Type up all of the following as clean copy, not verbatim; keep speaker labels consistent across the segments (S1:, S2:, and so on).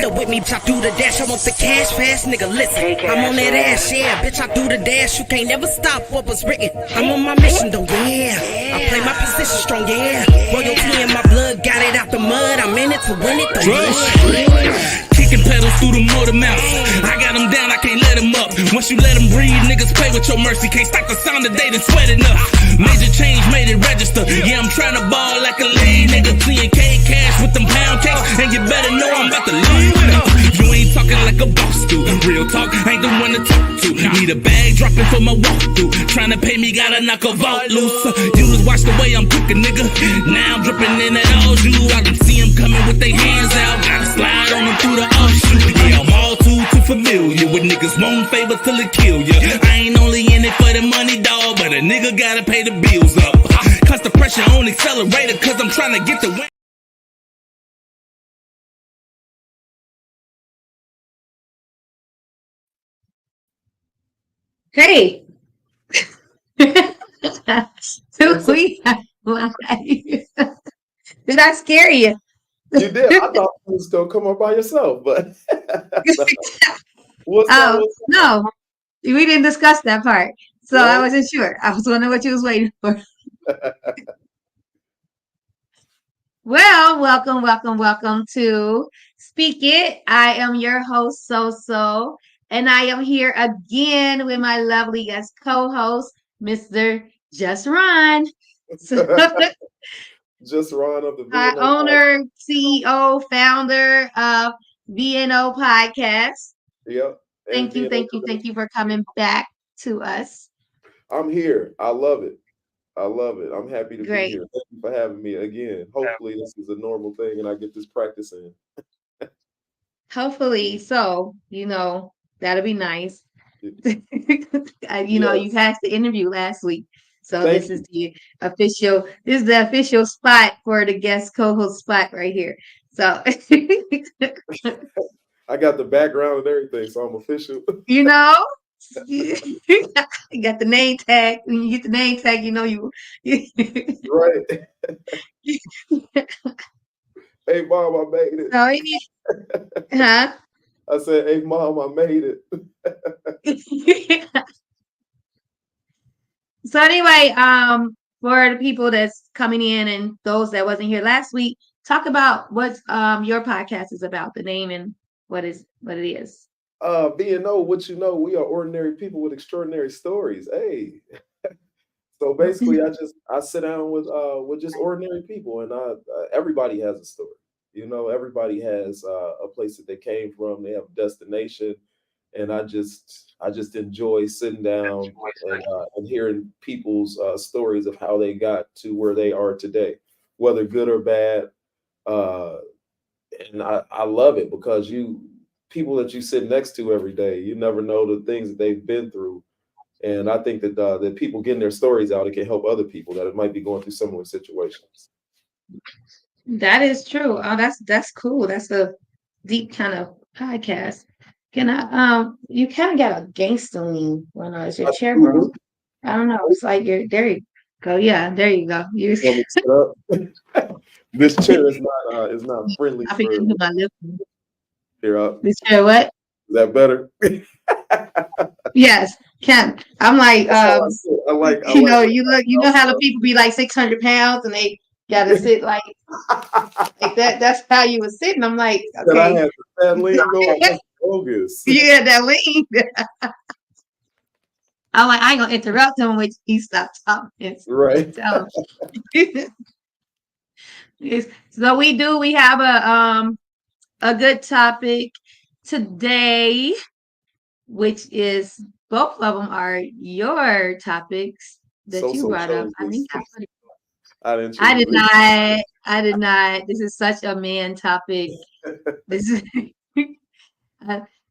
S1: Get up with me, bitch, I do the dash. I want the cash fast, nigga, listen. I'm on that ass, yeah, bitch, I do the dash. You can't never stop what was written. I'm on my mission, though, yeah. I play my position strong, yeah. Royalty in my blood, got it out the mud. I'm in it to win it, though, yeah.
S2: Kicking pedals through the motor mouth. I got them down, I can't let them up. Once you let them breathe, niggas play with your mercy. Can't stop the sound of they done sweat enough. Major change made it register. Yeah, I'm trying to ball like a lead nigga. Seeing K cash with them pound cakes. And you better know I'm about to leave it up. You ain't talking like a boss do. Real talk, ain't the one to talk to. Need a bag dropping for my walkthrough. Trying to pay me, gotta knock a vault loose. You just watch the way I'm cooking, nigga. Now I'm dripping in that old juice. I can see them coming with their hands out. Gotta slide on them through the offshoot. Yeah, I'm all too familiar with niggas won't favor till it kill ya. I ain't only in it for the money, dawg, but a nigga gotta pay the bills up. Cause the pressure on accelerator, cause I'm trying to get the win.
S3: Hey. So we live. Did I scare you?
S4: You did. I thought you was gonna come up by yourself, but what's up?
S3: No, we didn't discuss that part. So I wasn't sure. I was wondering what you was waiting for. Well, welcome to Speak It. I am your host, SoSo, and I am here again with my lovely guest co-host, Mr. Just Ron.
S4: Just Ron of the
S3: VNO owner, CEO, founder of VNO Podcast.
S4: Yep.
S3: Thank you for coming back to us.
S4: I'm here. I love it. I'm happy to be here. Thank you for having me again. Hopefully this is a normal thing and I get this practice in.
S3: Hopefully. So, that'll be nice. You passed the interview last week. So this is the official spot for the guest co-host spot right here. So
S4: I got the background and everything, so I'm official.
S3: You got the name tag. When you get the name tag, you
S4: right. Hey mom, I made it.
S3: Huh?
S4: I said, hey mom, I made
S3: it. So anyway, for the people that's coming in and those that wasn't here last week, talk about what your podcast is about, the name and what it is.
S4: VNO, what you know, we are ordinary people with extraordinary stories. Hey. So basically I sit down with just ordinary people, and everybody has a story. Everybody has a place that they came from, they have a destination. And I just enjoy sitting down and hearing people's stories of how they got to where they are today, whether good or bad. And I love it because people that you sit next to every day, you never know the things that they've been through. And I think that people getting their stories out, it can help other people that might be going through similar situations.
S3: That is true. Oh, that's cool. That's a deep kind of podcast. Can I you kind of got a gangster lean when I was your chair, bro. I don't know. It's like there you go. Yeah, there you go.
S4: This chair is not friendly.
S3: I think I do my lip.
S4: Here,
S3: this chair, what?
S4: Is that better?
S3: Yes, I'm like you know how the people be like 600 pounds and they gotta sit like that. That's how you were sitting. I'm like, okay.
S4: I had that lean going.
S3: Yeah, that lean. I'm like, I ain't gonna interrupt him when he stops talking.
S4: Right.
S3: So we have a good topic today, which is both of them are your topics that you brought up. I think I did not. This is such a man topic. This is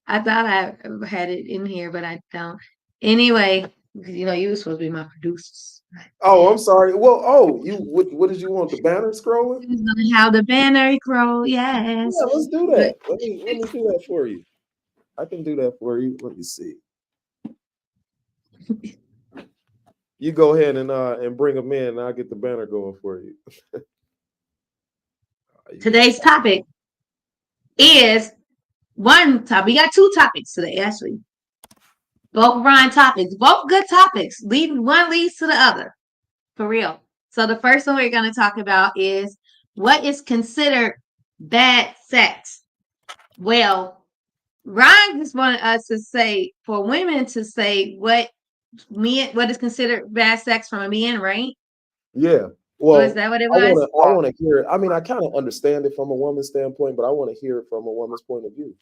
S3: I thought I had it in here, but I don't. Anyway, because you were supposed to be my producers.
S4: Oh, I'm sorry. Well, what did you want? The banner scrolling?
S3: How the banner scroll? Yes.
S4: Yeah, let's do that. Let me do that for you. I can do that for you. Let me see. You go ahead and bring them in, and I'll get the banner going for you.
S3: Today's topic is one topic. We got 2 topics today, actually. Both Ron topics, both good topics. One leads to the other, for real. So the first one we're going to talk about is what is considered bad sex. Well, Ron just wanted us to say, for women to say what is considered bad sex from a man, right?
S4: Yeah.
S3: Or is
S4: Well,
S3: that what it
S4: I
S3: was?
S4: want to hear it. I mean, I kind of understand it from a woman's standpoint, but I want to hear it from a woman's point of view.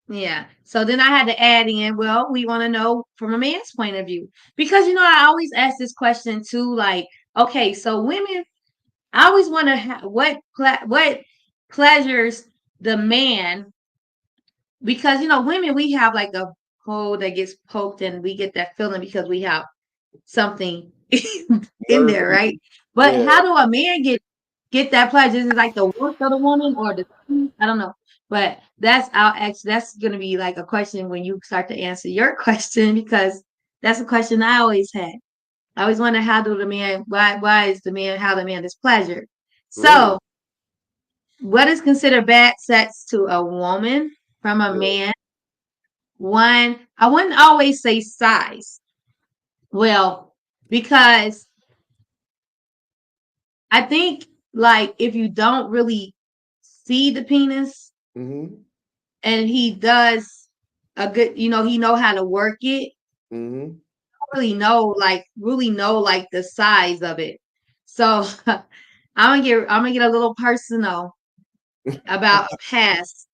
S3: Yeah. So then I had to add in, well, we want to know from a man's point of view. Because, I always ask this question too, like, okay, so women, I always want to what pleasures the man, because, women, we have like a hole that gets poked and we get that feeling because we have something in there, right? But
S4: Yeah.
S3: how do a man get that pleasure? Is it like the work of the woman or I don't know. But that's going to be like a question when you start to answer your question, because that's a question I always had. I always wonder how do the man, why is the man, how the man is pleasure. So what is considered bad sex to a woman from a man? One, I wouldn't always say size. Well, because I think like if you don't really see the penis,
S4: Mm-hmm.
S3: and he does a good, he know how to work it.
S4: Mm-hmm.
S3: Really know like the size of it. So I'm gonna get a little personal about a past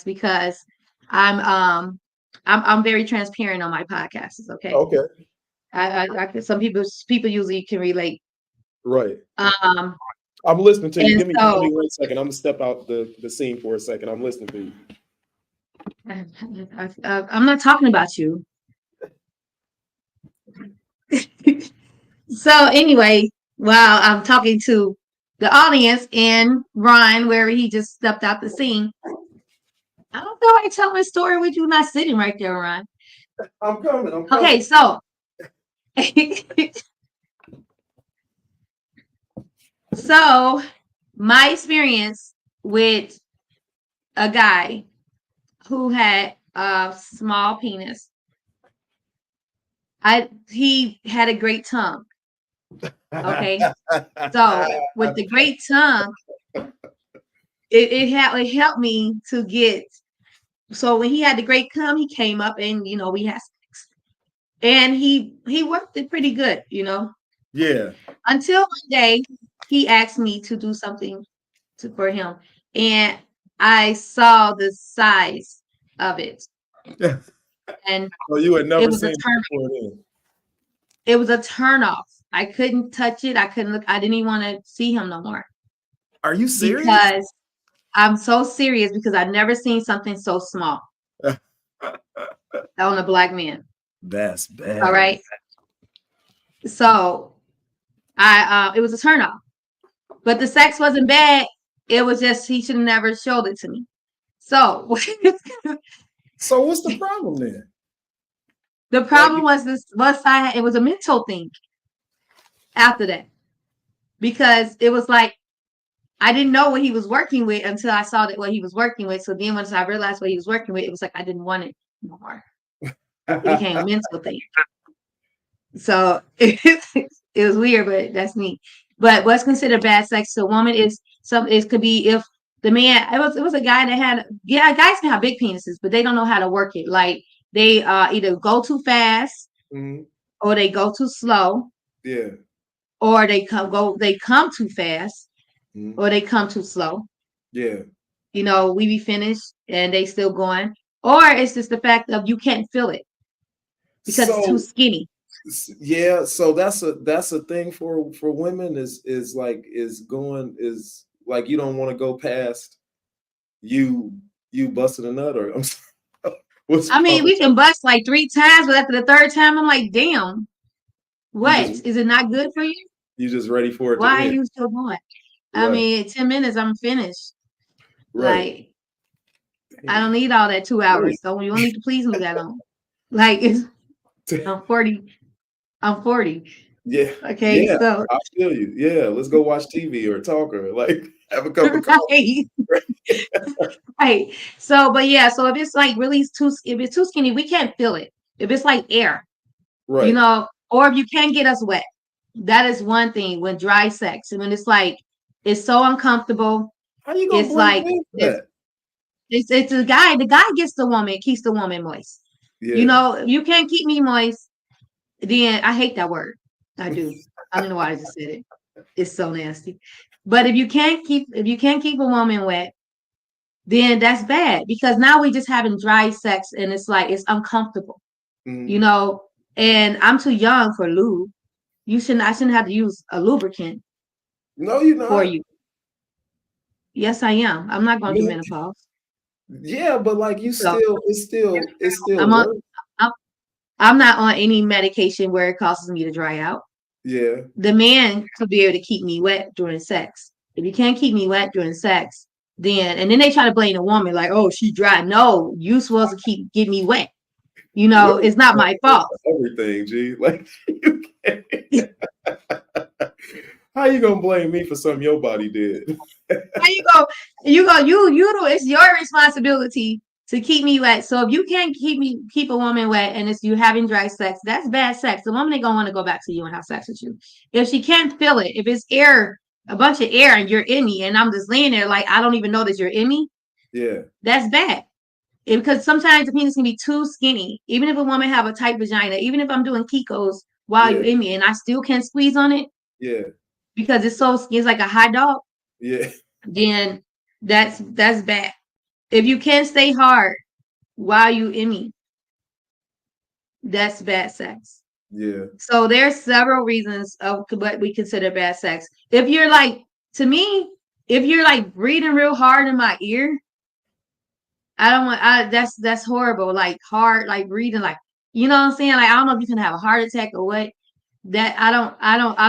S3: because I'm very transparent on my podcasts. Okay.
S4: Okay.
S3: Some people usually can relate.
S4: Right.
S3: Um,
S4: I'm listening to you.
S3: and
S4: Give me
S3: so
S4: 1 second. I'm gonna step out the scene for a second. I'm listening to you.
S3: I'm not talking about you. So anyway, while I'm talking to the audience and Ron, where he just stepped out the scene, I don't feel like telling a story with you not sitting right there, Ron.
S4: I'm coming.
S3: Okay, so so my experience with a guy who had a small penis, he had a great tongue. Okay, so with the great tongue, it helped me to get. So when he had the great come, he came up and we had sex, and he worked it pretty good,
S4: Yeah.
S3: until one day he asked me to do something for him, and I saw the size of it, and
S4: Well, you had
S3: it
S4: never
S3: was a
S4: seen
S3: turn.
S4: it before then.
S3: It was a turn off. I couldn't touch it. I couldn't look. I didn't even want to see him no more.
S4: Are you serious?
S3: Because I'm so serious, because I've never seen something so small on a black man.
S4: That's bad.
S3: All right. So it was a turn off. But the sex wasn't bad. It was just he should have never showed it to me. So
S4: So what's the problem then?
S3: the problem was it was a mental thing after that. Because it was like I didn't know what he was working with until I saw that what he was working with. So then once I realized what he was working with, it was like I didn't want it no more. It became a mental thing. So it was weird, but that's me. But what's considered bad sex to a woman is it could be if the man, it was a guy that had, guys can have big penises, but they don't know how to work it. Like they either go too fast, or they go too slow.
S4: Yeah.
S3: Or they come too fast, or they come too slow.
S4: Yeah.
S3: We be finished and they still going. Or it's just the fact of you can't feel it because it's too skinny.
S4: Yeah, so that's a thing for women is like you don't want to go past you busting a nut, or
S3: I mean, we can bust like 3 times, but after the 3rd time, I'm like, damn, what is it not good for you?
S4: You just ready for it?
S3: Why are you still going? I mean, 10 minutes, I'm finished. Like, I don't need all that 2 hours. So you don't need to please me that long. Like, I'm 40.
S4: Yeah.
S3: Okay.
S4: Yeah,
S3: So
S4: I feel you. Yeah, let's go watch TV or talk or like have a cup of coffee.
S3: Right. So, but yeah, so if it's like really if it's too skinny, we can't feel it. If it's like air,
S4: Right.
S3: or if you can't get us wet, that is one thing with dry sex. I mean, it's like, it's so uncomfortable.
S4: How you gonna
S3: It's
S4: blame
S3: like,
S4: me for
S3: it's,
S4: that?
S3: it's the guy gets the woman, keeps the woman moist.
S4: Yeah.
S3: If you can't keep me moist, then I hate that word. I do. I don't know why I just said it. It's so nasty. But if you can't keep a woman wet, then that's bad, because now we just having dry sex and it's like it's uncomfortable, you
S4: Mhm.
S3: know. And I'm too young for lube. I shouldn't have to use a lubricant
S4: No, you're
S3: for
S4: not.
S3: you. Yes, I am. I'm not going through
S4: Man,
S3: menopause.
S4: yeah, but like you
S3: So
S4: still, it's still
S3: I'm on
S4: work.
S3: I'm, I'm not on any medication where it causes me to dry out.
S4: Yeah.
S3: The man could be able to keep me wet during sex. If you can't keep me wet during sex, then they try to blame the woman, like, oh, she dry. No, you supposed to get me wet.
S4: Women
S3: It's not my fault.
S4: everything, G. Like you can't. How you gonna blame me for something your body did?
S3: How you go? It's your responsibility to keep me wet. So if you can't keep a woman wet, and it's you having dry sex, that's bad sex. The woman ain't gonna want to go back to you and have sex with you. If she can't feel it, if it's air, a bunch of air, and you're in me, and I'm just laying there like I don't even know that you're in me,
S4: Yeah.
S3: that's bad. Because sometimes the penis can be too skinny. Even if a woman have a tight vagina, even if I'm doing Kikos while
S4: Yeah.
S3: you're in me, and I still can't squeeze on it
S4: Yeah.
S3: because it's like a hot dog,
S4: Yeah.
S3: then that's bad. If you can't stay hard while you in me, that's bad sex.
S4: Yeah.
S3: So there's several reasons of what we consider bad sex. If you're like, to me, if you're like breathing real hard in my ear, I don't want. That's horrible. Like hard, like breathing, like, you know what I'm saying. Like, I don't know if you can have a heart attack or what. That I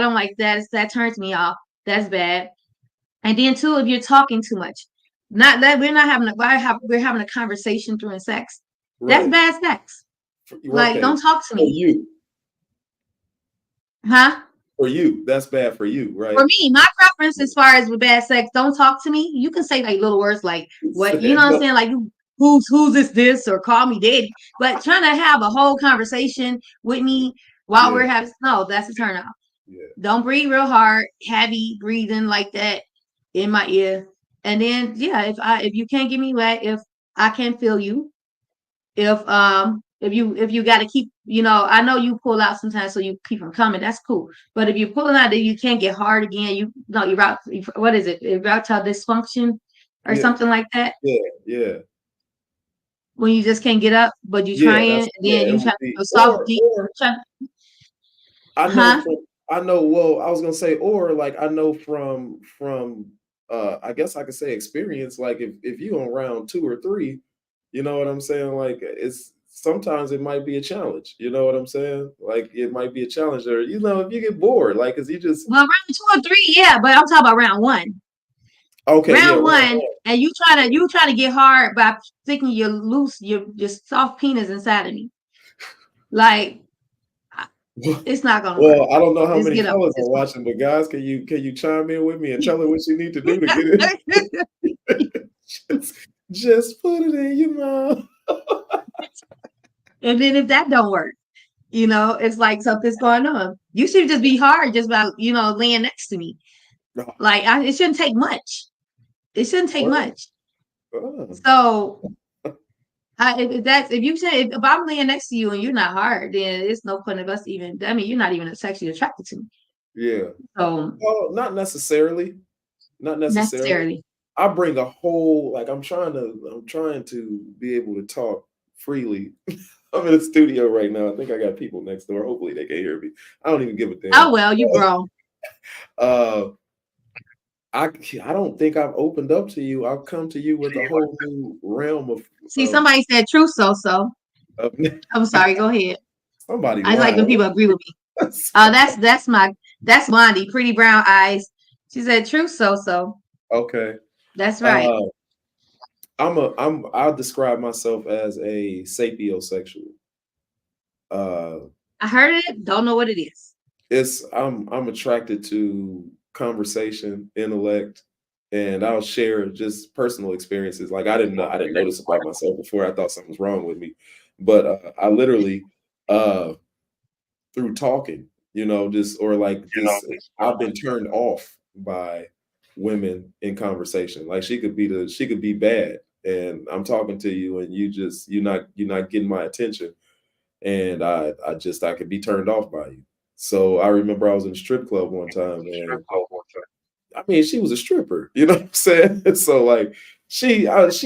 S3: don't like that. That turns me off. That's bad. And then too, if you're talking too much, not that we're having a conversation during sex. That's
S4: Right.
S3: bad sex. Like,
S4: Okay.
S3: don't talk to
S4: For
S3: me,
S4: you.
S3: huh?
S4: For you. That's bad for you,
S3: For
S4: right?
S3: me, my preference as far as with bad sex, don't talk to me. You can say like little words like what, you know
S4: Said
S3: what I'm
S4: no.
S3: saying? Like, who's this, or call me daddy. But trying to have a whole conversation with me while
S4: Yeah.
S3: we're having, no, that's a turn off.
S4: Yeah.
S3: Don't breathe real hard, heavy breathing like that in my ear. And then yeah, if you can't get me wet, if I can't feel you, if you got to keep, I know you pull out sometimes so you keep them coming, that's cool. But if you're pulling out that you can't get hard again, you're out, what is it, erectile dysfunction or
S4: Yeah.
S3: something like that,
S4: Yeah. Yeah.
S3: when you just can't get up but you
S4: Yeah.
S3: trying,
S4: That's
S3: and
S4: yeah.
S3: then
S4: It
S3: you
S4: would
S3: try
S4: be
S3: to soft deep,
S4: or
S3: try,
S4: I know
S3: huh.
S4: from I know well, I was gonna say, or like I know from I guess I could say experience, like if you on round 2 or 3, you know what I'm saying? Like it's sometimes it might be a challenge, you know what I'm saying? Like it might be a challenge there, if you get bored, like cause you just
S3: Well, round 2 or 3, yeah, but I'm talking about round one.
S4: okay, yeah,
S3: Round
S4: round
S3: one,
S4: one.
S3: and you try to get hard by sticking your soft penis inside of me. Like, it's not gonna work.
S4: Well, I don't know how
S3: Just
S4: many
S3: get up at
S4: fellas
S3: this
S4: are watching, but guys, can you chime in with me and tell her what you need to do to get
S3: point.
S4: it? just put it in your mouth.
S3: And then if that don't work, it's like something's going on. You should just be hard just by, laying next to me. Like, it shouldn't take much. It shouldn't take much.
S4: Oh,
S3: So, if you say, if I'm laying next to you and you're not hard, then it's no point of us even. I mean, you're not even sexually attracted to me.
S4: yeah.
S3: So,
S4: Well, not necessarily. Not necessarily.
S3: necessarily.
S4: I bring a whole like I'm trying to be able to talk freely. I'm in the studio right now. I think I got people next door. Hopefully they can hear me. I don't even give a
S3: Oh
S4: damn.
S3: well, you grown.
S4: Uh I don't think I've opened up to you. I've come to you with a whole new realm
S3: See,
S4: of,
S3: somebody said true, so.
S4: of
S3: I'm sorry. Go ahead.
S4: somebody
S3: I like when
S4: lying.
S3: people agree with me. That's Wandy, pretty brown eyes. She said true, so.
S4: Okay.
S3: That's right.
S4: Uh I'll describe myself as a sapiosexual. Uh
S3: I heard it. Don't know what it is.
S4: I'm attracted to conversation, intellect, and I'll share just personal experiences. Like I didn't notice about myself before. I thought something was wrong with me, but I literally uh, through talking, just or like this, I've been turned off by women in conversation. Like she could be bad, and I'm talking to you, and you're not getting my attention, and I could be turned off by you. So I remember I was in a strip club one time, and I mean, she was a stripper, you know what I'm saying? So like she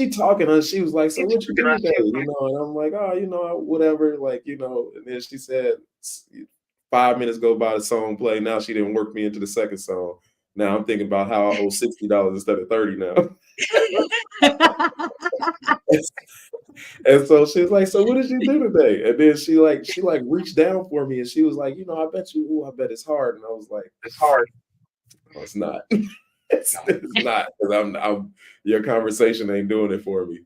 S4: talking and she was like, "So what you do today?" And I'm like, "Oh, whatever." Like, and then she said 5 minutes go by, the song play. Now she didn't work me into the second song. Now I'm thinking about how I owe $60 instead of 30 now. And so she was like, "So what did you do today?" And then she reached down for me and she was like, "I bet you, I bet it's hard." And I was like, "It's hard." No, it's not. It's not, because I'm your conversation ain't doing it for me.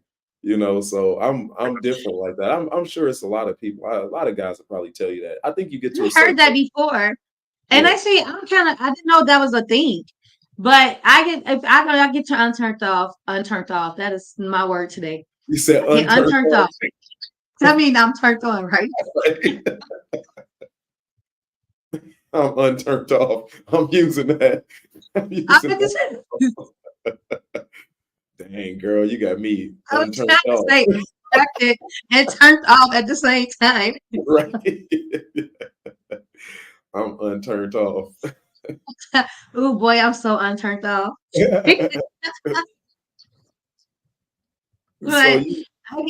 S4: So I'm different like that. I'm sure it's a lot of people, a lot of guys will probably tell you that. I think you get to a
S3: I
S4: certain
S3: heard that before. And
S4: yeah.
S3: actually, I didn't know that was a thing. But I get unturned off. That is my word today.
S4: You said
S3: I get
S4: unturned
S3: unturned
S4: off.
S3: off. That means I'm turned on, right?
S4: I'm unturned off. I'm using that. I'm
S3: I
S4: using
S3: just,
S4: that. Dang, girl, you got me
S3: I was
S4: unturned
S3: trying to
S4: off.
S3: say distracted and turned off at the same time.
S4: Right. I'm unturned off.
S3: Oh boy, I'm so unturned off.
S4: So
S3: But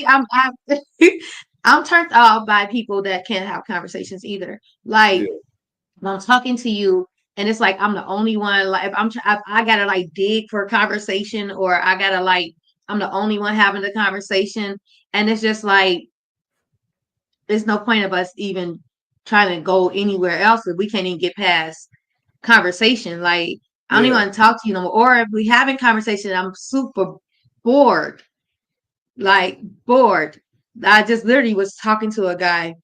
S3: I'm I'm turned off by people that can't have conversations either. Like
S4: yeah,
S3: when I'm talking to you, and it's like I'm the only one. Like if I gotta like dig for a conversation, or I gotta like I'm the only one having the conversation, and it's just like there's no point of us even trying to go anywhere else if we can't even get past conversation. Like I don't even
S4: yeah.
S3: want to talk to you no more. Or if we having conversation, I'm super bored, like bored. I just literally was talking to a guy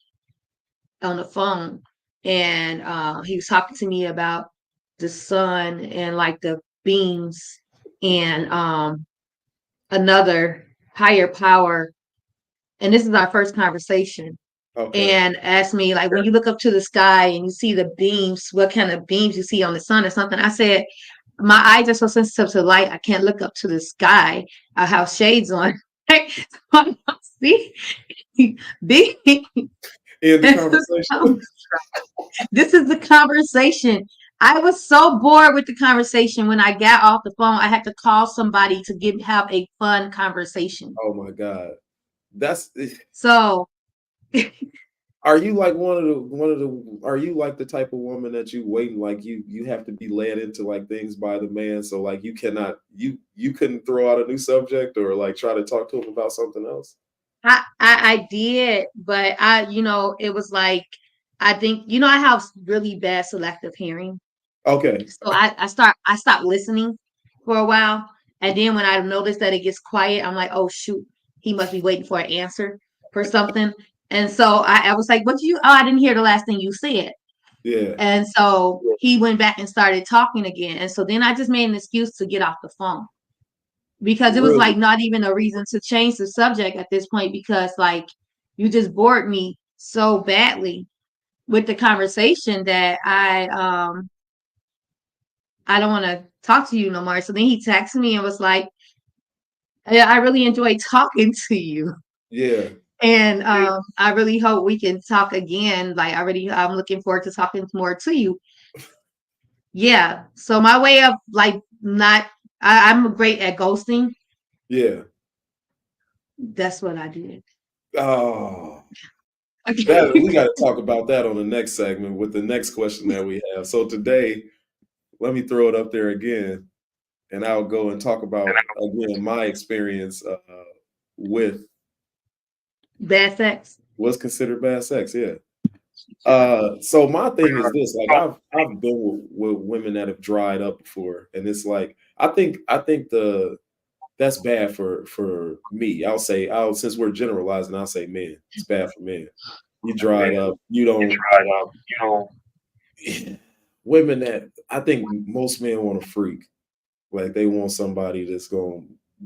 S3: on the phone, and he was talking to me about the sun and like the beams and another higher power. And this is our first conversation.
S4: Okay.
S3: And asked me like, when you look up to the sky and you see the beams, what kind of beams you see on the sun or something. I said, my eyes are so sensitive to light, I can't look up to the sky. I have shades on. So I don't see beams.
S4: End the conversation.
S3: This is the conversation. I was so bored with the conversation when I got off the phone. I had to call somebody to have a fun conversation.
S4: Oh my God. That's
S3: So
S4: Are you like are you like the type of woman that you waiting, like you have to be led into like things by the man, so like you couldn't throw out a new subject or like try to talk to him about something else?
S3: I did, but it was like I think I have really bad selective hearing.
S4: Okay.
S3: So I stopped listening for a while. And then when I noticed that it gets quiet, I'm like, oh shoot, he must be waiting for an answer for something. And so I was like, I didn't hear the last thing you said.
S4: Yeah.
S3: And so he went back and started talking again. And so then I just made an excuse to get off the phone, because it was
S4: Really?
S3: like not even a reason to change the subject at this point, because like you just bored me so badly with the conversation that I don't want to talk to you no more. So then he texted me and was like, "Yeah, I really enjoyed talking to you.
S4: Yeah.
S3: And I really hope we can talk again. Like I'm looking forward to talking more to you." Yeah. So my way of like not I'm great at ghosting.
S4: Yeah.
S3: That's what I did.
S4: Oh, that
S3: Okay.
S4: we got to talk about that on the next segment with the next question that we have. So today, let me throw it up there again, and I'll go and talk about again my experience with
S3: Bad sex.
S4: what's considered bad sex. Yeah. So my thing is this: like I've been with women that have dried up before, and it's like I think that's bad for me. Since we're generalizing, I'll say men. It's bad for men. You dried up. You don't. Women that I think most men want a freak. Like they want somebody that's gonna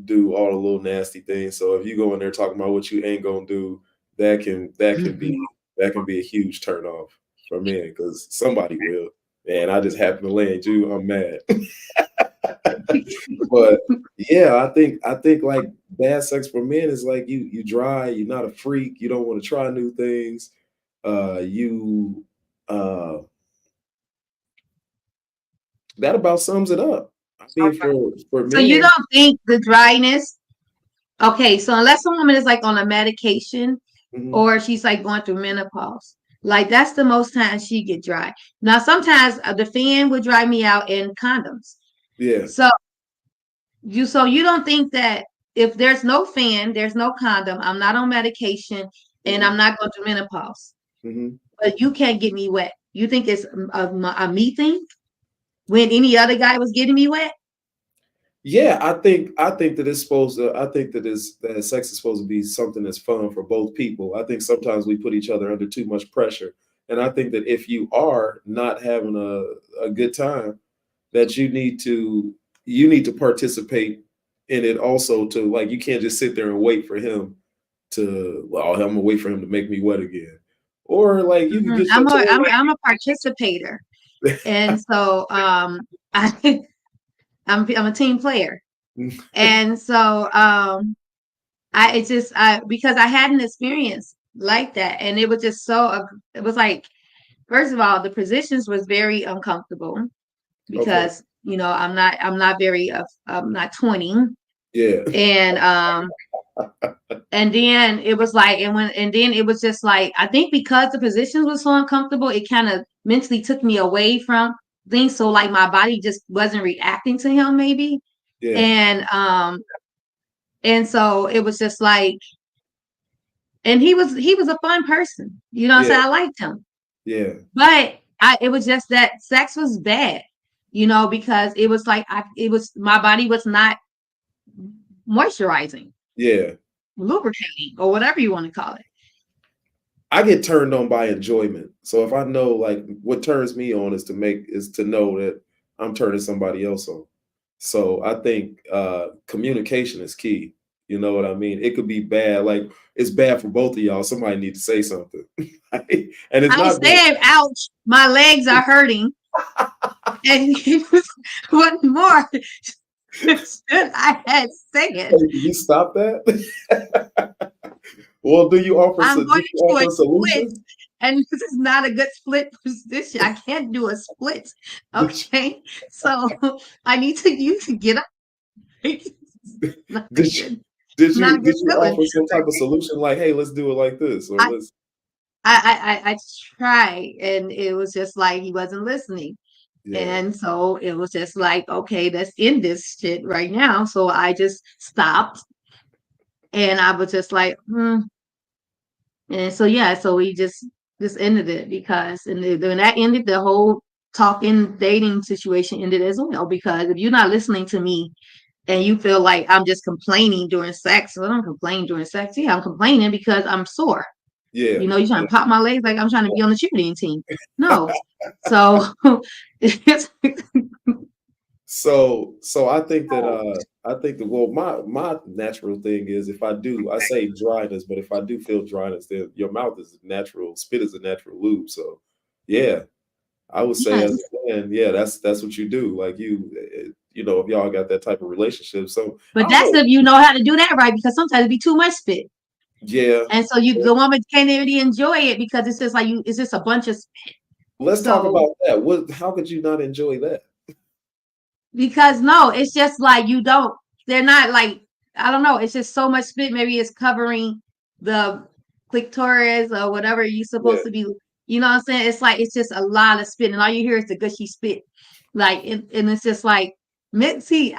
S4: do all the little nasty things. So if you go in there talking about what you ain't gonna do, that can be a huge turnoff for men because somebody will. And I just happen to land you. I'm mad. But yeah, I think like bad sex for men is like you dry, you're not a freak, you don't want to try new things. You that about sums it up. I mean, for
S3: So you
S4: men,
S3: don't think the dryness? Okay, so unless a woman is like on a medication
S4: mhm,
S3: or she's like going through menopause, like that's the most time she get dry. Now sometimes the fan would dry me out in condoms.
S4: yeah,
S3: So you don't think that if there's no fan, there's no condom, I'm not on medication, and
S4: mhm,
S3: I'm not going through menopause,
S4: mhm.
S3: but you can't get me wet. You think it's a me thing when any other guy was getting me wet?
S4: Yeah, I think that it's supposed to. I think that is that sex is supposed to be something that's fun for both people. I think sometimes we put each other under too much pressure, and I think that if you are not having a good time, that you need to participate in it also. To like, you can't just sit there and wait for him to. Well, I'm gonna wait for him to make me wet again, or like you can
S3: Mhm.
S4: get your toe
S3: I'm a participator, and so I I'm a team player,
S4: wet.
S3: and so I it's just I because I had an experience like that, and it was just so it was like first of all the positions was very uncomfortable
S4: Okay.
S3: because I'm not very I'm not 20,
S4: Yeah.
S3: and and then it was like and then it was just like I think because the positions was so uncomfortable, it kind of mentally took me away from things, so like my body just wasn't reacting to him maybe,
S4: Yeah.
S3: and and so it was just like, and he was a fun person, what I'm
S4: Yeah.
S3: saying, I liked him,
S4: Yeah.
S3: but it was just that sex was bad, because it was like it was my body was not moisturizing,
S4: Yeah.
S3: lubricating, or whatever you want to call it.
S4: I get turned on by enjoyment. So if I know like what turns me on is to know that I'm turning somebody else on. So I think communication is key. You know what I mean? It could be bad, like it's bad for both of y'all. Somebody need to say something. And it's
S3: I
S4: not that
S3: said, ouch, my legs are hurting. And he was, what more should I have said?
S4: hey, can you stop that? Well,
S3: I'm
S4: do
S3: going
S4: you
S3: to a
S4: offer a
S3: split,
S4: solution?
S3: and this is not a good split position. I can't do a split.
S4: Did
S3: Okay. So I need you to get up. It's not a
S4: did you,
S3: good, not a
S4: did
S3: good
S4: you
S3: feeling.
S4: offer some type of solution like, hey, let's do it like this, or
S3: I,
S4: let's
S3: I tried, and it was just like he wasn't listening.
S4: yeah,
S3: And so it was just like, okay, let's end this shit right now. So I just stopped, and I was just like, hmm. And so yeah, so we just ended it because and when that ended, the whole talking dating situation ended as well. Because if you're not listening to me and you feel like I'm just complaining during sex, well, I don't complain during sex. Yeah, I'm complaining because I'm sore.
S4: yeah.
S3: You're trying to pop my legs like I'm trying to be on the cheerleading team. No. So it's
S4: So I think that well my natural thing is I say dryness, but if I do feel dryness, then your mouth is natural, spit is a natural lube. So yeah, I would say as
S3: yes.
S4: a man, yeah, that's what you do. Like you know, if y'all got that type of relationship. So I
S3: But
S4: don't
S3: that's
S4: know.
S3: if you know how to do that right, because sometimes it be too much spit.
S4: Yeah.
S3: And so the woman can't really enjoy it because it's just like it's just a bunch of spit.
S4: Let's talk
S3: So
S4: about that. What how could you not enjoy that?
S3: because no, it's just like they're not like, I don't know, it's just so much spit. Maybe it's covering the clitoris or whatever you're
S4: Yeah.
S3: supposed to be, what I'm saying? It's like it's just a lot of spit, and all you hear is the gushy spit. Like and it's just like see,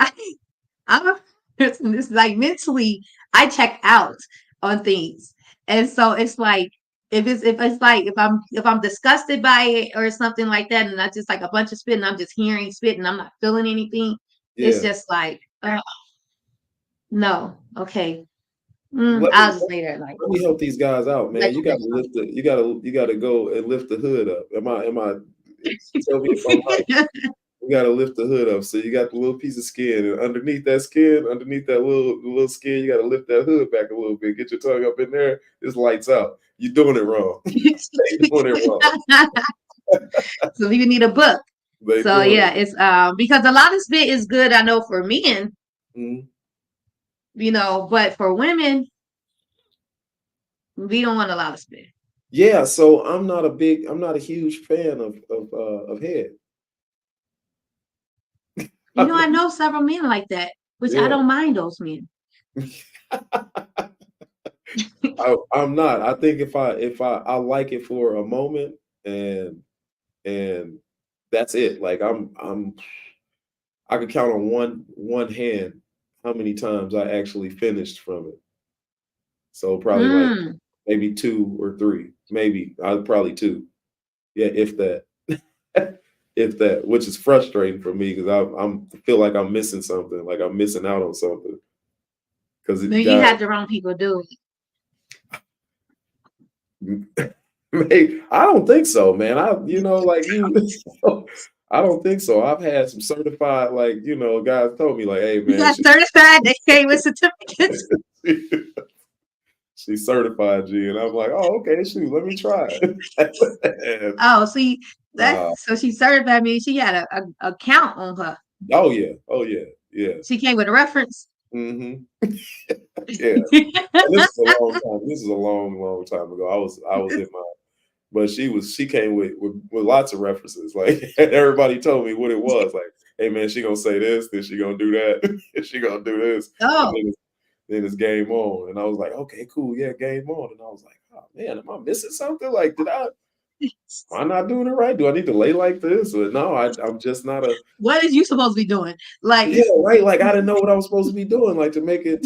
S3: I'm a person that's like mentally I check out on things. And so it's like if it's like if I'm disgusted by it or something like that, and I just like a bunch of spit and I'm just hearing spit and I'm not feeling anything, it's
S4: Yeah.
S3: just like no, okay.
S4: Let me
S3: I'll just lay there at night.
S4: let me help these guys out, man.
S3: Like,
S4: You gotta go and lift the hood up. Am I tell me if I'm right. You gotta lift the hood up. So you got the little piece of skin, and underneath that skin, underneath that little skin, you gotta lift that hood back a little bit. Get your tongue up in there. It's lights out. You're doing it wrong. They doing it wrong.
S3: So you need a book.
S4: They
S3: So
S4: doing
S3: yeah,
S4: it.
S3: it's because a lot of spit is good. I know for men,
S4: Mhm.
S3: but for women, we don't want a lot of spit.
S4: Yeah, so I'm not a huge fan of head.
S3: I know several men like that, which I
S4: Yeah.
S3: don't mind those men.
S4: I'm not. I think if I like it for a moment and that's it. Like I could count on one hand how many times I actually finished from it. So probably like
S3: Mm.
S4: maybe 2 or 3, maybe probably 2. Yeah, if that, if that, which is frustrating for me because I feel like I'm missing something, like I'm missing out on something. Because it
S3: You
S4: got
S3: had the wrong people do
S4: I don't think so, man. Like you, I don't think so. I've had some certified, like, guys told me, like, hey,
S3: You
S4: man,
S3: got certified. They came with certificates.
S4: she's certified, G. And I'm like, oh, okay, shoot, let me try it.
S3: Oh, see,
S4: uh,
S3: so she certified me. She had a count on her.
S4: oh, yeah, yeah.
S3: She came with a reference.
S4: Mm-hmm. Yeah. And this is a long time. This is a long, long time ago. I was in my, but she came with lots of references. Like everybody told me what it was. Like, hey man, she gonna say this, then she gonna do that, and she gonna do this, and
S3: Oh,
S4: then it's game on. And I was like, okay, cool, yeah, game on. And I was like, oh man, am I missing something? Like, am I not doing it right? Do I need to lay like this? Or no, I'm just not a
S3: what is you supposed to be doing? Like,
S4: yeah, right. Like I didn't know what I was supposed to be doing, like to make it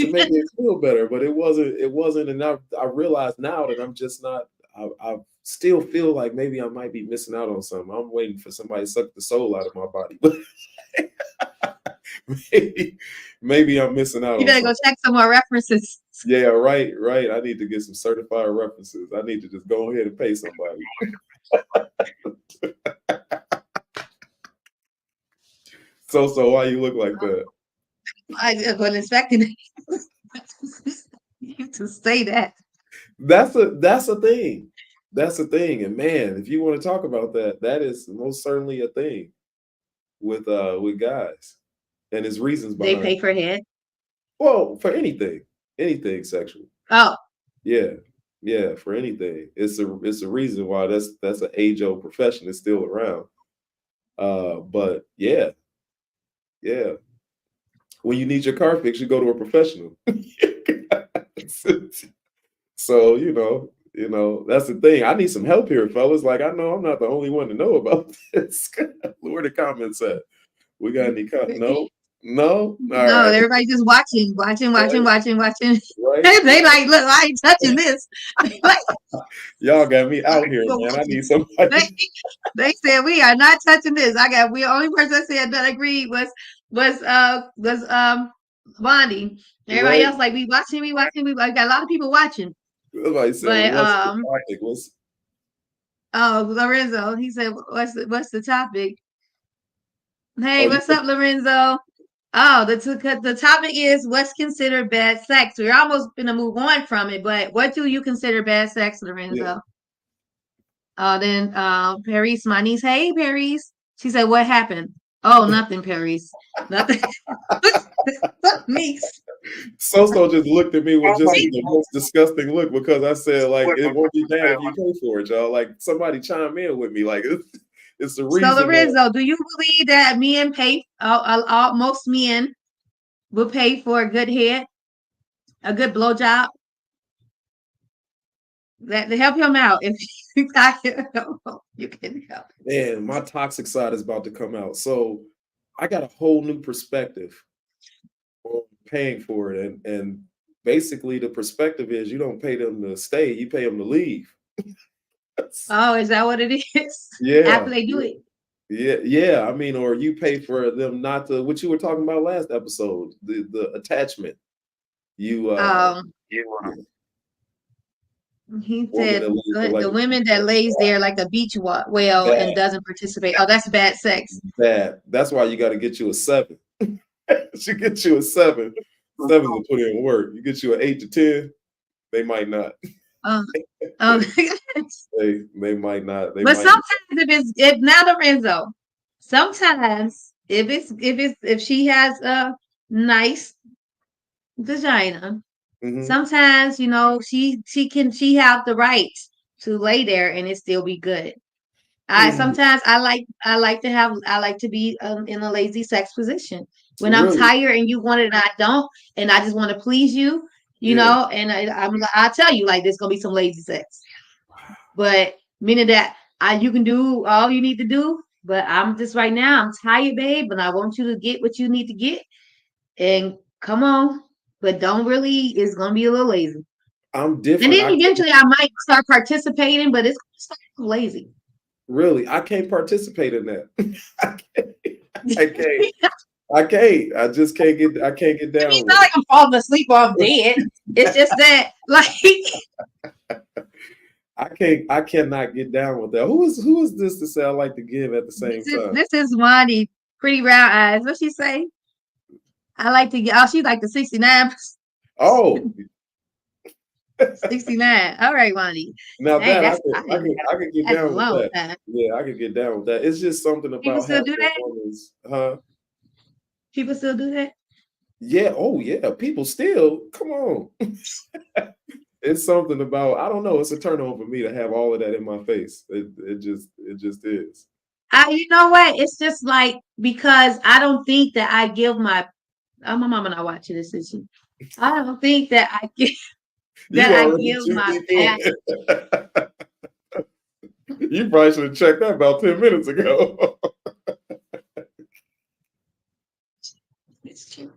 S4: feel better. But it wasn't, and I realize now that I'm just not. I still feel like maybe I might be missing out on something. I'm waiting for somebody to suck the soul out of my body. maybe I'm missing out
S3: you
S4: on
S3: better go
S4: something.
S3: check some more references.
S4: Yeah, right. I need to get some certified references. I need to just go ahead and pay somebody. So why you look like that?
S3: I wasn't expecting you to say that.
S4: That's a thing. That's a thing. And man, if you want to talk about that, that is most certainly a thing with guys. And there's reasons
S3: They
S4: behind
S3: pay
S4: it.
S3: for head.
S4: Well, for anything. Anything sexual.
S3: Oh,
S4: Yeah. Yeah, for anything. It's a reason why that's an age-old profession. It's still around. But yeah. When you need your car fixed, you go to a professional. So, that's the thing. I need some help here, fellas. Like, I know I'm not the only one to know about this. Where the comments at? We got any No? No? All
S3: no,
S4: right.
S3: everybody just watching.
S4: Right. Right.
S3: They like, look, I ain't touching this. Like,
S4: Y'all got me out here, man. I need somebody.
S3: they said we are not touching this. We only person that said that agreed was Bondi. Everybody
S4: Right.
S3: else like we watching. We got a lot of people watching.
S4: Somebody said,
S3: But
S4: what's the topic?
S3: Lorenzo, he said, what's the topic? Hey,
S4: Oh,
S3: what's up, Lorenzo? Oh, the topic is what's considered bad sex. We're almost gonna move on from it, but what do you consider bad sex, Lorenzo?
S4: yeah.
S3: Then Paris, my niece. Hey, Paris. She said, what happened? Oh, nothing, Paris. Nothing. Niece.
S4: SoSo just looked at me with just the most disgusting look because I said, like, it won't be bad if you pay for it, y'all. Like, somebody chime in with me. Like, it's the reason.
S3: So, Lorenzo, do you believe that men pay, most men will pay for a good head, a good blowjob? That to help him out. If you can help.
S4: Man, my toxic side is about to come out. So I got a whole new perspective on paying for it. And basically the perspective is you don't pay them to stay, you pay them to leave.
S3: Oh, is that what it is?
S4: Yeah.
S3: After they do it.
S4: Yeah. I mean, or you pay for them not to, what you were talking about last episode, the attachment.
S3: He
S4: Woman
S3: said
S4: that lays there like
S3: the women that lays there like a beach whale and
S4: bad,
S3: doesn't participate. Oh, that's bad sex.
S4: bad. That's why you got to get you a 7. You get you a 7. 7 to put in work. You get you an 8 to 10, they might not.
S3: Um, um,
S4: They might not. They
S3: but
S4: might.
S3: sometimes if now Lorenzo, sometimes if she has a nice vagina,
S4: Mm-hmm.
S3: sometimes she have the right to lay there and it still be good.
S4: Mm-hmm.
S3: Sometimes I like to be in a lazy sex position when I'm
S4: Really?
S3: tired and you want it and I don't, and I just want to please you,
S4: Yeah.
S3: and I'll tell you like there's gonna be some lazy sex, but meaning that you can do all you need to do, but I'm just right now I'm tired, babe, and I want you to get what you need to get and come on, but don't really. It's gonna be a little lazy,
S4: I'm
S3: and
S4: different.
S3: then eventually I might start participating, but it's gonna start lazy.
S4: Really, I can't participate in that. I can't. I can't. I can't. I just can't get. I can't get
S3: I mean,
S4: down
S3: it's
S4: with
S3: not like I'm falling asleep or I'm dead. It's just that, like,
S4: it. I can't. I cannot get down with that. Who is this to say I like to give at the same time?
S3: this is Wani, pretty round eyes. What she say? I like to get. Oh, she like the 69.
S4: Oh,
S3: 69. All right, Wani.
S4: now
S3: Dang,
S4: that
S3: that's I didn't know
S4: I could get
S3: that's a
S4: down with
S3: long
S4: that.
S3: time.
S4: Yeah, I could get down with that. It's just something
S3: People
S4: about
S3: still
S4: having
S3: do
S4: a
S3: that.
S4: woman's, huh?
S3: People still do that.
S4: Yeah. Oh, yeah. People still come on. It's something about I don't know. It's a turn on for me to have all of that in my face. It just is.
S3: You know what? It's just like because I don't think that I give my. Oh, my mama not watching this, is she? I don't think that I give
S4: You
S3: that I
S4: already
S3: give
S4: too
S3: my
S4: deep
S3: best.
S4: in. You probably should have checked that about 10 minutes ago.
S3: It's true.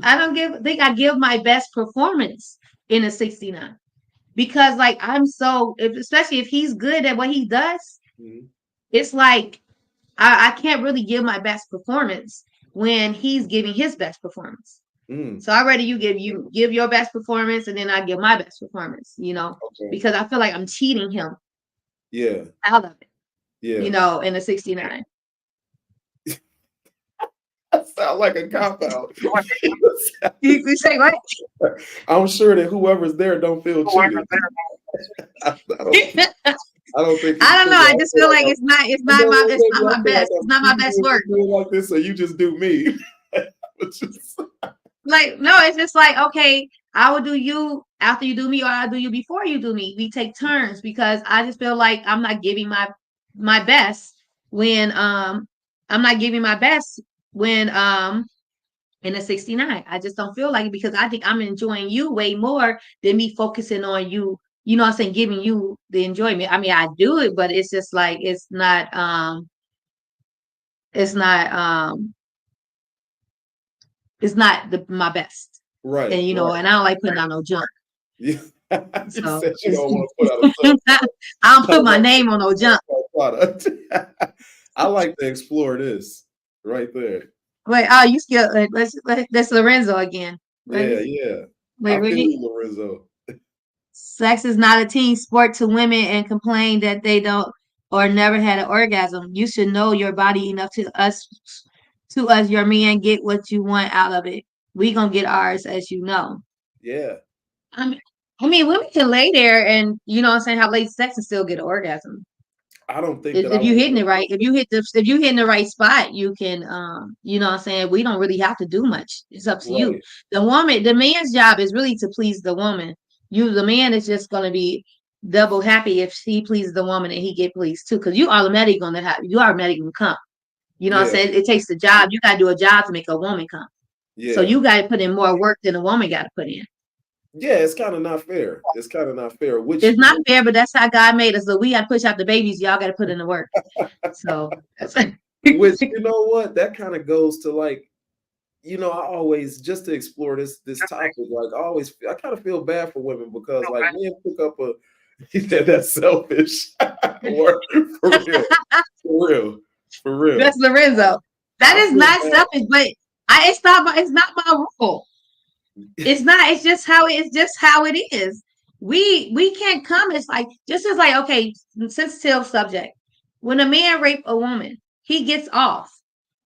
S3: I don't think I give my best performance in a 69 because like especially if he's good at what he does,
S4: Mhm.
S3: it's like I can't really give my best performance when he's giving his best performance.
S4: Mm,
S3: So I'd rather you give your best performance and then I give my best performance,
S4: okay.
S3: because I feel like I'm cheating him
S4: Yeah.
S3: out of it,
S4: Yeah.
S3: in a 69.
S4: That sound like a cop out.
S3: You say what?
S4: I'm sure that whoever's there don't feel cheated. I don't think
S3: I don't know. I just feel like
S4: I'm,
S3: it's not
S4: I
S3: my
S4: feel like
S3: best. It's
S4: I'm
S3: not my best
S4: cheating
S3: work.
S4: like this, so you just do me.
S3: Like, no, it's just like, okay, I will do you after you do me, or I'll do you before you do me. We take turns because I just feel like I'm not giving my best when I'm not giving my best when in a 69. I just don't feel like it because I think I'm enjoying you way more than me focusing on you, you know what I'm saying, giving you the enjoyment. I mean, I do it, but it's just like it's not my best.
S4: Right,
S3: And
S4: right.
S3: and I don't like putting out no junk.
S4: You, you
S3: So
S4: said you don't want to put out a junk.
S3: I don't put my name on no junk.
S4: Product. I like to explore this right there.
S3: Wait, you still let's Lorenzo again.
S4: Yeah, yeah.
S3: Wait,
S4: I feel
S3: really?
S4: you, Lorenzo.
S3: Sex is not a team sport to women and complain that they don't or never had an orgasm. You should know your body enough to us, your man, get what you want out of it. We gonna get ours, as you know.
S4: Yeah.
S3: I mean, women can lay there and you know what I'm saying, have late sex and still get an orgasm.
S4: I don't think that I
S3: If you
S4: would.
S3: hitting it right, if you hitting the right spot, you can you know what I'm saying, we don't really have to do much. It's up to you.
S4: Right.
S3: The man's job is really to please the woman. The man is just gonna be double happy if he pleases the woman and he get pleased too. Because you automatically gonna come. You know what I'm
S4: Yeah.
S3: saying? It takes the job. You gotta do a job to make a woman come. So
S4: Yeah.
S3: you gotta put in more work than a woman gotta put in.
S4: Yeah, it's kind of not fair. It's kind of not fair. Which
S3: It's not fair, but that's how God made us. So we gotta push out the babies. Y'all gotta put in the work. So that's
S4: which you know what? That kind of goes to like, I always just to explore this topic, like I kind of feel bad for women because like men pick up he said that's selfish. For real. For real. For real.
S3: That's Lorenzo. That
S4: I
S3: is
S4: feel
S3: not
S4: bad.
S3: selfish, but it's not my rule. It's not. It's just how it is. we can't come. It's like just as like, okay, sensitive subject. When a man rape a woman, he gets off.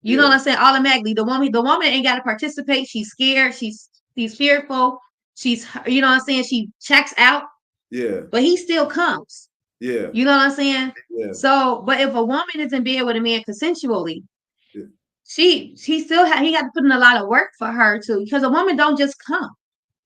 S3: You know
S4: Yeah.
S3: what I'm saying? Automatically, the woman ain't got to participate. She's scared. She's fearful. She's, you know what I'm saying? She checks out,
S4: Yeah.
S3: but he still comes.
S4: Yeah.
S3: You know what I'm saying?
S4: Yeah.
S3: So, but if a woman is in bed with a man consensually,
S4: Yeah.
S3: he got to put in a lot of work for her too, because a woman don't just come.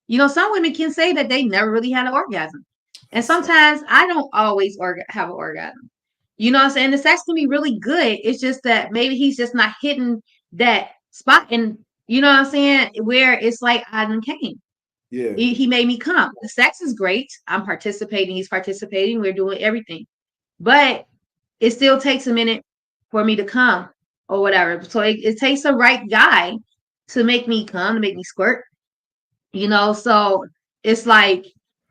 S3: You know, some women can say that they never really had an orgasm, and sometimes I don't always have an orgasm. You know what I'm saying? The sex can be really good. It's just that maybe he's just not hitting that spot, and you know what I'm saying, where it's like I done came.
S4: Yeah.
S3: He made me come. The sex is great. I'm participating. He's participating. We're doing everything, but it still takes a minute for me to come or whatever. So it takes the right guy to make me come, to make me squirt. You know, so it's like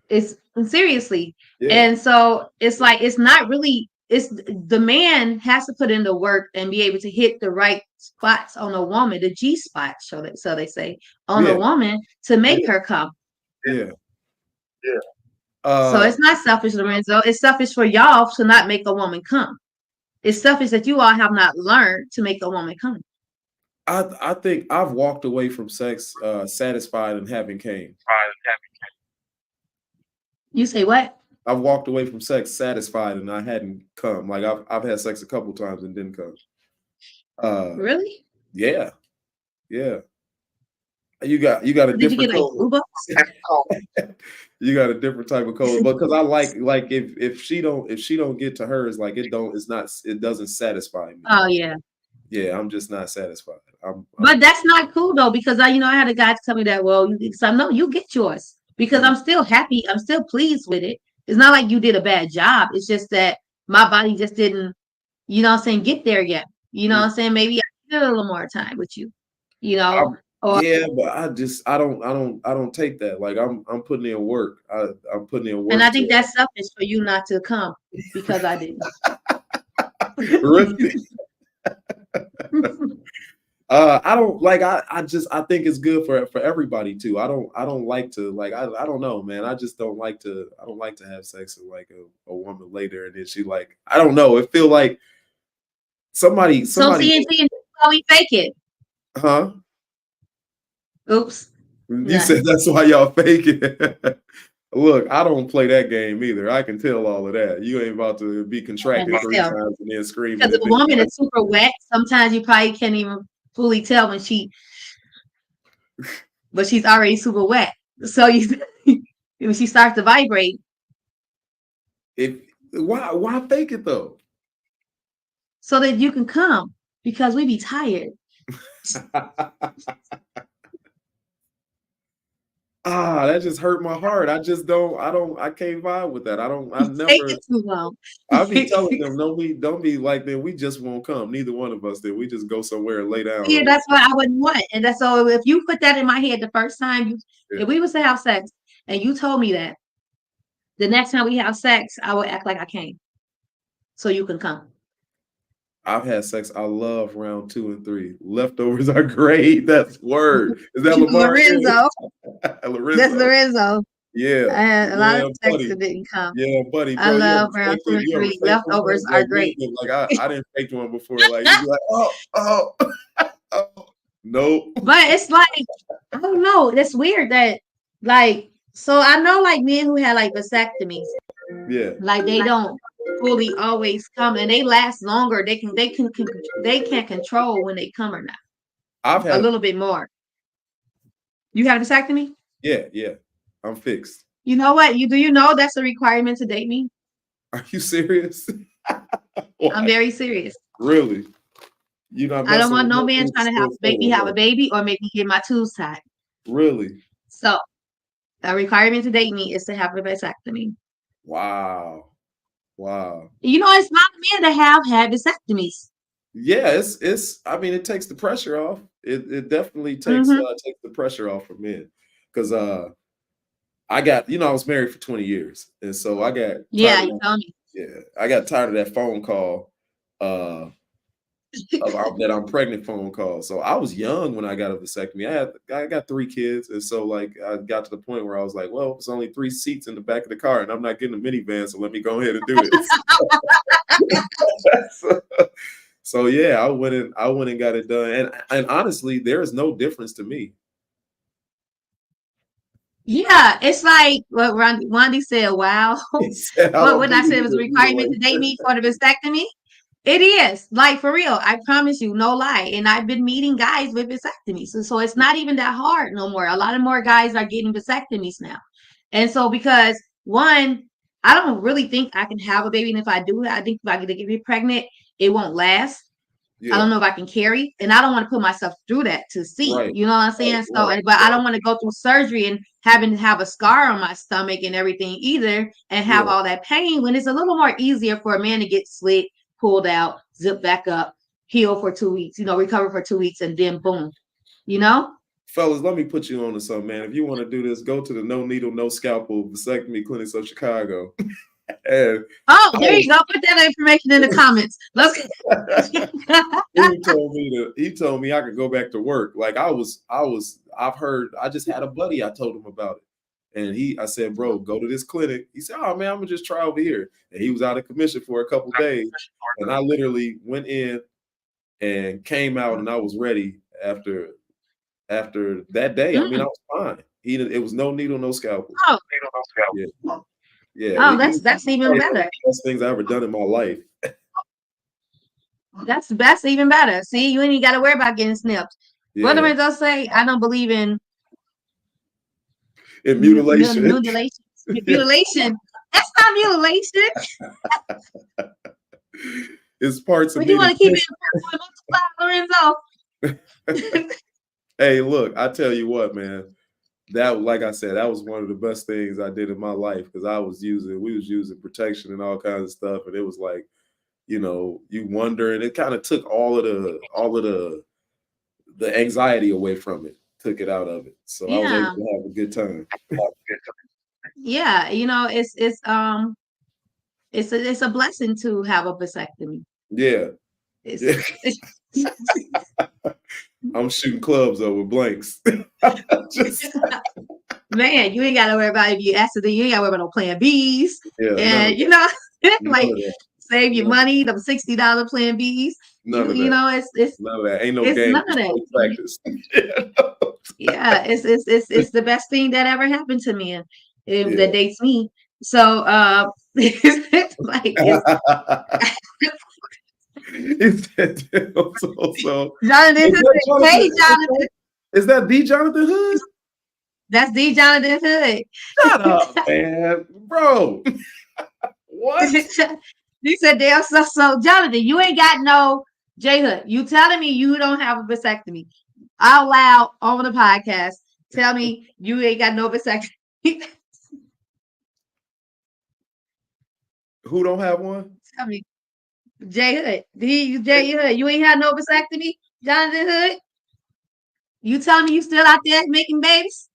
S3: it's seriously.
S4: Yeah.
S3: And so it's like it's not really, it's the man has to put in the work and be able to hit the right spots on a woman, the G spot, so they say, on a woman to make her come.
S4: Yeah.
S3: So it's not selfish, Lorenzo. It's selfish for y'all to not make a woman come. It's selfish that you all have not learned to make a woman come.
S4: I think I've walked away from sex satisfied and having came.
S3: You say what?
S4: I've walked away from sex satisfied and I hadn't come. Like I've had sex a couple times and didn't come.
S3: Really?
S4: Yeah. Yeah. You got a
S3: Did you
S4: different
S3: get like
S4: code. You got a different type of code. Because I like if she don't get to hers, like it doesn't satisfy me.
S3: Oh yeah.
S4: Yeah, I'm just not satisfied.
S3: But that's not cool though, because I had a guy tell me that, well, so no, you get yours, because I'm still happy. I'm still pleased with it. It's not like you did a bad job. It's just that my body just didn't, you know what I'm saying, get there yet. You know what I'm saying? Maybe I need a little more time with you, you know.
S4: Yeah, but I don't take that. Like I'm putting in work. I'm putting in work.
S3: And I think that's selfish for you not to come because I didn't.
S4: Really? I don't like. I think it's good for everybody too. I don't like to like. I don't know, man. I just don't like to. I don't like to have sex with like a woman later, and then she like. I don't know. It feel like somebody.
S3: So see, how we fake it.
S4: Huh?
S3: Oops.
S4: You said that's why y'all fake it. Look, I don't play that game either. I can tell all of that. You ain't about to be contracted 3 times and then screaming.
S3: Because if a woman is super wet, sometimes you probably can't even fully tell but she's already super wet. So when she starts to vibrate.
S4: Why fake it though?
S3: So that you can come, because we be tired.
S4: That just hurt my heart. I can't vibe with that. I never
S3: take it too long.
S4: I be telling them, don't be like that. We just won't come. Neither one of us did. We just go somewhere and lay down.
S3: Yeah, that's what I wouldn't want. And that's so if you put that in my head the first time if we was to have sex and you told me that, the next time we have sex, I would act like I came. So you can come.
S4: I've had sex. I love round 2 and 3. Leftovers are great. That's word. Is that
S3: Lorenzo?
S4: Lorenzo.
S3: That's Lorenzo.
S4: Yeah.
S3: I had a lot of sex that didn't come.
S4: Yeah, buddy. Bro,
S3: I love round 2 and 3. Leftovers are great.
S4: Like I didn't fake one before. Like you be like, oh, nope.
S3: But it's like, I don't know. It's weird that like, so I know like men who had like vasectomies.
S4: Yeah.
S3: Like they don't fully always come, and they last longer. They can control when they come or not.
S4: I've had
S3: a little bit more. You had a vasectomy?
S4: Yeah. I'm fixed.
S3: You know what? Do you know that's a requirement to date me?
S4: Are you serious?
S3: I'm very serious.
S4: Really? You know,
S3: I don't want no man trying to make me have a baby or make me get my tubes tied.
S4: Really?
S3: So a requirement to date me is to have a vasectomy.
S4: Wow.
S3: You know, it's not men that have had vasectomies.
S4: Yeah, it's. I mean, it takes the pressure off. It definitely takes takes the pressure off for men, because I got, I was married for 20 years, and so I got
S3: you told me.
S4: Yeah, I got tired of that phone call. that I'm pregnant phone call. So I was young when I got a vasectomy. I got 3 kids, and so like I got to the point where I was like, well, it's only 3 seats in the back of the car, and I'm not getting a minivan, so let me go ahead and do this. So yeah, I went and got it done, and honestly, there is no difference to me.
S3: Yeah, it's like what Wandy said. Wow,
S4: He said, I
S3: what
S4: don't
S3: when I said it
S4: believe
S3: was a
S4: in
S3: requirement to date
S4: mutilation.
S3: me for the vasectomy. It is like for real. I promise you, no lie. And I've been meeting guys with vasectomies, so it's not even that hard no more. A lot of more guys are getting vasectomies now, and so because one, I don't really think I can have a baby, and if I do, I think if I get pregnant, it won't last. I
S4: Yeah,
S3: don't know if I can carry, and I don't want to put myself through that to see.
S4: right,
S3: You know what I'm
S4: right,
S3: saying? So,
S4: right.
S3: but I don't want to go through surgery and having to have a scar on my stomach and everything either, and have
S4: Yeah,
S3: all that pain when it's a little more easier for a man to get slit, pulled out, zip back up, heal for 2 weeks, recover for 2 weeks, and then boom, you know?
S4: fellas, let me put you on to something, man. If you want to do this, go to the No Needle, No Scalpel vasectomy clinics of Chicago. And
S3: Oh, there you go. Put that information in the comments. Let's.
S4: he told me I could go back to work. Like I just had a buddy, I told him about it. And I said, bro, go to this clinic. He said, oh man, I'm gonna just try over here. And he was out of commission for a couple days. And I literally went in and came out and I was ready after that day. I mean, I was fine. It was no needle, no scalpel.
S3: Oh,
S4: Yeah. Yeah.
S3: oh, that's even
S4: One of
S3: better.
S4: the best things I ever done in my life.
S3: That's even better. See, you ain't even got to worry about getting snipped. What
S4: Yeah.
S3: am I say? I don't believe in
S4: In mutilation.
S3: mutilation. Mutilation. That's not mutilation.
S4: It's parts of
S3: But
S4: me
S3: you want
S4: that
S3: to keep it Lorenzo.
S4: hey, look, I tell you what, man. That, like I said, that was one of the best things I did in my life because we was using protection and all kinds of stuff, and it was like, you wonder, and it kind of took all of the anxiety away from it, took it out of it. So I was able
S3: Yeah.
S4: to have a good time.
S3: Yeah, it's a blessing to have a vasectomy.
S4: Yeah.
S3: It's
S4: I'm shooting clubs up with blanks.
S3: Man, you ain't got to worry about if you accident. You ain't got to worry about no plan Bs.
S4: Yeah,
S3: And like save your money, them $60 plan Bs.
S4: None of
S3: that. It's
S4: none of that. Ain't no
S3: it's
S4: game.
S3: none of that.
S4: Practice.
S3: Yeah, it's the best thing that ever happened to me, and
S4: Yeah.
S3: that dates me. So it's like Jonathan Hood. Hey, Jonathan.
S4: Is that the Jonathan Hood?
S3: That's the Jonathan Hood.
S4: Shut up, man, bro. What?
S3: He said, "Damn, so Jonathan, you ain't got no J Hood. You telling me you don't have a vasectomy out loud on the podcast? Tell me you ain't got no vasectomy."
S4: Who don't have one?
S3: Tell me, J Hood. J Hood. You ain't had no vasectomy, Jonathan Hood. You telling me you still out there making babies?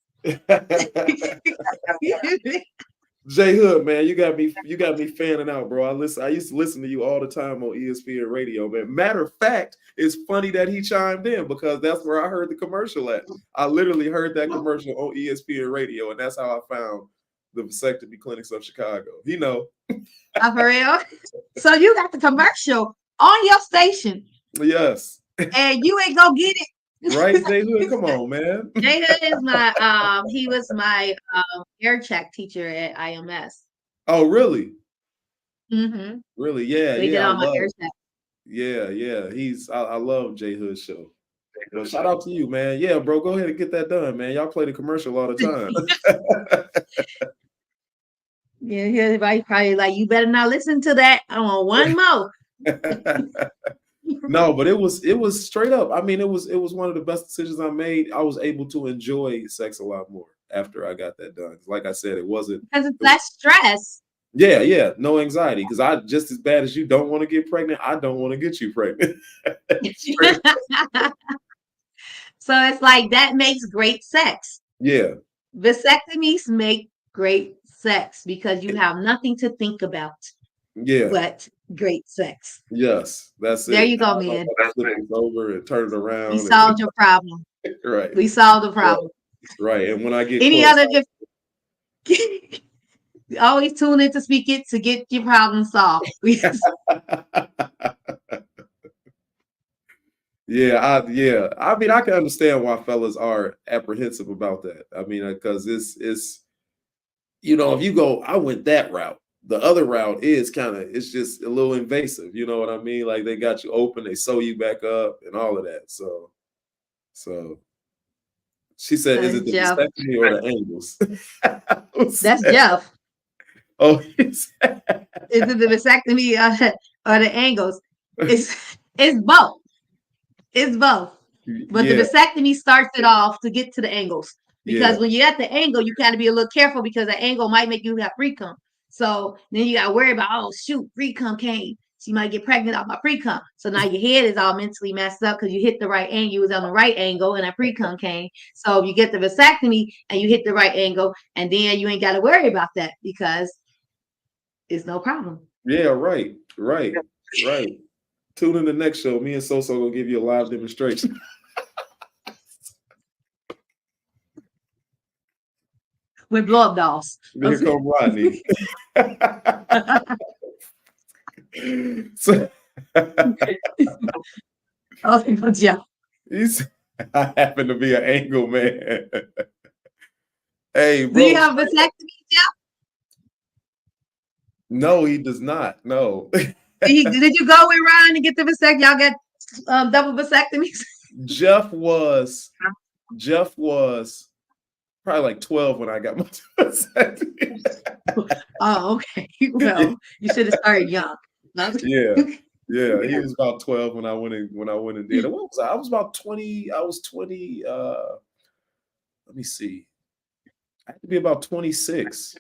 S4: J Hood, man, you got me fanning out, bro. I used to listen to you all the time on ESPN radio, man. Matter of fact, it's funny that he chimed in because that's where I heard the commercial at. I literally heard that commercial on ESPN radio, and that's how I found the vasectomy clinics of Chicago.
S3: For real? So you got the commercial on your station.
S4: Yes.
S3: And you ain't gonna get it.
S4: Right, J Hood? Come on, man.
S3: J Hood is he was my air check teacher at IMS.
S4: Oh, really?
S3: Mm-hmm.
S4: Really? Yeah,
S3: so he did all my air check.
S4: Yeah. I love J Hood's show. Well, shout out to you, man. Yeah, bro, go ahead and get that done, man. Y'all play the commercial all the time.
S3: Yeah, everybody probably like, you better not listen to that. I want one more.
S4: No, but it was straight up. I mean, it was one of the best decisions I made. I was able to enjoy sex a lot more after I got that done. Like I said, it wasn't
S3: because it's less stress.
S4: Yeah, no anxiety. Because I just as bad as you don't want to get pregnant, I don't want to get you pregnant.
S3: So it's like that makes great sex.
S4: Yeah.
S3: Vasectomies make great sex because you have nothing to think about.
S4: Yeah.
S3: But great sex.
S4: Yes, that's
S3: There
S4: it.
S3: you go,
S4: I
S3: man.
S4: flip this over and turn it
S3: We
S4: around.
S3: solved your problem.
S4: Right.
S3: We solved the problem.
S4: Right. And when I get
S3: Any
S4: close,
S3: other always tune in to speak it to get your problem solved.
S4: yeah. I mean, I can understand why fellas are apprehensive about that. I mean, because it's if you go, I went that route. The other route is it's just a little invasive. You know what I mean? Like they got you open, they sew you back up, and all of that. So she said, "Is it the
S3: Jeff.
S4: vasectomy or the angles?"
S3: That's Jeff.
S4: Oh,
S3: is it the vasectomy or the angles? It's both. It's both. But the vasectomy starts it off to get to the angles. Because when you're at the angle, you got to be a little careful because the angle might make you have pre-cum. So then you got to worry about, oh, shoot, pre-cum came. She might get pregnant off my pre-cum. So now your head is all mentally messed up because you hit the right angle. You was on the right angle and a pre-cum came. So you get the vasectomy and you hit the right angle, and then you ain't got to worry about that because it's no problem.
S4: Yeah, right. Tune in the next show. Me and SoSo will give you a live demonstration.
S3: With blow-up dolls.
S4: Here come Rodney.
S3: Yeah.
S4: I happen to be an angle man. Hey, bro.
S3: Do you have a vasectomy, Jeff?
S4: No, he does not. No.
S3: Did you go with Ron to get the vasectomy? Y'all got double vasectomies?
S4: Jeff was probably like 12 when I got my vasectomy.
S3: Oh, okay. Well, you should have started young.
S4: Yeah, he was about 12 when I went and did it. What was I? I was about 20. I was 20. Let me see. I had to be about 26.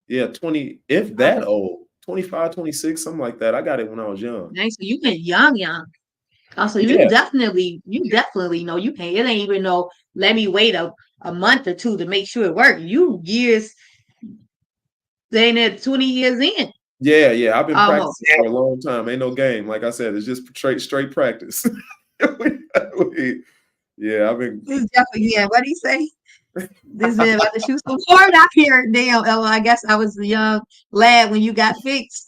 S4: Yeah, 20, if that old, 25, 26, something like that. I got it when I was young.
S3: Nice. So you been young. Also, you definitely know you can't. It ain't even no. Let me wait a month or two to make sure it works. You years. They ain't at 20 years in.
S4: Yeah. I've been practicing for a long time. Ain't no game. Like I said, it's just straight practice. I've been.
S3: It's definitely What do you say? This man about to shoot some hard out here. Damn, Ella. I guess I was a young lad when you got fixed.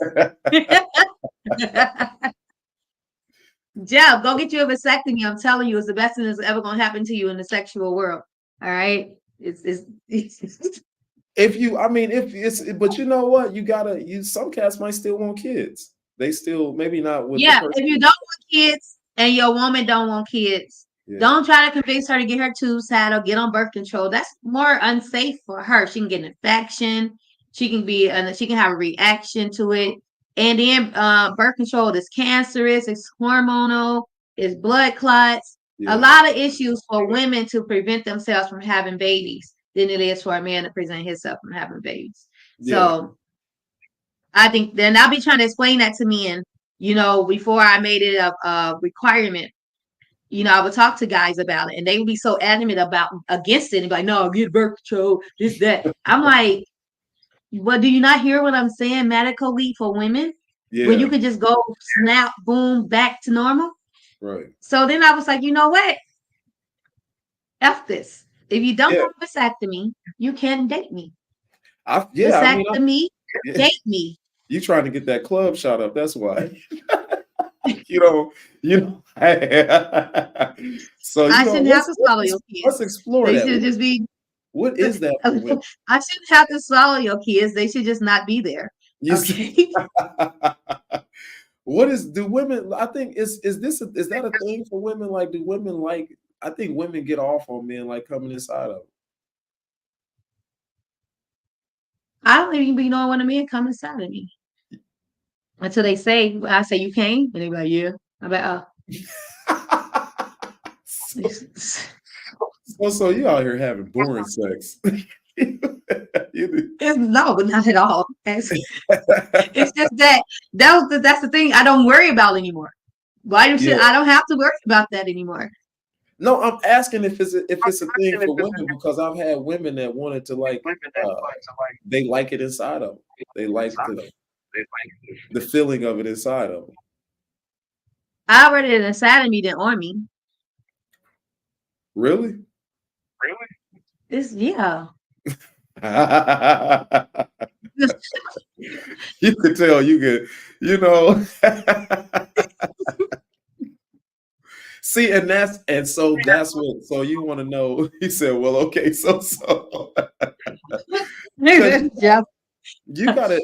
S3: Jeff, go get you a vasectomy. I'm telling you, it's the best thing that's ever gonna happen to you in the sexual world. All right, it's
S4: If but you know what? Some cats might still want kids. They still maybe not with
S3: if you don't want kids and your woman don't want kids, don't try to convince her to get her tubes tied or get on birth control. That's more unsafe for her. She can get an infection. She can have a reaction to it. And then birth control is cancerous, it's hormonal, it's blood clots. A lot of issues for women to prevent themselves from having babies than it is for a man to prevent himself from having babies. So I think then I'll be trying to explain that to men, before I made it a requirement. I would talk to guys about it and they would be so adamant against it and be like, no, get birth control, this, that. I'm like, but do you not hear what I'm saying medically for women? When you could just go snap, boom, back to normal.
S4: Right.
S3: So then I was like, you know what? F this. If you don't have a vasectomy, you can't date me. Vasectomy, date me.
S4: You trying to get that club shot up? That's why. So
S3: I shouldn't have to swallow your kids.
S4: Let's explore that.
S3: Should just be.
S4: What is that?
S3: I shouldn't have to swallow your kids. They should just not be there. Okay.
S4: Do women? I think is that a thing for women? Like, do women like? I think women get off on men like coming inside of them.
S3: I don't even be knowing when a man come inside of me until I say you came, and they be like, yeah. I'm like,
S4: So you out here having boring sex.
S3: No, not at all. It's just that's the thing I don't worry about anymore. I don't have to worry about that anymore.
S4: No, I'm asking if it's a thing for women because I've had women that wanted to they like it inside of them. They like The feeling of it inside of them.
S3: I already it inside of me than on me.
S4: Really?
S3: It's yeah.
S4: You could tell you could, you know. See, and so that's what. So you want to know? He said, "Well, okay, so
S3: Yeah.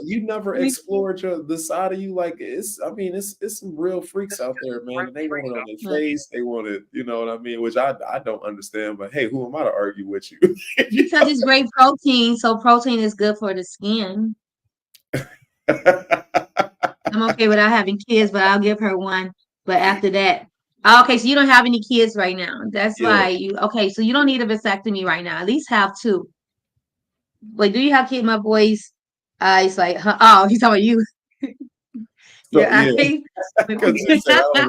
S4: you never explored the side of you like it's. I mean, it's some real freaks out there, man. And they want it on their face. They want it, you know what I mean? Which I don't understand. But hey, who am I to argue with you?
S3: Because it's great protein, so protein is good for the skin. I'm okay without having kids, but I'll give her one. But after that, okay, so you don't have any kids right now. That's
S4: Yeah.
S3: why you okay. So you don't need a vasectomy right now. At least have two. Wait, do you have kids? My boy's eyes like, huh? Oh, he's talking about you.
S4: So,
S3: Your
S4: yeah.
S3: eyes.
S4: Because he said, I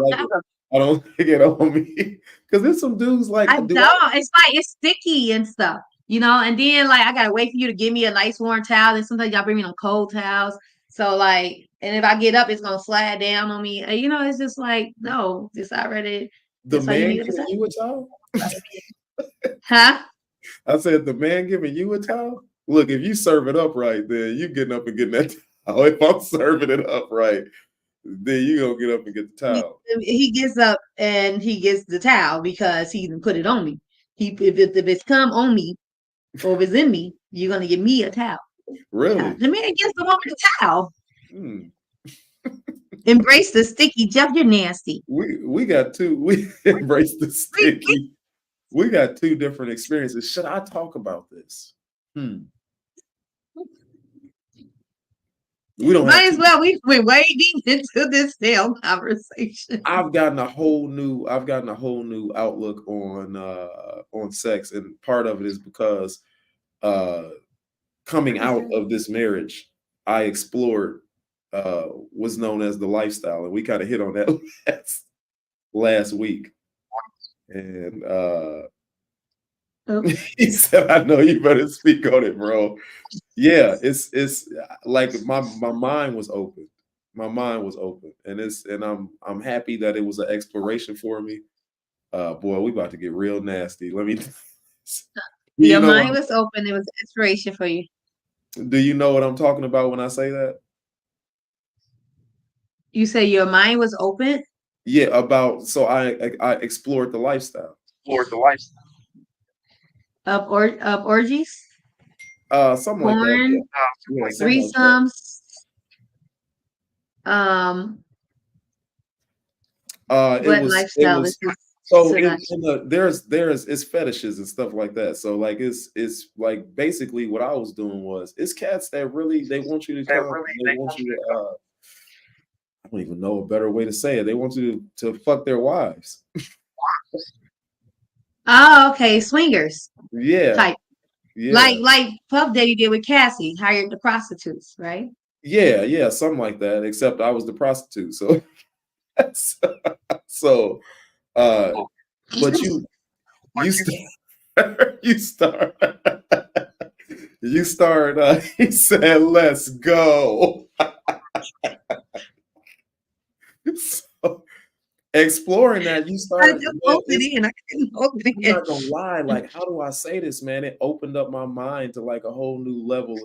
S4: don't like it on me. Because there's some dudes like
S3: I don't. It's like it's sticky and stuff, you know. And then like I gotta wait for you to give me a nice warm towel. And sometimes y'all bring me them cold towels. So like, and if I get up, it's gonna slide down on me. You know, it's just like no, it's already.
S4: the
S3: That's why you
S4: man
S3: need a
S4: giving you a towel?
S3: Huh?
S4: I said the man giving you a towel. Look, if you serve it up right, then you getting up and getting that towel. If I'm serving it up right, then you gonna get up and get the towel.
S3: He gets up and he gets the towel because he put it on me. If it's come on me or if it's in me, you're gonna give me a towel.
S4: Really?
S3: Yeah. The man gets the woman the towel.
S4: Hmm.
S3: Embrace the sticky. Jeff, you're nasty.
S4: We got two. We embrace the sticky. We got two different experiences. Should I talk about this? We don't
S3: might as well. We went way deep into this damn conversation.
S4: I've gotten a whole new outlook on sex, and part of it is because coming out of this marriage, I explored what's known as the lifestyle, and we kind of hit on that last week. And he said, "I know you better speak on it, bro." Yeah, it's like my mind was open. My mind was open, and I'm happy that it was an exploration for me. Boy, we about to get real nasty. Let me.
S3: Your mind was open. It was inspiration for you.
S4: Do you know what I'm talking about when I say that?
S3: You say your mind was open?
S4: Yeah, so I explored the lifestyle.
S3: Of orgies?
S4: Something
S3: porn,
S4: like that. Yeah,
S3: threesomes. What lifestyle is this?
S4: So there's it's fetishes and stuff like that. So like it's like basically what I was doing was it's cats that really they want you to come. They want you to I don't even know a better way to say it. They want you to fuck their wives.
S3: Oh, okay, swingers.
S4: Yeah.
S3: Type.
S4: Yeah.
S3: Like Puff Daddy did with Cassie, hired the prostitutes, right?
S4: Yeah, something like that. Except I was the prostitute, so so but you start he said let's go. So exploring that, you start.
S3: I just opened it. I couldn't open it.
S4: I'm not gonna lie. Like, how do I say this, man? It opened up my mind to like a whole new level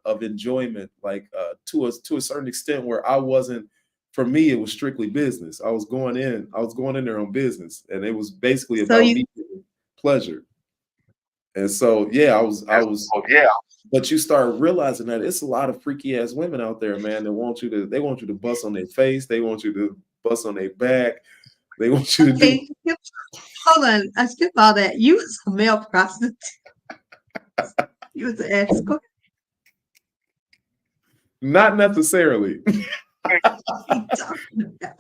S4: of enjoyment, like to a certain extent where I wasn't. For me, it was strictly business. I was going in there on business, and it was basically about me getting pleasure. And so, yeah, I was. But you start realizing that it's a lot of freaky ass women out there, man. They want you to bust on their face. They want you to bust on their back. They want you to do.
S3: Hold on, I skipped all that. You was a male prostitute. You was an escort.
S4: Not necessarily.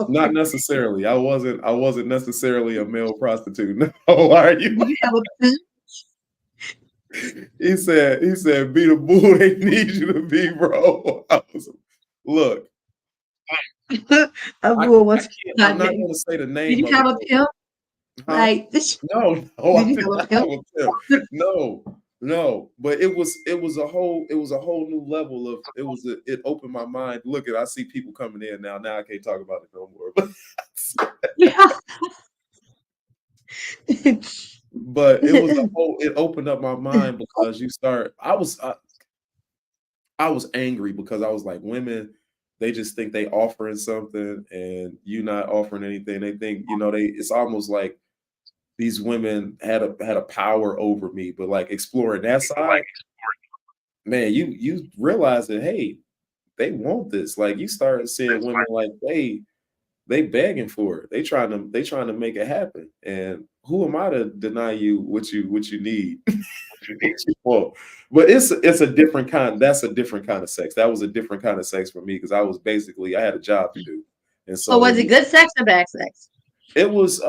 S4: Not necessarily. I wasn't necessarily a male prostitute. No, why are you?
S3: You have a pimp?
S4: He said, be the bull they need you to be, bro. Look.
S3: A bull was
S4: I'm not going to say the name.
S3: Did you have a pimp?
S4: Huh?
S3: Like this?
S4: No, I did not have a pimp. No. No, but it was a whole new level of it opened my mind. Look at I see people coming in now. Now I can't talk about it no more.
S3: Yeah.
S4: But it opened up my mind because I was angry because I was like, women, they just think they offering something and you not offering anything. They think, it's almost like these women had a power over me. But like exploring that side, man, you realize that, hey, they want this. Like you start seeing women like they begging for it. They trying to make it happen. And who am I to deny you what you need? What you want? But it's a different kind. That's a different kind of sex. That was a different kind of sex for me because I had a job to do. And
S3: So
S4: so
S3: was it good sex or bad sex?
S4: it was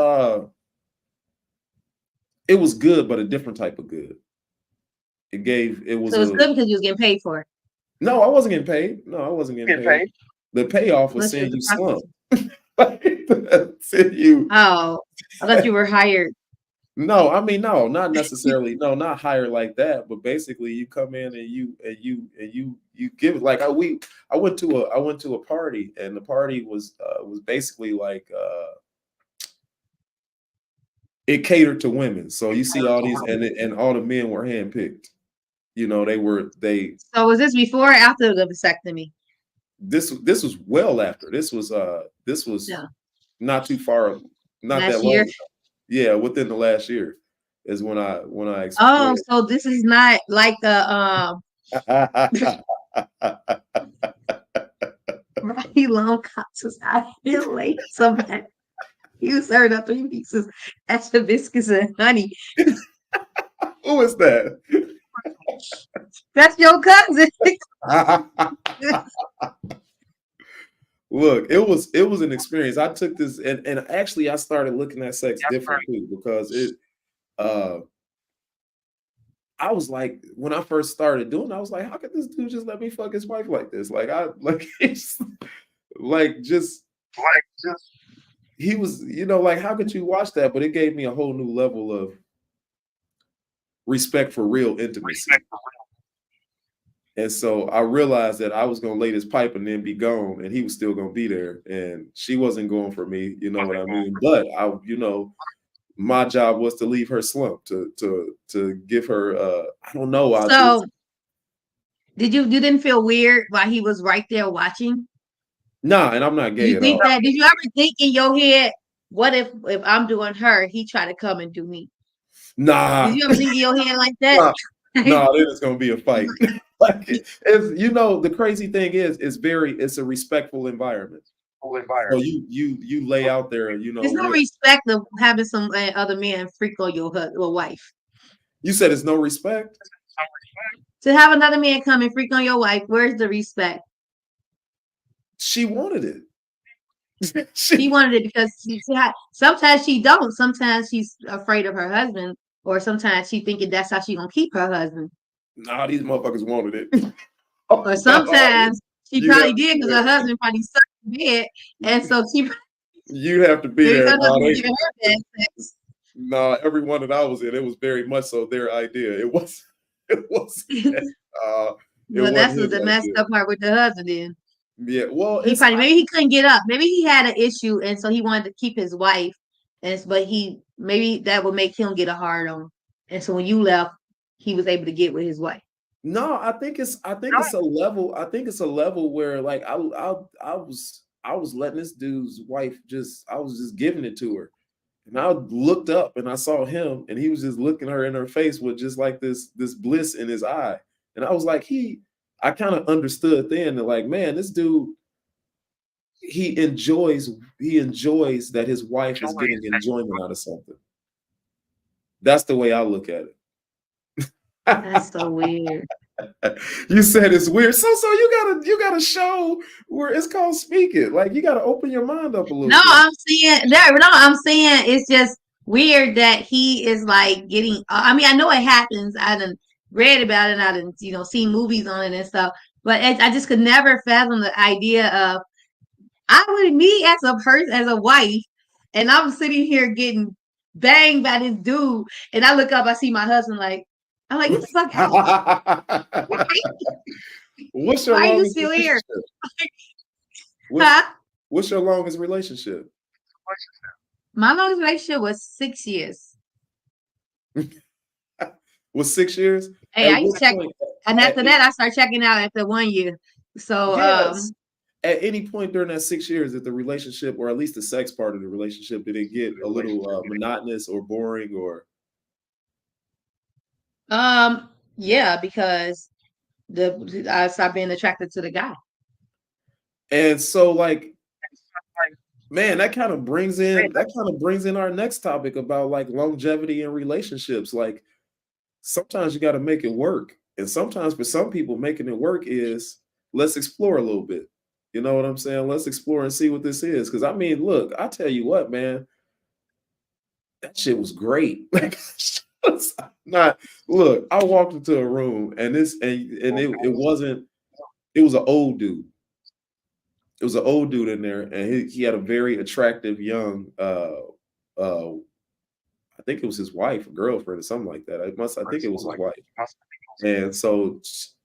S4: it was good, but a different type of good. It was
S3: So it's
S4: a
S3: good because you was getting paid for it.
S4: no, I wasn't getting paid. No, I wasn't getting paid. The payoff was
S3: Unless you
S4: seeing
S3: was a
S4: you slump.
S3: prostitute.
S4: Seeing you
S3: Oh, I thought you were hired.
S4: No, I mean, no, not necessarily. No, not hired like that. But basically, you come in and you give it like I went to a party and the party was basically like it catered to women. So you see all these and all the men were handpicked. They
S3: So was this before or after the vasectomy?
S4: this was well after. This was
S3: Yeah.
S4: not too far, not that
S3: Last year.
S4: long. Yeah, within the last year is when I
S3: Oh,
S4: explored.
S3: so this is not like the Rocky Long Cops was out here late. Somebody you served up 3 pieces extra biscuits and honey.
S4: Who is that?
S3: That's your cousin.
S4: Look, it was an experience. I took this and actually I started looking at sex different too because uh I was like when I first started doing it, I was like, how could this dude just let me fuck his wife like this? Like I like it's like just he was, like how could you watch that? But it gave me a whole new level of respect for real intimacy. And so I realized that I was gonna lay this pipe and then be gone, and he was still gonna be there. And she wasn't going for me, you know what I mean? But my job was to leave her slump, to give her I don't know.
S3: So did you didn't feel weird while he was right there watching?
S4: Nah, and I'm not
S3: Did
S4: gay
S3: you
S4: at
S3: think
S4: all.
S3: that? Did you ever think in your head, what if I'm doing her, he try to come and do me? Did
S4: Nah,
S3: you ever think in your head like that?
S4: nah, nah, then it's gonna be a fight. Like it's the crazy thing is it's a respectful environment. So you lay out there,
S3: There's no respect of having some other man freak on your or wife.
S4: you said it's no respect.
S3: To have another man come and freak on your wife, where's the respect?
S4: She wanted it.
S3: She wanted it because sometimes she don't. Sometimes she's afraid of her husband, or sometimes she thinking that's how she gonna keep her husband.
S4: Nah, these motherfuckers wanted it.
S3: Or sometimes she
S4: You have
S3: probably
S4: to
S3: did
S4: be
S3: because her
S4: there.
S3: husband probably sucked in bed, and so she
S4: You have to be
S3: maybe her
S4: there.
S3: husband was giving her bad sex.
S4: Nah, everyone that I was in, it was very much so their idea. It was, it was, it
S3: Well, that's
S4: wasn't
S3: what
S4: his
S3: the messed
S4: idea.
S3: up part with the husband. Then
S4: Yeah, well,
S3: he probably maybe he couldn't get up. Maybe he had an issue, and so he wanted to keep his wife. But he maybe that would make him get a hard on. And so when you left, he was able to get with his wife.
S4: no, I think it's a level. I think it's a level where like I was letting this dude's wife I was just giving it to her. And I looked up and I saw him and he was just looking her in her face with just like this bliss in his eye. And I was like, I kind of understood then that like, man, this dude, he enjoys that his wife is getting enjoyment out of something. That's the way I look at it.
S3: That's so weird.
S4: You said it's weird. So you gotta show where it's called speaking. Like you gotta open your mind up a little
S3: No,
S4: bit.
S3: I'm saying that. No, I'm saying it's just weird that he is like getting. I mean, I know it happens. I done read about it. I done seen movies on it and stuff. But I just could never fathom the idea of I would me as a person as a wife, and I'm sitting here getting banged by this dude, and I look up, I see my husband like I'm like, get the fuck out.
S4: What's your
S3: Why are you
S4: longest
S3: still here?
S4: relationship?
S3: Huh?
S4: What's your longest relationship?
S3: My longest relationship was 6 years.
S4: Was 6 years?
S3: Hey,
S4: At
S3: I used
S4: what
S3: to check,
S4: point?
S3: and
S4: At,
S3: after that, I started checking out after 1 year. So,
S4: yes. At any point during that 6 years, did the relationship, or at least the sex part of the relationship, did it get a little monotonous or boring, or?
S3: yeah, because I stopped being attracted to the guy.
S4: And so, like, man, that kind of brings in our next topic about like longevity in relationships. Like, sometimes you got to make it work, and sometimes for some people, making it work is let's explore a little bit. You know what I'm saying? Let's explore and see what this is. Because I mean, look, I tell you what, man, that shit was great. Like, not look. I walked into a room, and it wasn't. It was an old dude. It was an old dude in there, and he had a very attractive young. I think it was his wife or girlfriend or something like that. I think it was his wife. And so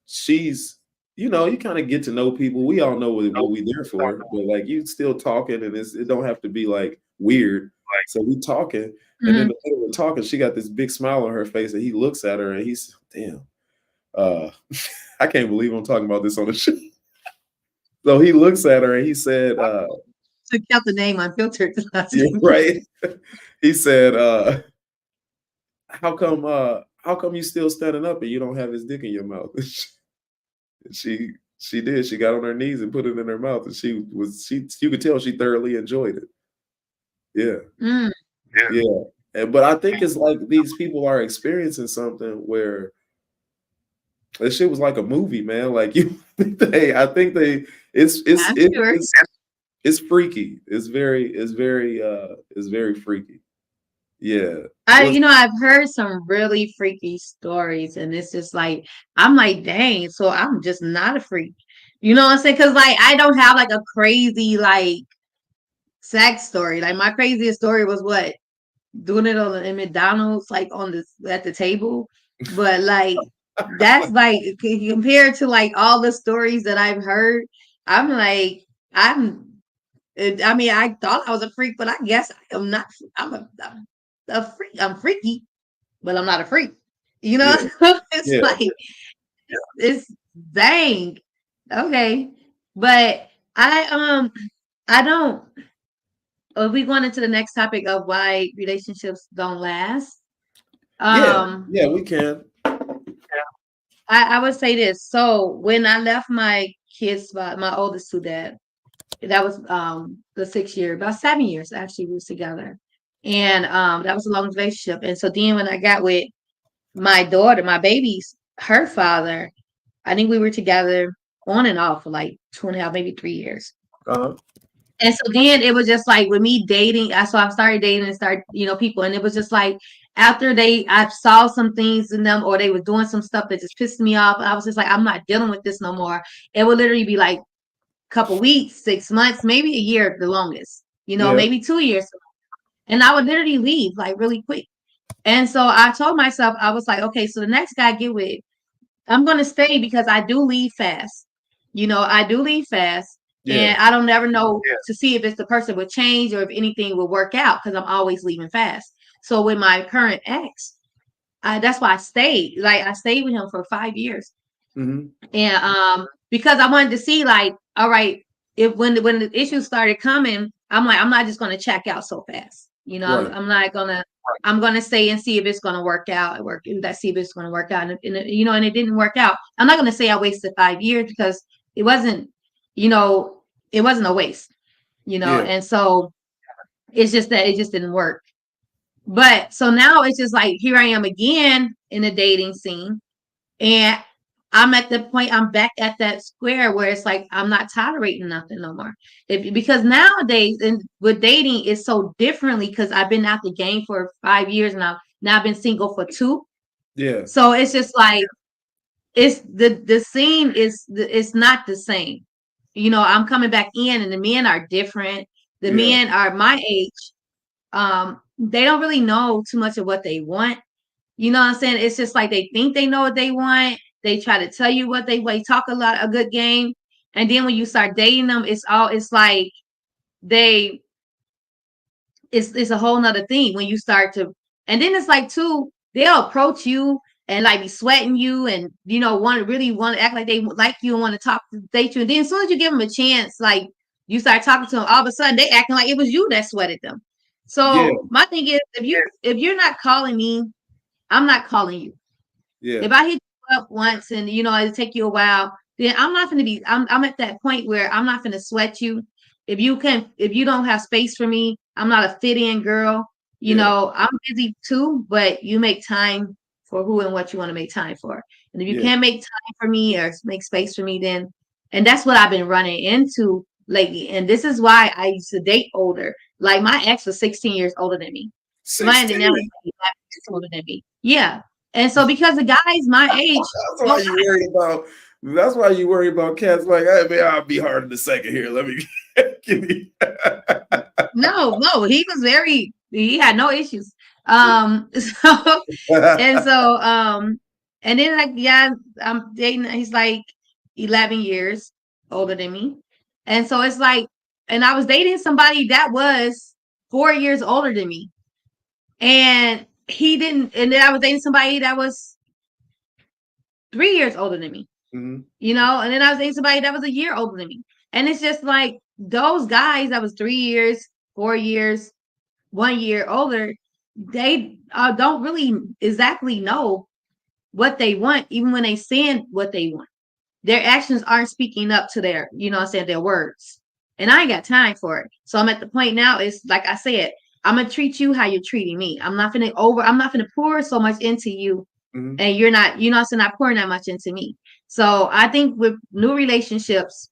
S4: she's, you kind of get to know people. We all know what we there for, but like you still talking, and it don't have to be like weird. So we talking, and in the middle of talking, she got this big smile on her face, and he looks at her, and he's, damn, I can't believe I'm talking about this on the show. So he looks at her, and he said,
S3: Took out the name Unfiltered.
S4: yeah, right. He said, how come you still standing up and you don't have his dick in your mouth? She did. She got on her knees and put it in her mouth, and you could tell she thoroughly enjoyed it. Yeah. Yeah. But I think it's like these people are experiencing something where this shit was like a movie, man. Like I think it's freaky. It's very freaky. Yeah.
S3: I've heard some really freaky stories, and it's just like, I'm like, dang, so I'm just not a freak. You know what I'm saying? Because like I don't have like a crazy like sex story. Like my craziest story was what? Doing it in McDonald's, like at the table. But like that's like compared to like all the stories that I've heard, I'm like, I mean, I thought I was a freak, but I guess I am not. I'm a freak. I'm freaky, but I'm not a freak. You know, it's like it's dang. Okay, but I don't. Are we going into the next topic of why relationships don't last?
S4: Yeah, we can.
S3: I would say this. So when I left my kids, my oldest two dad, that was the 6 year, about 7 years actually we was together. And that was a long relationship. And so then when I got with my daughter, my baby's her father, I think we were together on and off for like 2.5, maybe 3 years. And so then it was just like with me dating, so I started dating and started, people. And it was just like after I saw some things in them, or they were doing some stuff that just pissed me off. I was just like, I'm not dealing with this no more. It would literally be like couple weeks, 6 months, maybe a year at the longest, maybe 2 years. And I would literally leave like really quick. And so I told myself, I was like, okay, so the next guy I get with, I'm going to stay because I do leave fast. I do leave fast. Yeah. And I don't never know to see if it's the person would change or if anything will work out because I'm always leaving fast. So with my current ex, that's why I stayed. Like I stayed with him for 5 years. And because I wanted to see like, all right, if when the issues started coming, I'm like, I'm not just going to check out so fast. Right. I'm not gonna. I'm gonna stay and see if it's gonna work out. Let's see if it's gonna work out. And it didn't work out. I'm not gonna say I wasted 5 years because it wasn't. It wasn't a waste. And so it's just that it just didn't work. But so now it's just like here I am again in the dating scene, and I'm at the point, I'm back at that square where it's like I'm not tolerating nothing no more. Because nowadays, and with dating, it's so differently because I've been out the game for 5 years now. Now I've been single for 2. Yeah. So it's just like it's the scene it's not the same. I'm coming back in, and the men are different. The men are my age. They don't really know too much of what they want. You know what I'm saying? It's just like they think they know what they want. They try to tell you what they want, talk a good game. And then when you start dating them, it's like they it's a whole nother thing when you start to, and then it's like too, they'll approach you and like be sweating you and want to act like they like you and want to talk to date you. And then as soon as you give them a chance, like you start talking to them, all of a sudden they acting like it was you that sweated them. So my thing is, if you're not calling me, I'm not calling you.
S4: Yeah.
S3: If I hit you up once and it'll take you a while, then I'm not gonna be. I'm at that point where I'm not gonna sweat you. If you don't have space for me, I'm not a fit-in girl. I'm busy too, but you make time for who and what you want to make time for. And if you can't make time for me or make space for me, then, and that's what I've been running into lately. And this is why I used to date older. Like my ex was 16 years older than me.
S4: 16?
S3: Mine now is older than me. Yeah. And so because the guys my age,
S4: that's why you worry about cats like, hey man, I'll be hard in a second here. Let me give me.
S3: No, he had no issues. And then like, I'm dating, he's like 11 years older than me. And so it's like, and I was dating somebody that was 4 years older than me. And and then I was dating somebody that was 3 years older than me. And then I was dating somebody that was a year older than me. And it's just like those guys that was 3 years, 4 years, 1 year older, they don't really exactly know what they want, even when they saying what they want. Their actions aren't speaking up to their, their words. And I ain't got time for it. So I'm at the point now, it's like I said, I'm gonna treat you how you're treating me. I'm not gonna pour so much into you, and you're not, not pouring that much into me. So I think with new relationships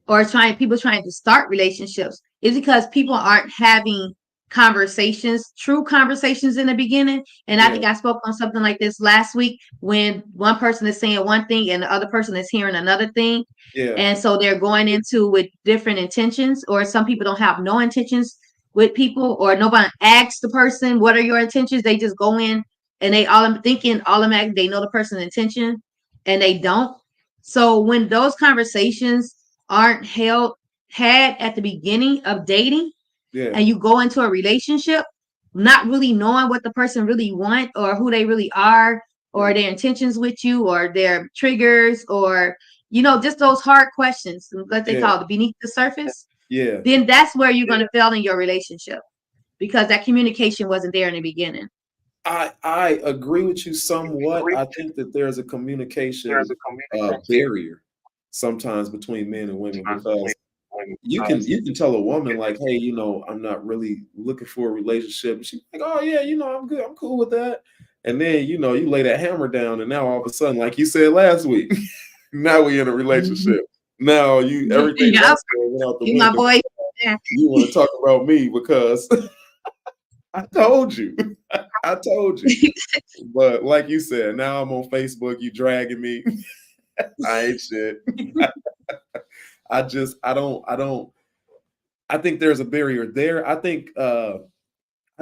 S3: or people trying to start relationships, is because people aren't having true conversations in the beginning. And I think I spoke on something like this last week, when one person is saying one thing and the other person is hearing another thing. And so they're going into with different intentions, or some people don't have no intentions with people, or nobody asks the person, what are your intentions? They just go in and they automatically they know the person's intention, and they don't. So when those conversations aren't had at the beginning of dating, and you go into a relationship not really knowing what the person really want, or who they really are, or their intentions with you, or their triggers, or just those hard questions, what they call it, beneath the surface, then that's where you're going to fail in your relationship, because that communication wasn't there in the beginning.
S4: I agree with you somewhat. I think that there's a communication barrier sometimes between men and women, because you can tell a woman like, hey, I'm not really looking for a relationship. She's like, oh yeah, I'm good, I'm cool with that. And then you lay that hammer down, and now all of a sudden, like you said last week, now we in a relationship. Now everything else went out the window.
S3: My boy.
S4: You want to talk about me because I told you. I told you. But like you said, now I'm on Facebook, you dragging me. I ain't shit. I think there's a barrier there. I think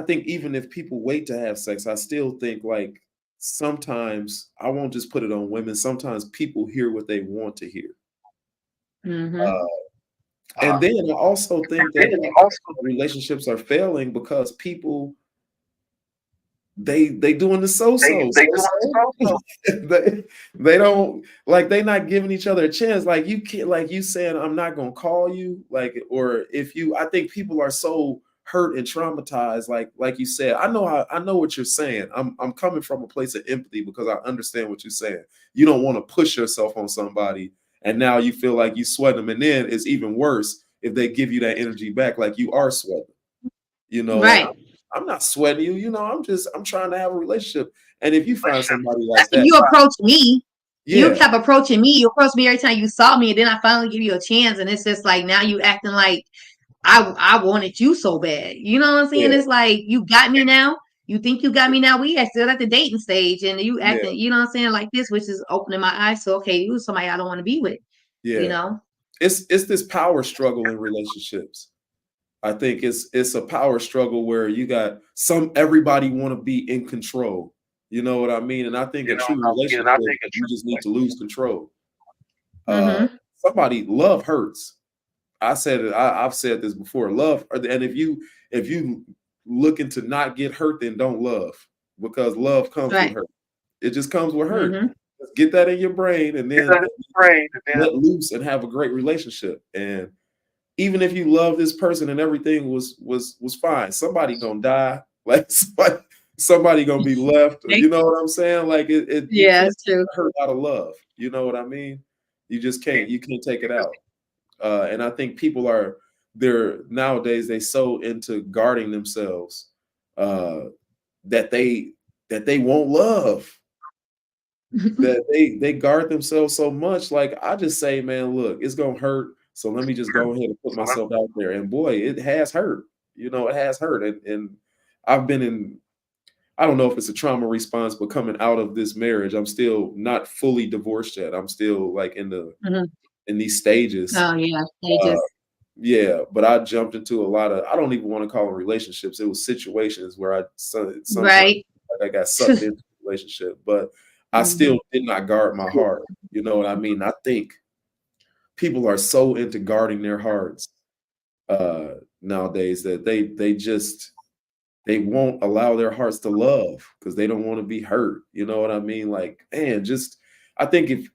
S4: even if people wait to have sex, I still think like sometimes, I won't just put it on women, sometimes people hear what they want to hear. And then I also think that relationships are failing because people they doing the SoSo. They don't, like, they not giving each other a chance. Like, you can't, like you saying, I'm not gonna call you, like, or if you, I think people are so hurt and traumatized. Like you said, I know what you're saying. I'm coming from a place of empathy because I understand what you're saying. You don't want to push yourself on somebody, and now you feel like you sweat them, and then it's even worse if they give you that energy back, like you are sweating.
S3: Right.
S4: Like, I'm not sweating you. I'm trying to have a relationship. And if you find somebody like that,
S3: you approach me. You kept approaching me. You approached me every time you saw me, and then I finally give you a chance, and it's just like now you acting like I wanted you so bad. You know what I'm saying? It's like, you got me now. You think you got me now? We are still at the dating stage, and you acting, you know what I'm saying, like this, which is opening my eyes. So okay, you somebody I don't want to be with.
S4: It's this power struggle in relationships. I think it's a power struggle where you got everybody want to be in control. You know what I mean? And I think a true relationship, you just need to lose control. Somebody love hurts. I said it. I've said this before. Love, and if you looking to not get hurt, then don't love, because love comes with hurt. It just comes with hurt. Just get that in your brain, and then let loose and have a great relationship. And even if you love this person and everything was fine, somebody gonna die. Like somebody gonna be left. You know what I'm saying? Like it you can't
S3: it's true.
S4: hurt out of love. You know what I mean? You just can't. You can't take it out. And I think people they're nowadays they so into guarding themselves that they won't love. That they guard themselves so much. Like, I just say, man, look, it's gonna hurt. So let me just go ahead and put myself out there. And boy, it has hurt. You know, it has hurt. And I've been in, I don't know if it's a trauma response, but coming out of this marriage, I'm still not fully divorced yet. I'm still like in these stages.
S3: Oh yeah, stages.
S4: Yeah, but I jumped into a lot of, I don't even want to call them relationships. It was situations where I sometimes like I got sucked into a relationship, but I still did not guard my heart. You know what I mean? I think people are so into guarding their hearts nowadays that they won't allow their hearts to love because they don't want to be hurt. You know what I mean? Like, man, I think if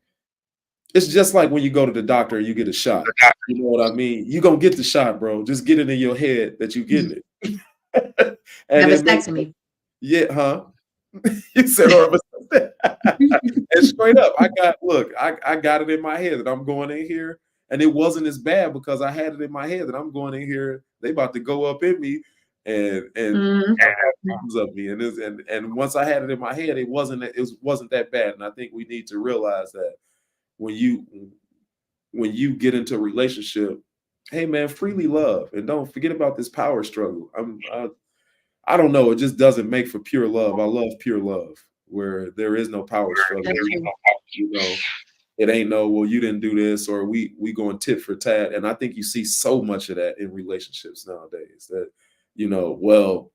S4: it's just like when you go to the doctor and you get a shot. You know what I mean? You're going to get the shot, bro. Just get it in your head that you're getting it. And
S3: never texted me.
S4: Yeah, huh? You said, and straight up, I got it in my head that I'm going in here. And it wasn't as bad because I had it in my head that I'm going in here. They about to go up in me and up me. And once I had it in my head, it wasn't that bad. And I think we need to realize that when you get into a relationship, hey man, freely love and don't forget about this power struggle. I don't know. It just doesn't make for pure love. I love pure love where there is no power struggle. You know, it ain't no, well, you didn't do this, or we going tit for tat. And I think you see so much of that in relationships nowadays that, you know, well,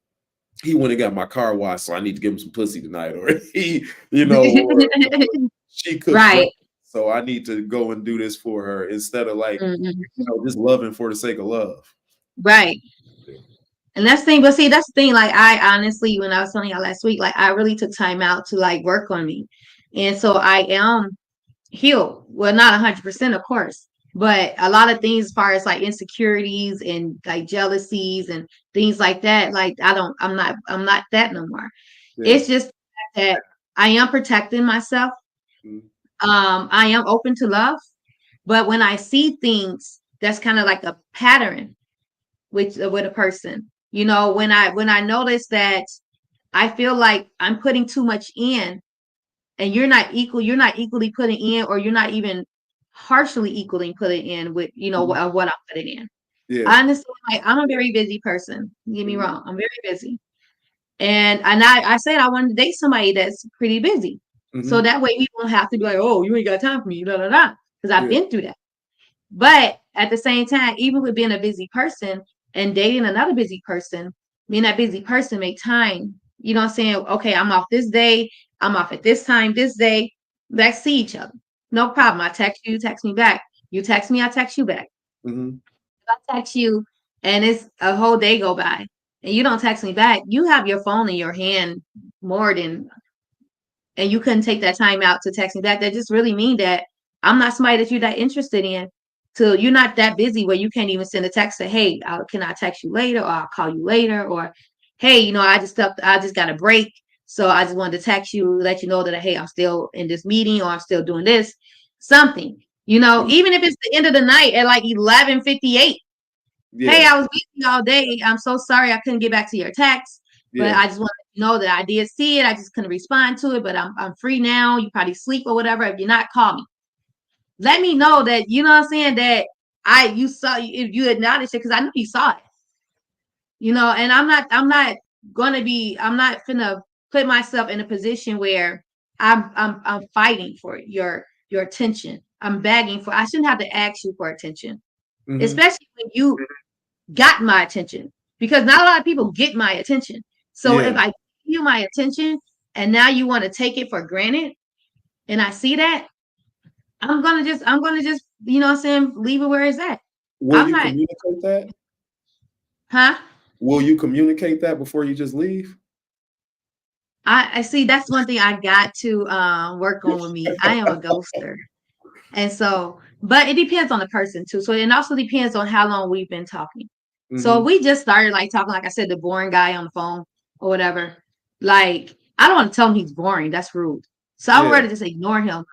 S4: he went and got my car washed, so I need to give him some pussy tonight, or he, you know, or she could, right? So I need to go and do this for her instead of like, you know, just loving for the sake of love.
S3: Right. And that's the thing, but see, that's the thing. Like, I honestly, when I was telling y'all last week, like, I really took time out to like work on me. And so I am healed. Well, not 100%, of course, but a lot of things as far as like insecurities and like jealousies and things like that. Like, I'm not that no more. Yeah. It's just that I am protecting myself. I am open to love, but when I see things that's kind of like a pattern with a person, you know, when I notice that I feel like I'm putting too much in and you're not equally putting in, or you're not even partially equally putting in with, you know, what I'm putting in. Yeah. Honestly, like, I'm a very busy person. Don't get me wrong. I'm very busy. And I said I wanted to date somebody that's pretty busy. So that way we don't have to be like, oh, you ain't got time for me, because I've been through that. But at the same time, even with being a busy person and dating another busy person, me and that busy person make time. You know what I'm saying? Okay, I'm off this day. I'm off at this time, this day. Let's see each other. No problem. I text you, text me back. You text me, I text you back. If I text you and it's a whole day go by and you don't text me back, you have your phone in your hand more than, and you couldn't take that time out to text me back. That just really mean that I'm not somebody that you're that interested in. So you're not that busy where you can't even send a text say, hey, can I text you later, or I'll call you later, or hey, you know, I just got a break, so I just wanted to text you, let you know that, hey, I'm still in this meeting, or I'm still doing this, something, you know, even if it's the end of the night at like 11:58. Hey, I was busy all day. I'm so sorry I couldn't get back to your text, but I just wanted to know that I did see it. I just couldn't respond to it, but I'm free now. You probably sleep or whatever. If you're not, call me. Let me know that, you know what I'm saying, that you saw, if you acknowledged it, because I know you saw it. You know, and I'm not finna put myself in a position where I'm fighting for your attention. I'm begging for, I shouldn't have to ask you for attention. Especially when you got my attention, because not a lot of people get my attention. So if I give you my attention and now you want to take it for granted, and I see that, I'm gonna just, you know what I'm saying, leave it where it's at.
S4: Will
S3: I'm
S4: you
S3: not,
S4: communicate that?
S3: huh?
S4: Will you communicate that before you just leave?
S3: I see that's one thing I got to work on with me. I am a ghoster. And so, but it depends on the person too. So it also depends on how long we've been talking. So if we just started like talking, like I said, the boring guy on the phone or whatever, like I don't want to tell him he's boring. That's rude. So I would
S4: Yeah.
S3: rather just ignore him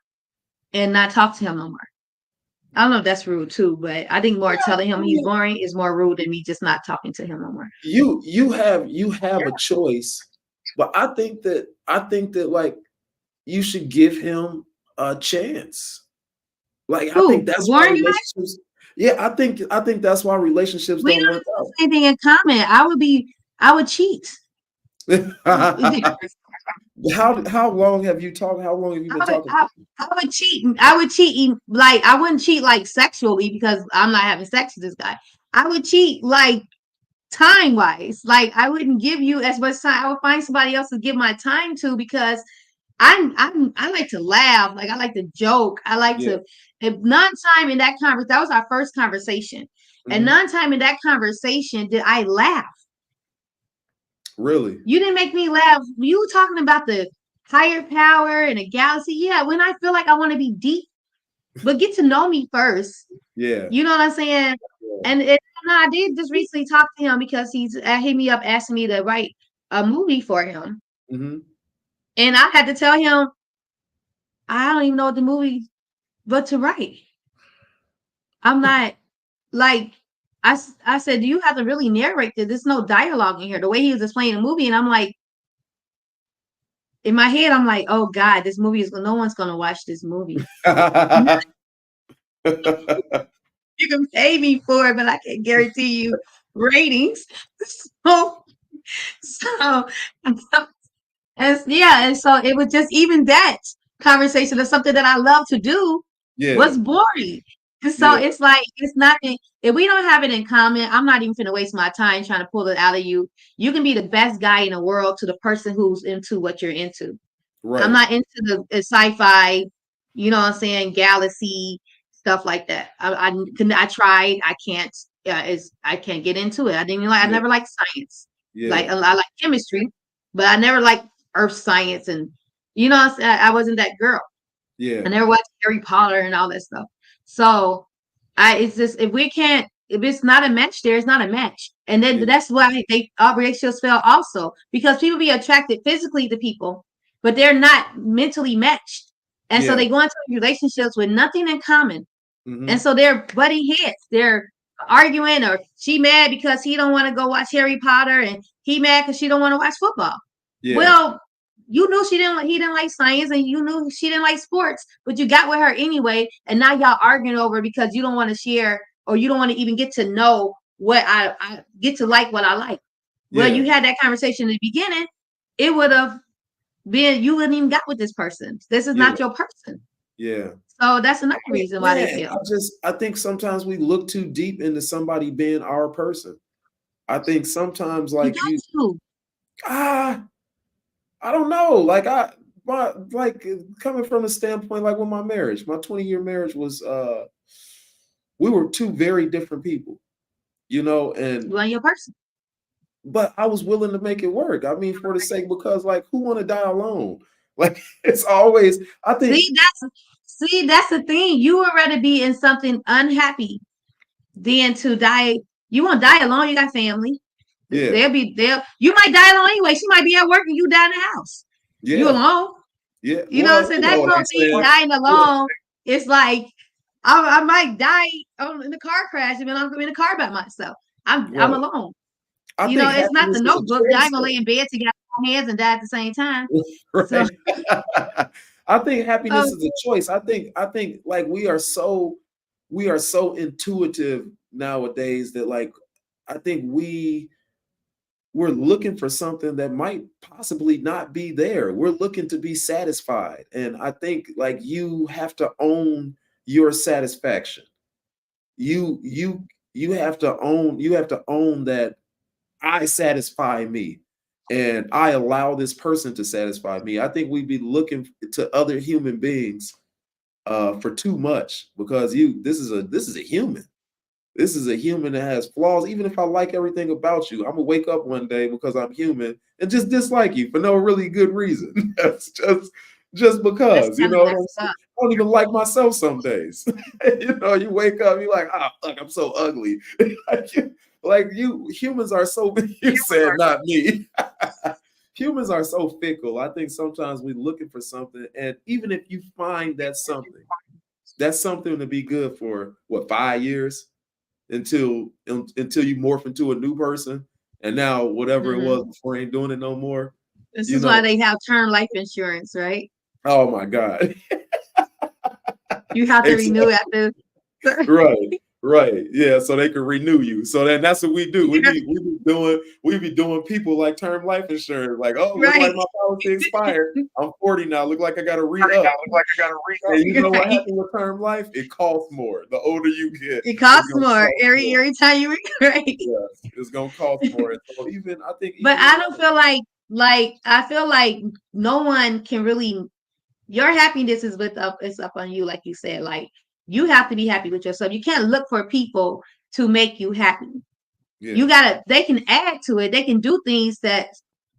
S3: and not talk to him no more. I don't know if that's rude too, but I think more telling him he's boring is more rude than me just not talking to him no more.
S4: You have a choice, but I think that like you should give him a chance. Like I think
S3: Who? The
S4: that's why
S3: boring guy?
S4: relationships. Yeah, I think that's why relationships
S3: We
S4: don't
S3: don't
S4: work
S3: have anything in common. I would cheat.
S4: out. How long have you talked? How long have you been talking?
S3: I would cheat. I would cheat like I wouldn't cheat like sexually because I'm not having sex with this guy. I would cheat like time wise. Like I wouldn't give you as much time. I would find somebody else to give my time to because I like to laugh. Like I like to joke. I like
S4: Yeah.
S3: to. If none time in that conversation, that was our first conversation, and none time in that conversation did I laugh.
S4: Really?
S3: You didn't make me laugh. You were talking about the higher power and a galaxy. Yeah, when I feel like I want to be deep, but get to know me first.
S4: Yeah.
S3: You know what I'm saying?
S4: Yeah.
S3: And I did just recently talk to him because he's hit me up asking me to write a movie for him. And I had to tell him, I don't even know what the movie but to write. I'm not like, I said, do you have to really narrate this? There's no dialogue in here. The way he was explaining the movie, and I'm like, in my head, I'm like, oh God, this movie is no one's gonna watch this movie. You can pay me for it, but I can't guarantee you ratings. So and so it was just even that conversation of something that I love to do was boring. And so it's like it's not if we don't have it in common, I'm not even gonna waste my time trying to pull it out of you. You can be the best guy in the world to the person who's into what you're into.
S4: Right.
S3: I'm not into the sci-fi, you know what I'm saying, galaxy stuff like that. I tried, I can't. Yeah, I can't get into it. I didn't even like. I never liked science. Like I like chemistry, but I never liked earth science, and you know, I wasn't that girl.
S4: Yeah.
S3: I never watched Harry Potter and all that stuff. So it's just if it's not a match, there's not a match, and then that's why our relationships fail also because people be attracted physically to people, but they're not mentally matched, and so they go into relationships with nothing in common, and so they're butting heads. They're arguing, or she mad because he don't want to go watch Harry Potter, and he mad because she don't want to watch football. Well, you knew he didn't like science, and you knew she didn't like sports, but you got with her anyway, and now y'all arguing over because you don't want to share or you don't want to even get to know what I get to like what I like. Well, you had that conversation in the beginning, it would have been you wouldn't even got with this person. This is not your person.
S4: Yeah.
S3: So that's another reason why they fail.
S4: I think sometimes we look too deep into somebody being our person. I think sometimes like I don't know. Like coming from a standpoint, like with my marriage, my 20-year marriage was we were two very different people, you know, and
S3: you are your person.
S4: But I was willing to make it work. I mean, for the sake, because like who want to die alone? Like it's always, I think
S3: that's the thing. You would rather be in something unhappy than to die. You won't die alone, you got family.
S4: Yeah.
S3: You might die alone anyway. She might be at work and you die in the house.
S4: Yeah.
S3: You alone.
S4: Yeah.
S3: You know what I'm saying? That's gonna be dying alone. Yeah. It's like I might die in the car crash, and then I'm gonna be in the car by myself. I'm alone. You know, it's not the Notebook. I ain't gonna lay in bed together on hands and die at the same time.
S4: Right.
S3: So,
S4: I think happiness is a choice. I think like we are so intuitive nowadays that like I think we're looking for something that might possibly not be there. We're looking to be satisfied. And I think like you have to own your satisfaction. You have to own that I satisfy me. and I allow this person to satisfy me. I think we'd be looking to other human beings for too much, because this is a human. This is a human that has flaws. Even if I like everything about you, I'm gonna wake up one day because I'm human and just dislike you for no really good reason. That's just because, you know, I don't even like myself some days. You know, you wake up, you're like, ah, fuck, I'm so ugly. Like you, humans are so, you said not me. Humans are so fickle. I think sometimes we're looking for something, and even if you find that's something to be good for, what, 5 years? Until you morph into a new person, and now whatever it was before ain't doing it no more.
S3: This is why they have term life insurance, right?
S4: Oh my God.
S3: You have to renew after.
S4: Right. Yeah, so they can renew you. So then that's what we do. We be doing people like term life insurance. Like, oh, look like my policy expired. I'm 40 now. Look like I got to re-up. And you know what happens with term life? It costs more. The older you get,
S3: it costs more every time you
S4: right. Yes, it's gonna cost more. So but
S3: I don't feel like I feel like no one can really. Your happiness is up on you, like you said. Like, you have to be happy with yourself. You can't look for people to make you happy. Yeah. They can add to it. They can do things that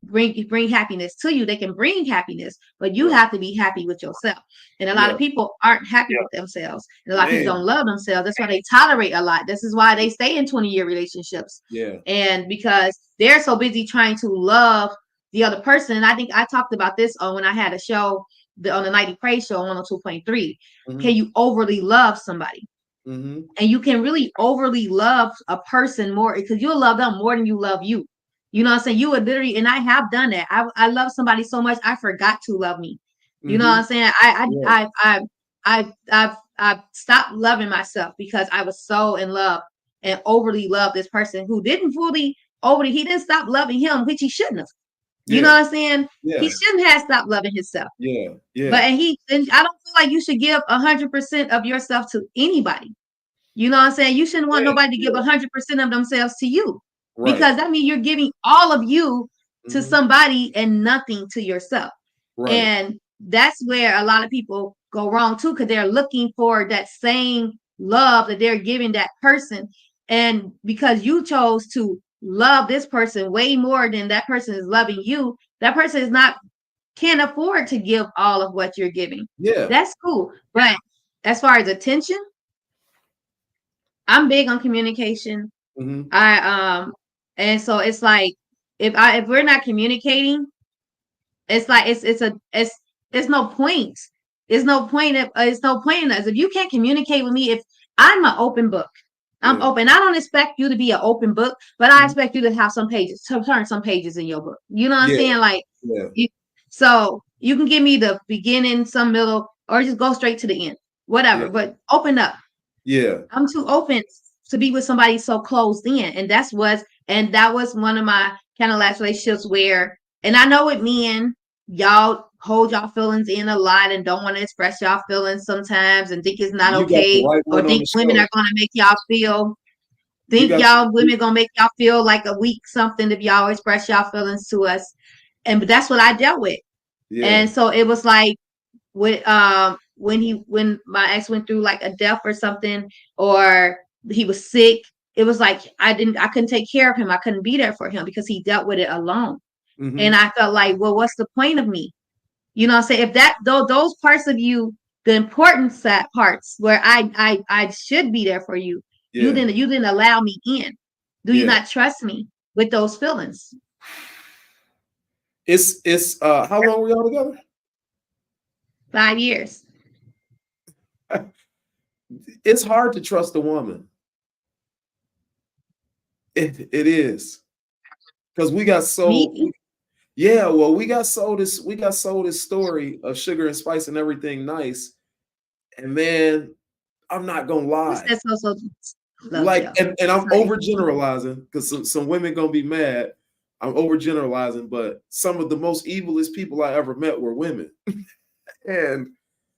S3: bring happiness to you. They can bring happiness, but you have to be happy with yourself. And a lot of people aren't happy with themselves. And a lot of people don't love themselves. That's why they tolerate a lot. This is why they stay in 20-year relationships.
S4: Yeah.
S3: And because they're so busy trying to love the other person. And I think I talked about this when I had a show on the Nightly Praise show on 102.3. Can you overly love somebody? And you can really overly love a person more, because you'll love them more than you love you. You know what I'm saying? You would literally, and I have done that. I love somebody so much I forgot to love me. You know what I'm saying? I stopped loving myself because I was so in love and overly loved this person who didn't he didn't stop loving him, which he shouldn't have. You know what I'm saying? Yeah. He shouldn't have stopped loving himself.
S4: Yeah.
S3: But I don't feel like you should give 100% of yourself to anybody. You know what I'm saying? You shouldn't want nobody to give 100% of themselves to you, because that means you're giving all of you to somebody and nothing to yourself. And that's where a lot of people go wrong too, because they're looking for that same love that they're giving that person. And because you chose to love this person way more than that person is loving you, that person can't afford to give all of what you're giving.
S4: Yeah,
S3: that's cool. But as far as attention, I'm big on communication. And so it's like, if we're not communicating, it's like it's no point. It's no point in us. If you can't communicate with me, if I'm an open book, I'm open. I don't expect you to be an open book, but I expect you to have some pages, to turn some pages in your book. You know what I'm saying? Like, so you can give me the beginning, some middle, or just go straight to the end, whatever. But open up.
S4: Yeah,
S3: I'm too open to be with somebody so closed in, and that was one of my kind of last relationships where, and I know with men, y'all hold y'all feelings in a lot and don't want to express y'all feelings sometimes, and think it's not okay, or think women are going to make y'all feel, women going to make y'all feel like a weak something if y'all express y'all feelings to us. But that's what I dealt with. And so it was like when my ex went through like a death or something, or he was sick, it was like I couldn't take care of him. I couldn't be there for him because he dealt with it alone. And I felt like, well, what's the point of me? You know what I'm saying? If those parts of you, the important parts where I should be there for you, you didn't allow me in. Do you not trust me with those feelings?
S4: It's how long were y'all together?
S3: 5 years.
S4: It's hard to trust a woman. It is, because we got sold. We got sold this story of sugar and spice and everything nice. And man, I'm not gonna lie. Like, and I'm overgeneralizing, because some women gonna be mad. I'm overgeneralizing, but some of the most evilest people I ever met were women. And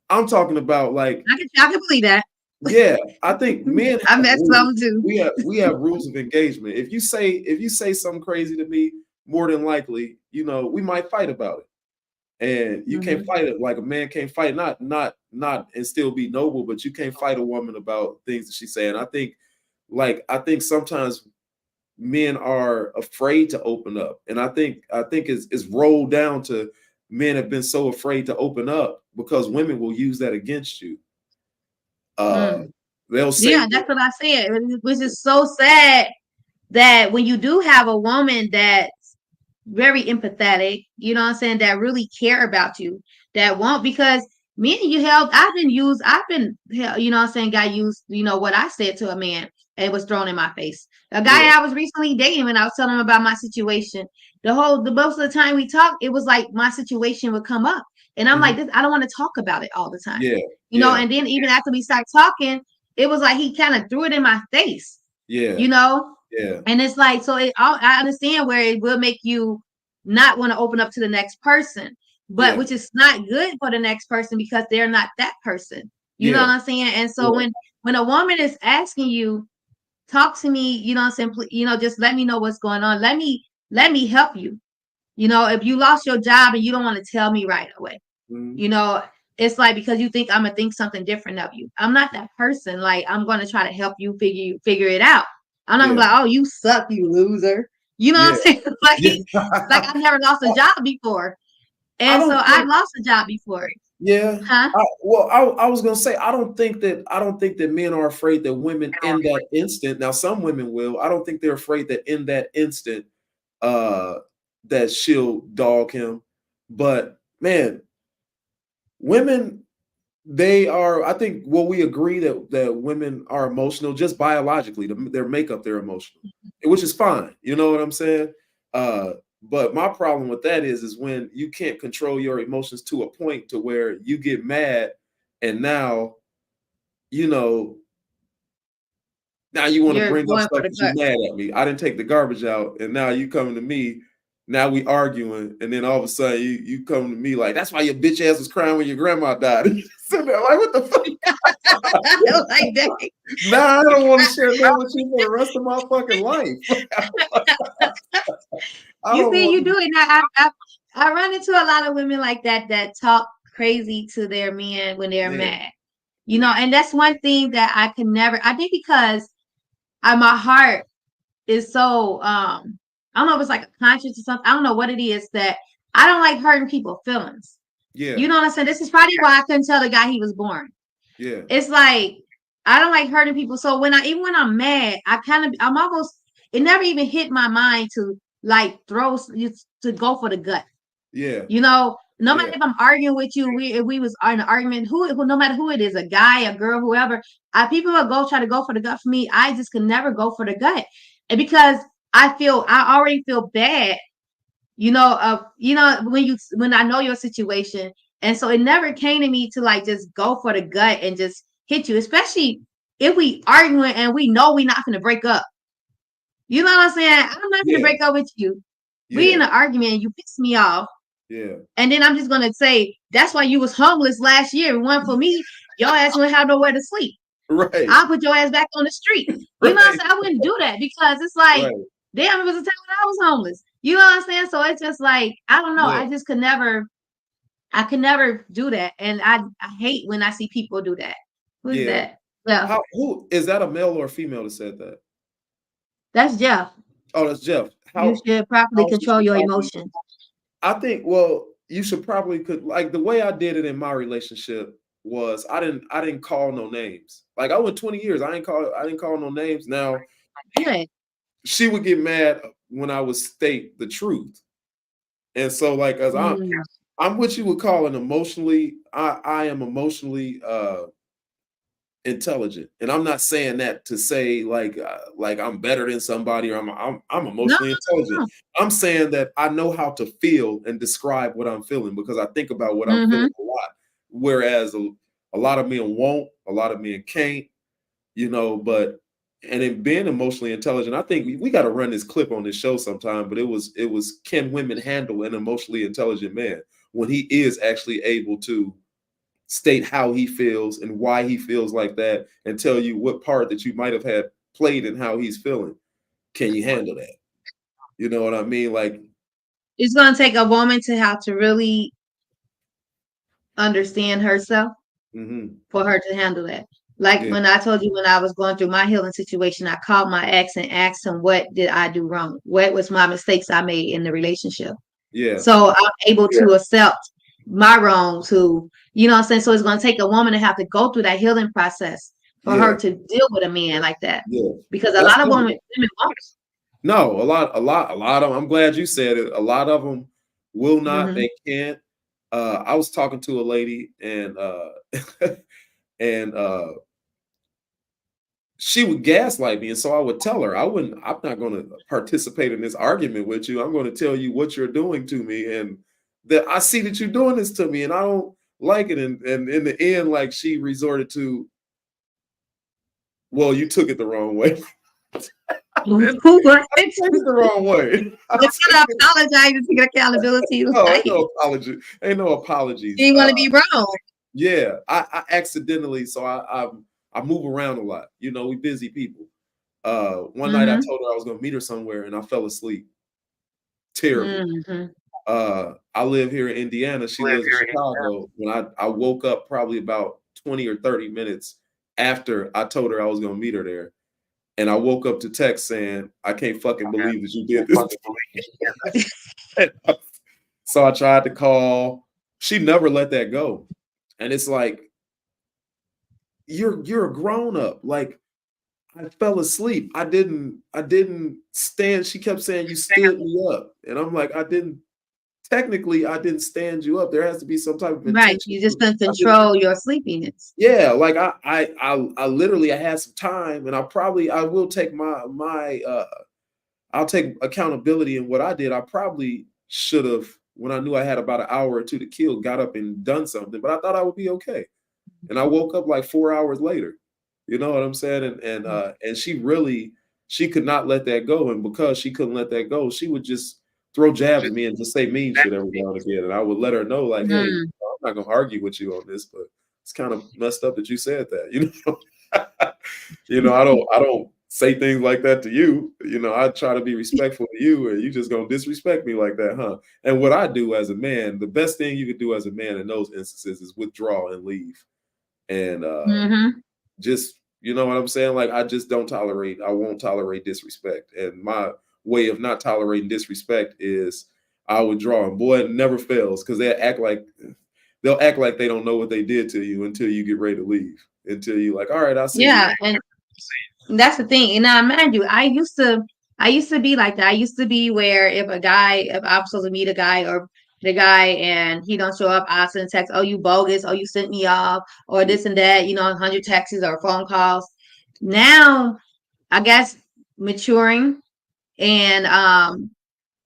S4: I'm talking about, like,
S3: I can believe that.
S4: Yeah, I think men.
S3: I met some too.
S4: We have rules of engagement. If you say something crazy to me, more than likely, you know, we might fight about it. And you can't fight it like a man can't fight, not and still be noble, but you can't fight a woman about things that she's saying. I think sometimes men are afraid to open up. And I think it's rolled down to men have been so afraid to open up because women will use that against you. They'll say,
S3: yeah, that's what I said, which is so sad that when you do have a woman that's very empathetic, you know what I'm saying, that really care about you, that won't, because me and you held, I've been, you know what I'm saying, got used, you know, what I said to a man and it was thrown in my face. A guy I was recently dating, when I was telling him about my situation, the most of the time we talked, it was like my situation would come up. And I'm like, this, I don't want to talk about it all the time. You know, and then even after we started talking, it was like he kind of threw it in my face. You know? And it's like, so I understand where it will make you not want to open up to the next person, but which is not good for the next person because they're not that person. You know what I'm saying? And so when a woman is asking you, talk to me, you know what I'm saying, you know, just let me know what's going on. Let me help you. You know, if you lost your job and you don't want to tell me right away, you know, it's like because you think I'm gonna think something different of you. I'm not that person. Like I'm gonna try to help you figure it out. I'm not gonna be like, oh, you suck, you loser. You know what I'm saying? Like I've never lost a job before. And so I've lost a job before.
S4: Yeah.
S3: Huh?
S4: I was gonna say I don't think that men are afraid that women in that instant. Now some women will. I don't think they're afraid that in that instant that she'll dog him. But man, women, they are, I think, we agree that women are emotional just biologically. Their makeup, they're emotional, which is fine. You know what I'm saying? But my problem with that is when you can't control your emotions to a point to where you get mad and now, you know, now you want to bring up stuff because you're mad at me. I didn't take the garbage out, and now you coming to me. Now we arguing, and then all of a sudden you come to me like, that's why your bitch ass was crying when your grandma died. Sitting there like, what the fuck?
S3: Like that.
S4: Nah, I don't want to share that with you for the rest of my fucking life.
S3: You see, you do it now. I run into a lot of women like that talk crazy to their men when they're mad. You know, and that's one thing that I can never. I think because my heart is so I don't know if it's like a conscience or something. I don't know what it is that I don't like hurting people's feelings.
S4: Yeah.
S3: You know what I'm saying? This is probably why I couldn't tell the guy he was boring.
S4: Yeah.
S3: It's like I don't like hurting people. So even when I'm mad, I'm almost, it never even hit my mind to like to go for the gut.
S4: Yeah.
S3: You know, no matter if I'm arguing with you, if we was in an argument, no matter who it is, a guy, a girl, whoever, people will try to go for the gut for me. I just can never go for the gut. And because I already feel bad, you know, when I know your situation. And so it never came to me to like just go for the gut and just hit you, especially if we arguing and we know we're not going to break up. You know what I'm saying? I'm not going to break up with you. We in an argument and you piss me off.
S4: Yeah.
S3: And then I'm just going to say, that's why you was homeless last year. One for me, your ass wouldn't have nowhere to sleep.
S4: Right.
S3: I'll put your ass back on the street. You know what I'm saying? I wouldn't do that because it's like, damn, it was a time when I was homeless. You know what I'm saying? So it's just like, I don't know. I just could never do that. And I hate when I see people do that. Who's that? Yeah.
S4: Who is that, a male or a female that said that?
S3: That's Jeff.
S4: Oh, that's Jeff.
S3: You should properly control your emotions.
S4: I think, you should probably like the way I did it in my relationship was I didn't call no names. Like I went 20 years. I didn't call no names. Now she would get mad when I would state the truth. And so like as I'm what you would call an emotionally, I am emotionally intelligent. And I'm not saying that to say like I'm better than somebody or I'm emotionally intelligent. I'm saying that I know how to feel and describe what I'm feeling because I think about what I'm feeling a lot. Whereas a lot of men won't, a lot of men can't, you know, and in being emotionally intelligent, I think we got to run this clip on this show sometime, but it was can women handle an emotionally intelligent man when he is actually able to state how he feels and why he feels like that and tell you what part that you might have had played in how he's feeling. Can you handle that? You know what I mean? Like
S3: It's going to take a woman to have to really understand herself for her to handle that. Like when I told you when I was going through my healing situation, I called my ex and asked him, what did I do wrong? What was my mistakes I made in the relationship?
S4: Yeah.
S3: So I'm able to accept my wrong to, you know what I'm saying? So it's going to take a woman to have to go through that healing process for her to deal with a man like that.
S4: Yeah.
S3: Because a lot of women won't.
S4: No, a lot of them. I'm glad you said it. A lot of them will not. They can't. I was talking to a lady and and she would gaslight me, and so I would tell her, I'm not going to participate in this argument with you. I'm going to tell you what you're doing to me, and that I see that you're doing this to me, and I don't like it. And in the end, like, she resorted to, well, you took it the wrong way. I took it the wrong way.
S3: Apologize to get accountability.
S4: No, ain't no apology. Ain't no apologies.
S3: You want to be wrong.
S4: Yeah, I accidentally, so I move around a lot. You know, we busy people. One night I told her I was gonna meet her somewhere and I fell asleep. Terrible. I live here in Indiana. She lives in Chicago. When I woke up probably about 20 or 30 minutes after I told her I was gonna meet her there. And I woke up to text saying, I can't fucking believe that you did this. So I tried to call. She never let that go. And it's like, you're a grown up. Like, I fell asleep. I didn't stand. She kept saying, you stood me up. And I'm like, I didn't stand you up. There has to be some type of intention.
S3: Right. You just can control your sleepiness.
S4: Yeah, like I literally, I had some time, and I will take I'll take accountability in what I did. I probably should have, when I knew I had about an hour or two to kill, got up and done something, but I thought I would be okay. And I woke up like 4 hours later. You know what I'm saying? And she could not let that go. And because she couldn't let that go, she would just throw jabs at me and just say mean shit every now and again. And I would let her know, like, hey, I'm not gonna argue with you on this, but it's kind of messed up that you said that. You know, I don't say things like that to you. You know, I try to be respectful to you, and you just gonna disrespect me like that, huh? And what I do as a man, the best thing you could do as a man in those instances is withdraw and leave. And just, you know what I'm saying? Like, I won't tolerate disrespect. And my way of not tolerating disrespect is I withdraw. And boy, it never fails, because they'll act like they don't know what they did to you until you get ready to leave. Until you like, all right, I'll see you.
S3: Yeah, and that's the thing. And now, mind you, I used to be like that. I used to be where if I'm supposed to meet a guy or the guy and he don't show up, I send text, oh, you bogus, oh, you sent me off, or this and that, 100 texts or phone calls. Now, I guess maturing and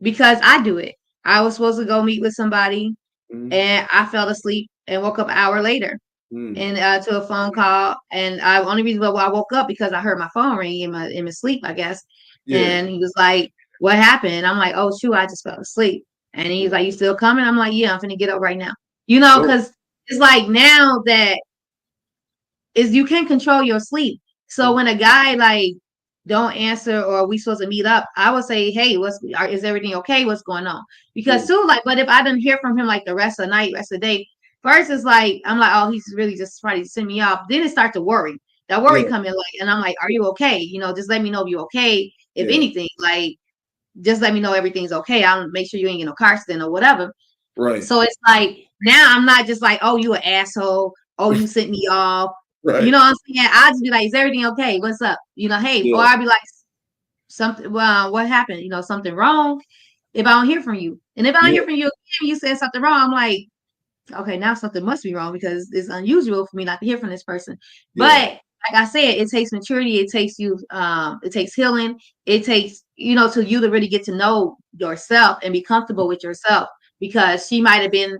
S3: because I do it. I was supposed to go meet with somebody and I fell asleep and woke up an hour later. And to a phone call, and only reason why I woke up because I heard my phone ring in my sleep, I guess. Yeah. And he was like, "What happened?" And I'm like, "Oh shoot, I just fell asleep." And he's like, "You still coming?" I'm like, "Yeah, I'm finna get up right now." Because it's like now that you can't control your sleep. So when a guy like don't answer or we supposed to meet up, I would say, "Hey, is everything okay? What's going on?" Because too, like, but if I didn't hear from him like the rest of the night, rest of the day. First, it's like, I'm like, oh, he's really just trying to send me off. Then it starts to worry. That worry come in, like, and I'm like, are you okay? Just let me know if you're okay. If anything, like, just let me know everything's okay. I'll make sure you ain't in no car accident or whatever.
S4: Right.
S3: So it's like, now I'm not just like, oh, you an asshole. Oh, you sent me off.
S4: Right.
S3: You know what I'm saying? I'll just be like, is everything okay? What's up? Hey, or I'll be like, something, well, what happened? Something wrong? If I don't hear from you. And if I don't hear from you again, you said something wrong, I'm like, okay, now something must be wrong because it's unusual for me not to hear from this person. But like I said, it takes maturity. It takes it takes healing. It takes, to you to really get to know yourself and be comfortable with yourself, because she might have been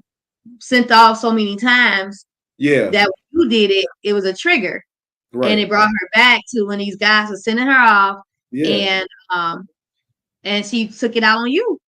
S3: sent off so many times. Yeah. That when you did it, it was a trigger. Right. And it brought her back to when these guys were sending her off. Yeah. And she took it out on you.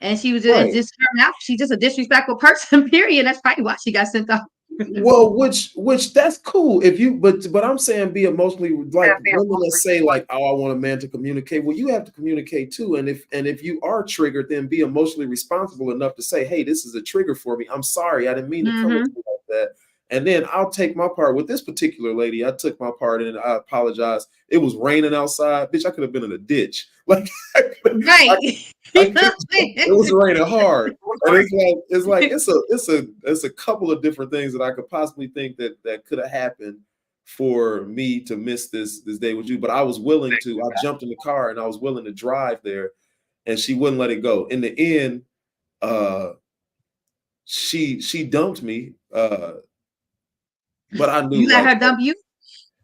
S3: And she was just she's just a disrespectful person, period. That's probably why she got sent off.
S4: Well, which that's cool if you, but I'm saying be emotionally, like women that say like, oh, I want a man to communicate. Well, you have to communicate too, and if you are triggered, then be emotionally responsible enough to say, hey, this is a trigger for me. I'm sorry, I didn't mean to come at you like that. And then I'll take my part with this particular lady. I took my part and I apologize. It was raining outside, bitch. I could have been in a ditch. Like,
S3: Right.
S4: it was raining hard, and it's a couple of different things that I could possibly think that could have happened for me to miss this day with you. But I was willing to. I jumped in the car and I was willing to drive there, and she wouldn't let it go. In the end, she dumped me. But I knew
S3: You let her dump you?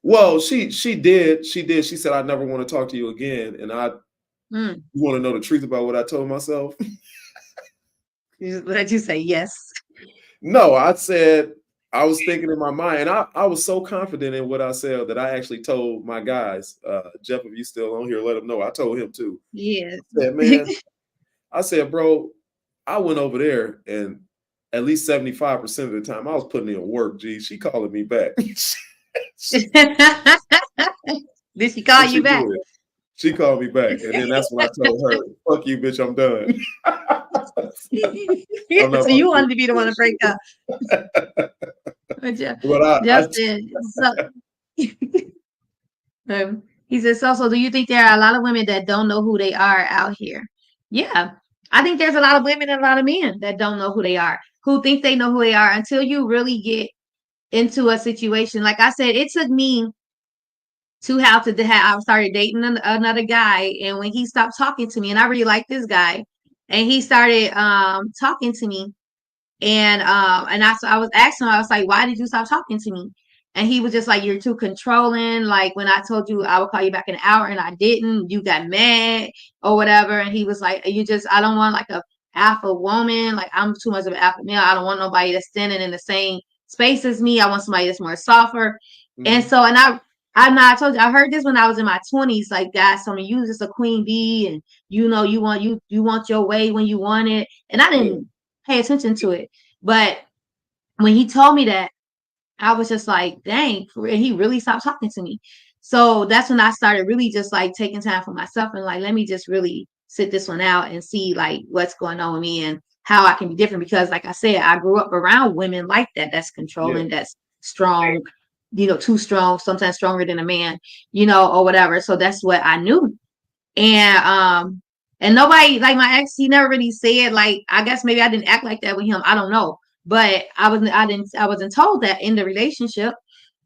S4: Well, she did. She did. She said, I never want to talk to you again. And you want to know the truth about what I told myself?
S3: What did you say? Yes.
S4: No, I said, I was thinking in my mind, and I was so confident in what I said that I actually told my guys, Jeff, if you still on here, let him know. I told him too.
S3: Yes.
S4: I said, man, I said, bro, I went over there and at least 75% of the time I was putting in work. Gee, she calling me back.
S3: Did she call you back?
S4: Did. She called me back, and then that's when I told her, "Fuck you, bitch, I'm done."
S3: So you wanted to be the one to break up. He says, "So do you think there are a lot of women that don't know who they are out here?" Yeah, I think there's a lot of women and a lot of men that don't know who they are, who think they know who they are until you really get into a situation. Like I said, it took me I started dating another guy, and when he stopped talking to me, and I really liked this guy, and he started talking to me, and I was asking him, I was like, why did you stop talking to me? And he was just like, you're too controlling. Like when I told you I would call you back in an hour and I didn't, you got mad or whatever. And he was like, I don't want like a alpha woman. Like I'm too much of an alpha male. I don't want nobody that's standing in the same space as me. I want somebody that's more softer. And so, I told you, I heard this when I was in my 20s. Like guys told me, you just a queen bee, and you want your way when you want it. And I didn't pay attention to it. But when he told me that, I was just like, dang, he really stopped talking to me. So that's when I started really just like taking time for myself and like, let me just really sit this one out and see like what's going on with me and how I can be different. Because like I said, I grew up around women like that. That's controlling, that's strong, too strong, sometimes stronger than a man, or whatever. So that's what I knew. And nobody, like my ex, he never really said, like, I guess maybe I didn't act like that with him. I don't know. But I wasn't told that in the relationship.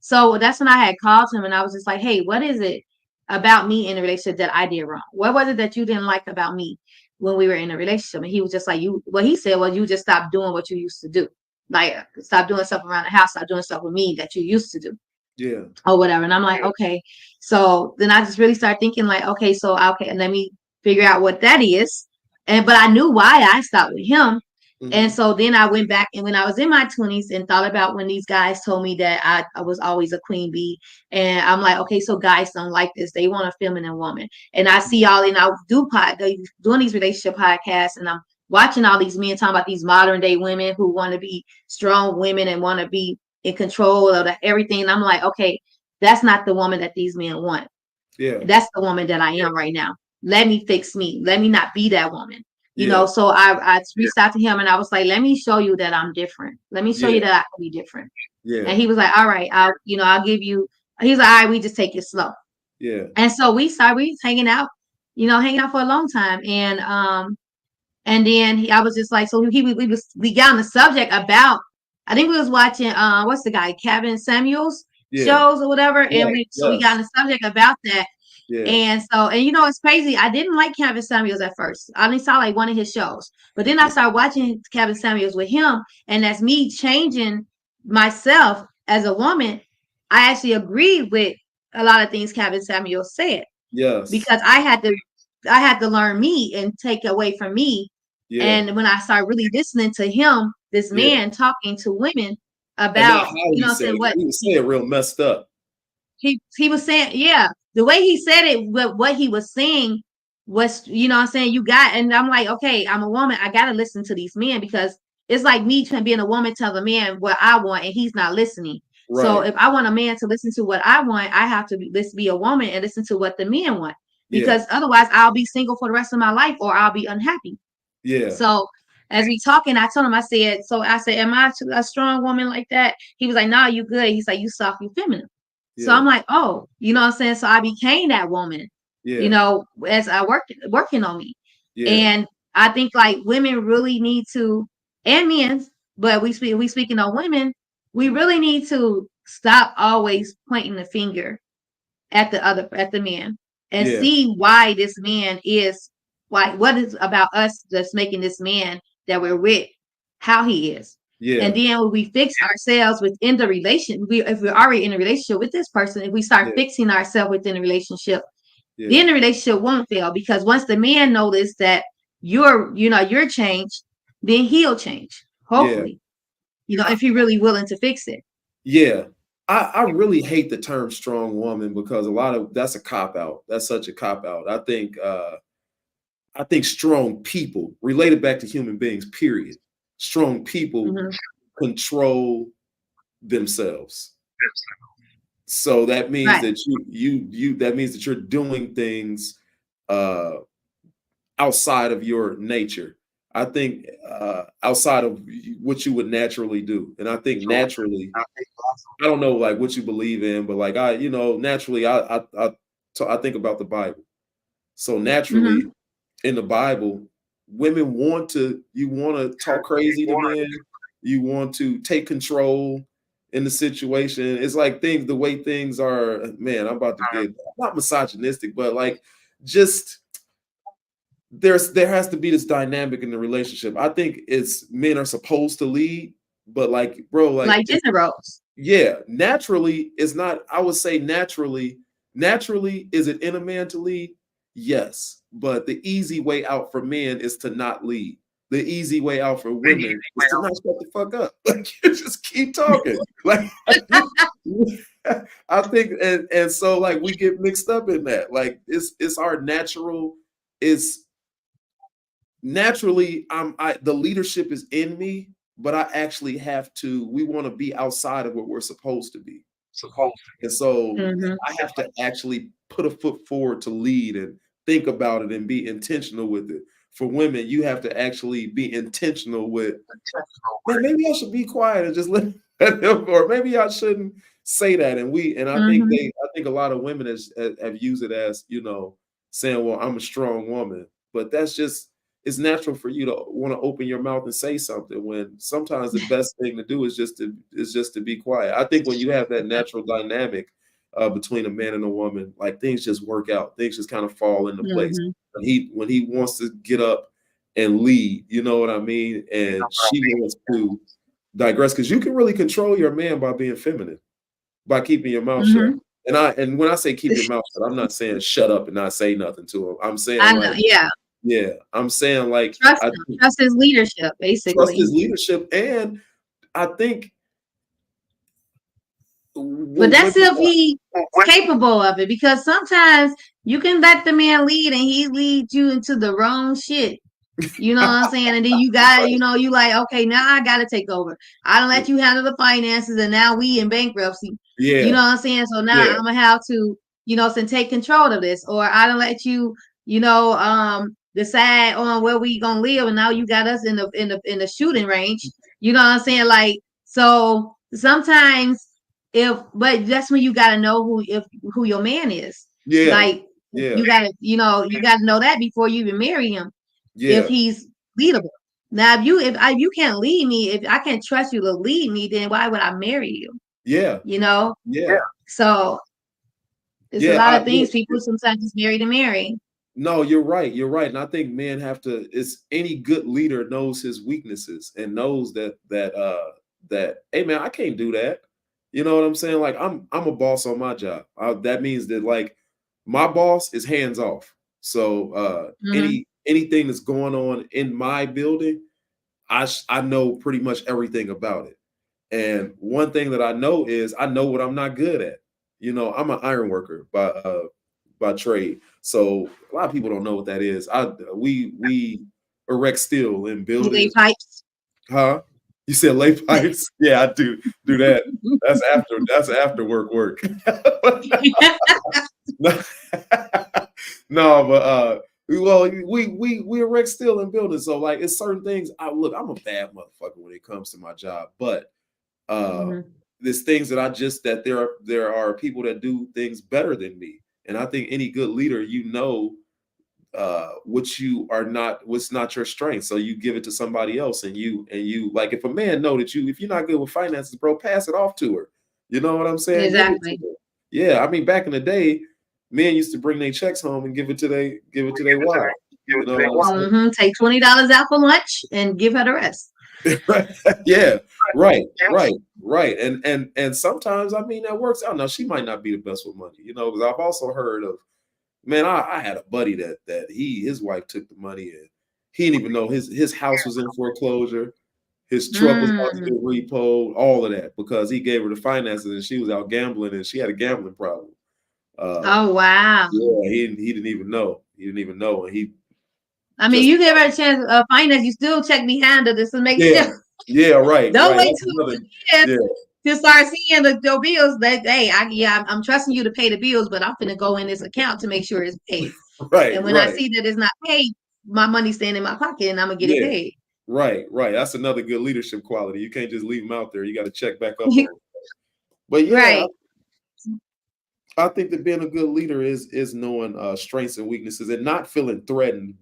S3: So that's when I had called him and I was just like, hey, what is it about me in the relationship that I did wrong? What was it that you didn't like about me when we were in a relationship? And he was just like, what he said was, you just stopped doing what you used to do. Like, stop doing stuff around the house, stop doing stuff with me that you used to do.
S4: Yeah.
S3: Or whatever. And I'm like, okay. So then I just really started thinking like, okay, let me figure out what that is. But I knew why I stopped with him. And so then I went back, and when I was in my 20s and thought about when these guys told me that I was always a queen bee, and I'm like, okay, so guys don't like this. They want a feminine woman. And I see doing these relationship podcasts, and I'm watching all these men talking about these modern day women who want to be strong women and want to be in control of everything. And I'm like, okay, that's not the woman that these men want.
S4: Yeah.
S3: That's the woman that I am right now. Let me fix me. Let me not be that woman. So I reached out to him and I was like, let me show you that I'm different. Let me show you that I can be different.
S4: Yeah.
S3: And he was like, all right, I'll give you, he's like, all right, we just take it slow.
S4: Yeah.
S3: And so we was hanging out for a long time. And then I was just like, so we got on the subject about, I think we was watching, what's the guy, Kevin Samuels shows or whatever. And we got on the subject about that.
S4: Yeah.
S3: And so, it's crazy. I didn't like Kevin Samuels at first. I only saw like one of his shows, but then I started watching Kevin Samuels with him. And that's me changing myself as a woman. I actually agreed with a lot of things Kevin Samuels said.
S4: Yes.
S3: Because I had to learn me and take away from me. Yeah. And when I started really listening to him, this man talking to women about,
S4: he was saying real messed up.
S3: He was saying, the way he said it, what he was saying was, you got, and I'm like, okay, I'm a woman. I got to listen to these men because it's like me being a woman telling a man what I want and he's not listening. So
S4: Right.
S3: if I want a man to listen to what I want, I have to be a woman and listen to what the men want,
S4: Yeah.
S3: because otherwise I'll be single for the rest of my life or I'll be unhappy.
S4: Yeah.
S3: So as we talking, I told him, I said, am I a strong woman like that? He was like, no, you good. He's like, you soft, you feminine. So
S4: Yeah.
S3: I'm like, oh, you know what I'm saying? So I became that woman,
S4: Yeah.
S3: you know, as I working on me.
S4: Yeah.
S3: And I think like women really need to, and men, but we speaking on women, we really need to stop always pointing the finger at the man and
S4: Yeah.
S3: see why this man is, why, what is about us that's making this man that we're with how he is.
S4: Yeah.
S3: And then when we fix ourselves within the relation, if we're already in a relationship with this person, if we start
S4: Yeah.
S3: fixing ourselves within a relationship,
S4: Yeah.
S3: then the relationship won't fail, because once the man notices that you're changed, then he'll change. Hopefully, if you're really willing to fix it.
S4: Yeah. I really hate the term strong woman because that's a cop out. That's such a cop out. I think strong people, related back to human beings, period. Strong people control themselves. So that means
S3: Right.
S4: that that means that you're doing things outside of your nature. I think outside of what you would naturally do. And I think naturally, I don't know like what you believe in, but like naturally I think about the Bible. So naturally in the Bible, women want to talk crazy to men, you want to take control in the situation. It's like the way things are, man, I'm about to get not misogynistic, but like just there has to be this dynamic in the relationship. I think it's men are supposed to lead, but like, bro,
S3: like gender roles.
S4: Yeah, naturally is not. I would say naturally, is it in a man to lead? Yes, but the easy way out for men is to not lead. The easy way out for women is to not shut the fuck up. Like you just keep talking. Like I think, and so like we get mixed up in that. Like it's our natural. It's naturally the leadership is in me, but I actually have to. We want to be outside of what we're supposed to be. And so I have to actually put a foot forward to lead and think about it and be intentional with it. For women, you have to actually be intentional with, man, maybe I should be quiet and just let them, or maybe I shouldn't say that. And I think a lot of women have used it as, saying, well, I'm a strong woman. But that's just, it's natural for you to want to open your mouth and say something, when sometimes the best thing to do is just to be quiet. I think when you have that natural dynamic between a man and a woman, like things just work out. Things just kind of fall into place. When he wants to get up and lead, you know what I mean? And she wants to digress, because you can really control your man by being feminine, by keeping your mouth shut. And when I say keep your mouth shut, I'm not saying shut up and not say nothing to him. I'm saying I'm saying like
S3: trust his leadership, basically.
S4: Trust his leadership, and I think.
S3: But that's if he's capable of it, because sometimes you can let the man lead and he leads you into the wrong shit. You know what I'm saying? And then you got, you like, okay, now I got to take over. I don't let you handle the finances, and now we in bankruptcy.
S4: Yeah.
S3: You know what I'm saying? So now I'm gonna have to, take control of this, or I don't let you, decide on where we gonna live, and now you got us in the shooting range. You know what I'm saying? Like, so sometimes but that's when you gotta know who your man is.
S4: Yeah.
S3: Like, you gotta, you gotta know that before you even marry him. If he's leadable. Now, if you can't lead me, if I can't trust you to lead me, then why would I marry you?
S4: Yeah.
S3: Yeah. So there's a lot of things people sometimes just marry to marry.
S4: No, you're right. You're right. And I think men have to, it's any good leader knows his weaknesses and knows that hey man, I can't do that. You know what I'm saying? Like I'm a boss on my job. That means that like my boss is hands off. So anything that's going on in my building, I know pretty much everything about it. And one thing that I know is I know what I'm not good at. I'm an iron worker by trade. So a lot of people don't know what that is. We erect steel in buildings.
S3: Pipes.
S4: Huh? You said lay pipes? Yeah, I do that. That's after work. No, but well, we erect steel in buildings, so like it's certain things. I'm a bad motherfucker when it comes to my job, but
S3: Mhm.
S4: there's things that there are people that do things better than me, and I think any good leader, what's not your strength, so you give it to somebody else, and you like if a man know that if you're not good with finances, bro, pass it off to her. You know what I'm saying? Give it to
S3: Exactly.
S4: her. Yeah, I mean, back in the day, men used to bring their checks home and give it to their wife. You know what I'm saying?
S3: Take $20 out for lunch and give her the rest.
S4: Yeah, right. And sometimes, I mean, that works out. Now she might not be the best with money, because I've also heard of, man, I had a buddy that his wife took the money and he didn't even know his house was in foreclosure, his truck was about to
S3: Mm.
S4: get repoed, all of that because he gave her the finances and she was out gambling and she had a gambling problem.
S3: Oh wow.
S4: Yeah, he didn't even know. He didn't even know, and he
S3: I mean,
S4: just
S3: you give her a chance of finance, you still check behind of this to make
S4: yeah,
S3: sure.
S4: yeah, right.
S3: Don't wait
S4: That's
S3: 2
S4: another,
S3: years
S4: yeah,
S3: to start seeing your bills. That hey, I'm trusting you to pay the bills, but I'm gonna go in this account to make sure it's paid.
S4: right,
S3: And when I
S4: right.
S3: see that it's not paid, my money's staying in my pocket, and I'm gonna get it
S4: Yeah,
S3: paid.
S4: right. That's another good leadership quality. You can't just leave them out there. You got to check back up on them. But yeah,
S3: Right.
S4: I think that being a good leader is knowing strengths and weaknesses and not feeling threatened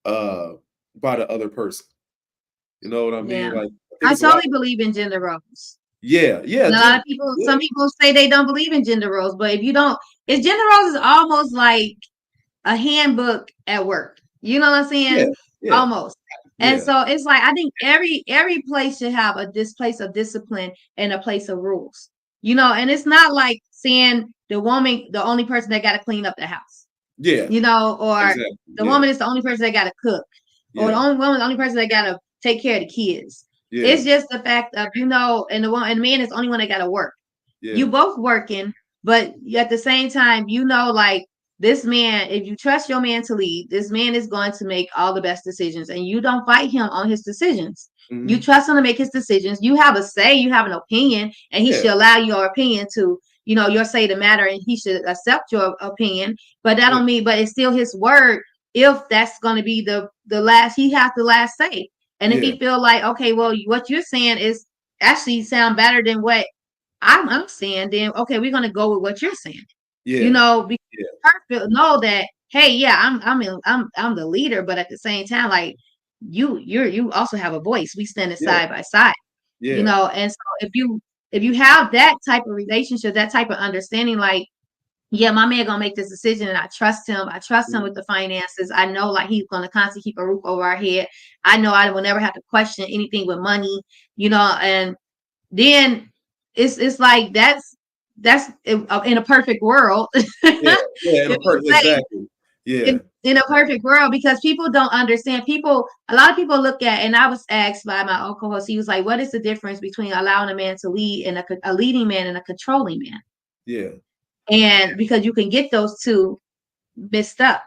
S4: uh by the other person. You know what I mean?
S3: Yeah.
S4: Like I think
S3: I
S4: it's a lot.
S3: totally believe in gender roles.
S4: Yeah,
S3: And a lot
S4: just
S3: of people,
S4: yeah,
S3: some people say they don't believe in gender roles, but if you don't, it's gender roles is almost like a handbook at work. You know what I'm
S4: yeah,
S3: saying?
S4: yeah,
S3: Almost. And
S4: yeah,
S3: so it's like I think every place should have this place of discipline and a place of rules. And it's not like saying the woman, the only person that got to clean up the house.
S4: yeah,
S3: Or
S4: exactly.
S3: the
S4: Yeah,
S3: woman is the only person that got to cook, or the
S4: yeah,
S3: only woman, the only person that got to take care of the kids.
S4: yeah,
S3: It's just the fact of and the woman and the man is the only one that got to work.
S4: yeah,
S3: You both working, but at the same time, like this man, if you trust your man to lead, this man is going to make all the best decisions, and you don't fight him on his decisions. You
S4: hmm,
S3: trust him to make his decisions. You have a say, you have an opinion, and he
S4: yeah,
S3: should allow your opinion to, your say to matter, and he should accept your opinion. But that
S4: yeah,
S3: don't mean, but it's still his word. If that's going to be the last, he has the last say. And if
S4: yeah,
S3: he feel like, okay, well, what you're saying is actually sound better than what I'm saying, then okay, we're gonna go with what you're saying.
S4: yeah,
S3: Because
S4: yeah,
S3: perfect know that hey, yeah, I'm the leader, but at the same time, like you also have a voice. We standing
S4: yeah,
S3: side by side,
S4: yeah,
S3: and so if you have that type of relationship, that type of understanding, like yeah, my man gonna make this decision, and I trust him. I trust him
S4: mhm,
S3: with the finances. I know like he's gonna constantly keep a roof over our head. I know I will never have to question anything with money, and then it's like that's in a perfect world.
S4: yeah, yeah. In a
S3: If you
S4: perfect,
S3: say
S4: exactly. Yeah,
S3: in a perfect world, because people don't understand. A lot of people look at, and I was asked by my own co-host, he was like, what is the difference between allowing a man to lead and a leading man and a controlling man?
S4: yeah,
S3: And because you can get those two mixed up.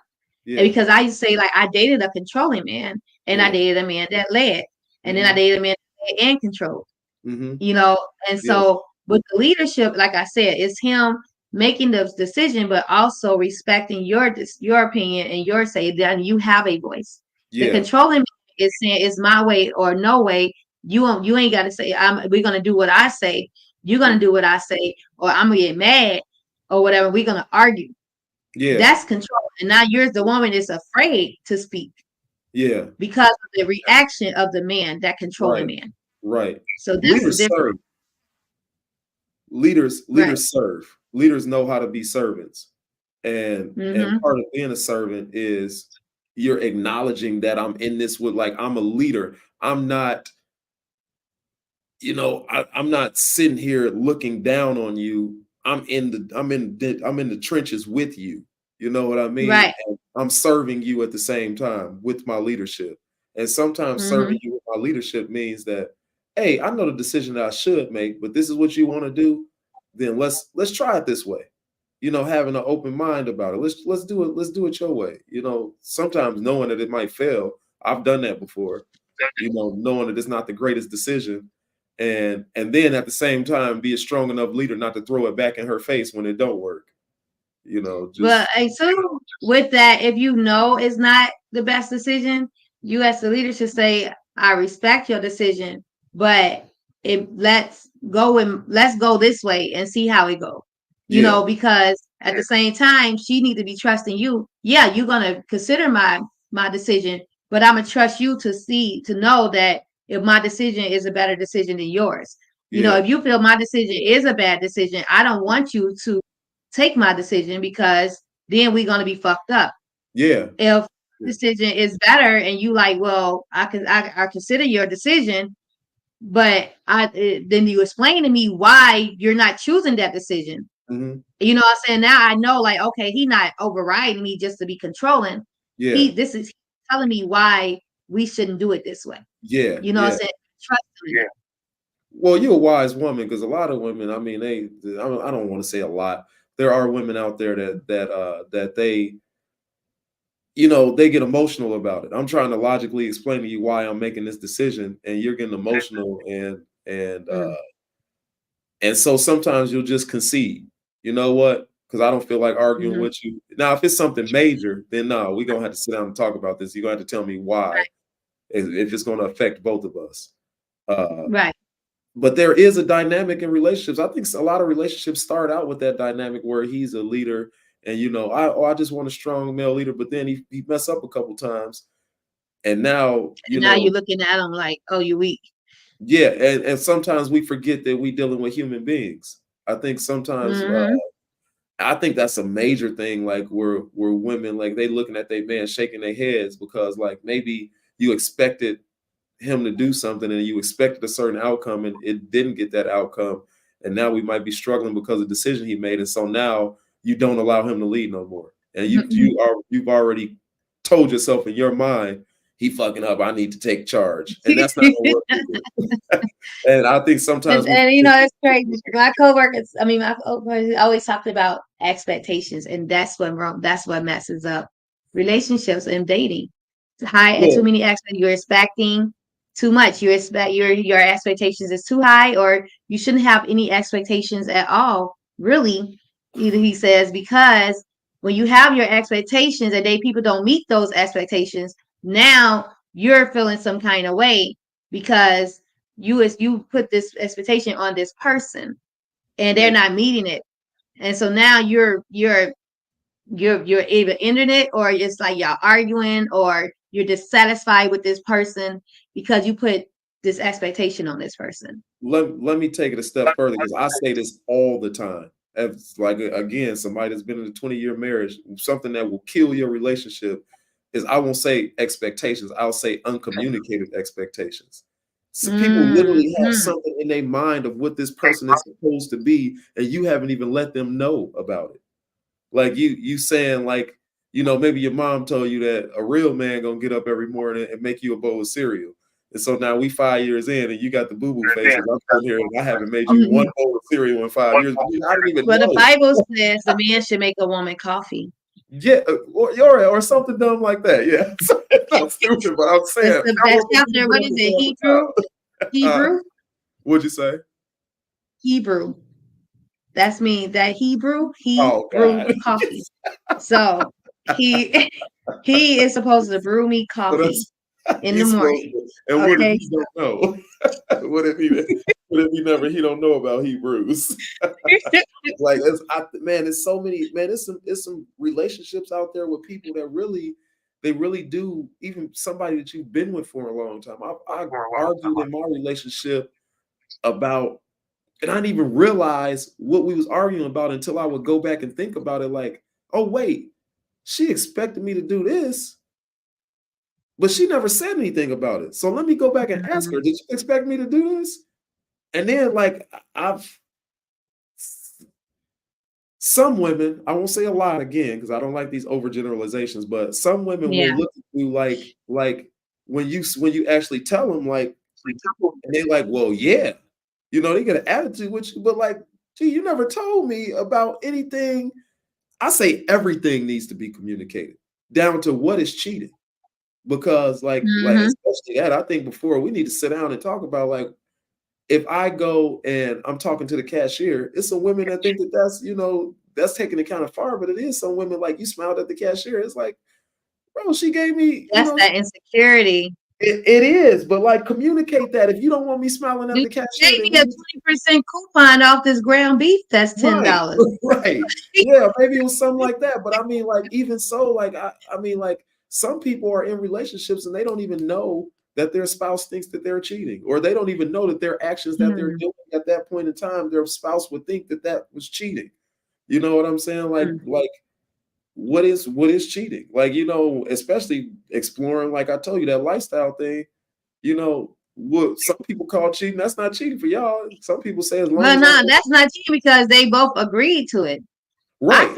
S3: And
S4: yeah,
S3: because I used to say, like, I dated a controlling man, and I
S4: yeah,
S3: dated a man that led, and then I
S4: hmm,
S3: dated a man that led and controlled.
S4: hmm,
S3: you know and
S4: yeah,
S3: so with the leadership, like I said, it's him making the decision, but also respecting your opinion and your say. Then you have a voice. The
S4: yeah,
S3: controlling is saying it's my way or no way. You ain't got to say we're gonna do what I say. You're gonna do what I say, or I'm gonna get mad or whatever. We're gonna argue.
S4: yeah,
S3: That's control. And now you're the woman is afraid to speak
S4: yeah.
S3: because of the reaction of the man, that controlling
S4: Right,
S3: man.
S4: right.
S3: So that's the
S4: Leaders
S3: difference.
S4: serve. Leaders
S3: Right.
S4: leaders serve. Leaders know how to be servants. And
S3: Mm-hmm.
S4: part of being a servant is you're acknowledging that I'm in this with, like, I'm a leader. I'm not, I'm not sitting here looking down on you. I'm in the trenches with you. You know what I mean?
S3: Right.
S4: And I'm serving you at the same time with my leadership. And sometimes
S3: Mm-hmm.
S4: serving you with my leadership means that, hey, I know the decision that I should make, but this is what you want to do. Then let's try it this way. Having an open mind about it. Let's do it your way. Sometimes knowing that it might fail. I've done that before. knowing that it's not the greatest decision, and then at the same time be a strong enough leader not to throw it back in her face when it don't work.
S3: But so with that, if you know it's not the best decision, you as the leader should say, I respect your decision, but let's go this way and see how it goes. Because at the same time, she need to be trusting you. Yeah, you're gonna consider my decision, but I'm gonna trust you to know that if my decision is a better decision than yours. If you feel my decision is a bad decision, I don't want you to take my decision, because then we're gonna be fucked up. If decision is better and you like, well, I consider your decision, but then you explain to me why you're not choosing that decision. You know what I'm saying? Now I know, like, okay, he not overriding me just to be controlling. This is telling me why we shouldn't do it this way. You know what I'm saying? Trust me.
S4: Well, you're a wise woman, because a lot of women, I mean, I don't want to say a lot. There are women out there that they, they get emotional about it. I'm trying to logically explain to you why I'm making this decision, and you're getting emotional, and so sometimes you'll just concede. You know what? Because I don't feel like arguing with you. Now, if it's something major, then no, we're gonna have to sit down and talk about this. You're gonna have to tell me why, if it's gonna affect both of us.
S3: Right.
S4: But there is a dynamic in relationships. I think a lot of relationships start out with that dynamic where he's a leader, and I just want a strong male leader, but then he mess up a couple times, and now
S3: you're looking at him like, oh, you weak.
S4: Yeah, and sometimes we forget that we're dealing with human beings. I think sometimes I think that's a major thing, like where women, like, they looking at their man shaking their heads because, like, maybe you expected him to do something and you expected a certain outcome and it didn't get that outcome, and now we might be struggling because of the decision he made, and so now you don't allow him to lead no more, and you've already told yourself in your mind, he fucking up, I need to take charge, and that's not gonna work. And I think sometimes
S3: and it's crazy. My coworkers, my coworkers always talked about expectations, and that's what messes up relationships and dating. Too many expectations. You're expecting too much. You expect your expectations is too high, or you shouldn't have any expectations at all. Really, either he says, because when you have your expectations and people don't meet those expectations, now you're feeling some kind of way because you put this expectation on this person and they're not meeting it, and so now you're either ending it, or it's like y'all arguing, or you're dissatisfied with this person because you put this expectation on this person.
S4: Let me take it a step further, because I say this all the time. It's like, again, somebody that's been in a 20-year marriage, something that will kill your relationship is, I won't say expectations, I'll say uncommunicated expectations. So people literally have something in their mind of what this person is supposed to be, and you haven't even let them know about it. Like you saying, like, maybe your mom told you that a real man gonna get up every morning and make you a bowl of cereal. And so now we 5 years in, and you got the boo-boo face, and I'm sitting here and I haven't made you one bowl of cereal in 5 years. I don't even know.
S3: The Bible says a man should make a woman coffee.
S4: Yeah, or something dumb like that. Yeah, it's not stupid, but I'm saying.
S3: It's the best chapter. What is it? Hebrew?
S4: What'd you say?
S3: Hebrew. That's me. That Hebrew. Brewed coffee. So he is supposed to brew me coffee in the morning.
S4: And what if he don't know? What if he don't know about Hebrews? Like, it's so many, man. It's some relationships out there with people that really do. Even somebody that you've been with for a long time. I argued in my relationship about, and I didn't even realize what we was arguing about until I would go back and think about it. Like, oh wait, she expected me to do this, but she never said anything about it. So let me go back and ask her, did you expect me to do this? And then, like, some women, I won't say a lot again, because I don't like these overgeneralizations, but some women will look at you like when you actually tell them, like, and they're like, well, yeah, they get an attitude with you, but like, gee, you never told me about anything. I say everything needs to be communicated, down to what is cheating. because like
S3: Mm-hmm.
S4: especially that, I think before we need to sit down and talk about like if I go and I'm talking to the cashier, it's some women that think that that's that's taking it kind of far, but it is some women like you smiled at the cashier. It's like, bro, she gave me,
S3: That's that insecurity.
S4: it is, but like communicate that. If you don't want me smiling at
S3: You
S4: the cashier,
S3: gave
S4: then
S3: me a 20% coupon off this ground beef. That's
S4: right,
S3: $10.
S4: right. Yeah, maybe it was something like that. But I mean, like, even so, like I mean, like some people are in relationships and they don't even know that their spouse thinks that they're cheating, or they don't even know that their actions that they're doing at that point in time, their spouse would think that that was cheating. You know what I'm saying? Like what is cheating? Like, especially exploring, like I told you, that lifestyle thing, what some people call cheating, that's not cheating for y'all. Some people say as long
S3: But
S4: as
S3: no, that's not cheating because they both agreed to it. I
S4: right.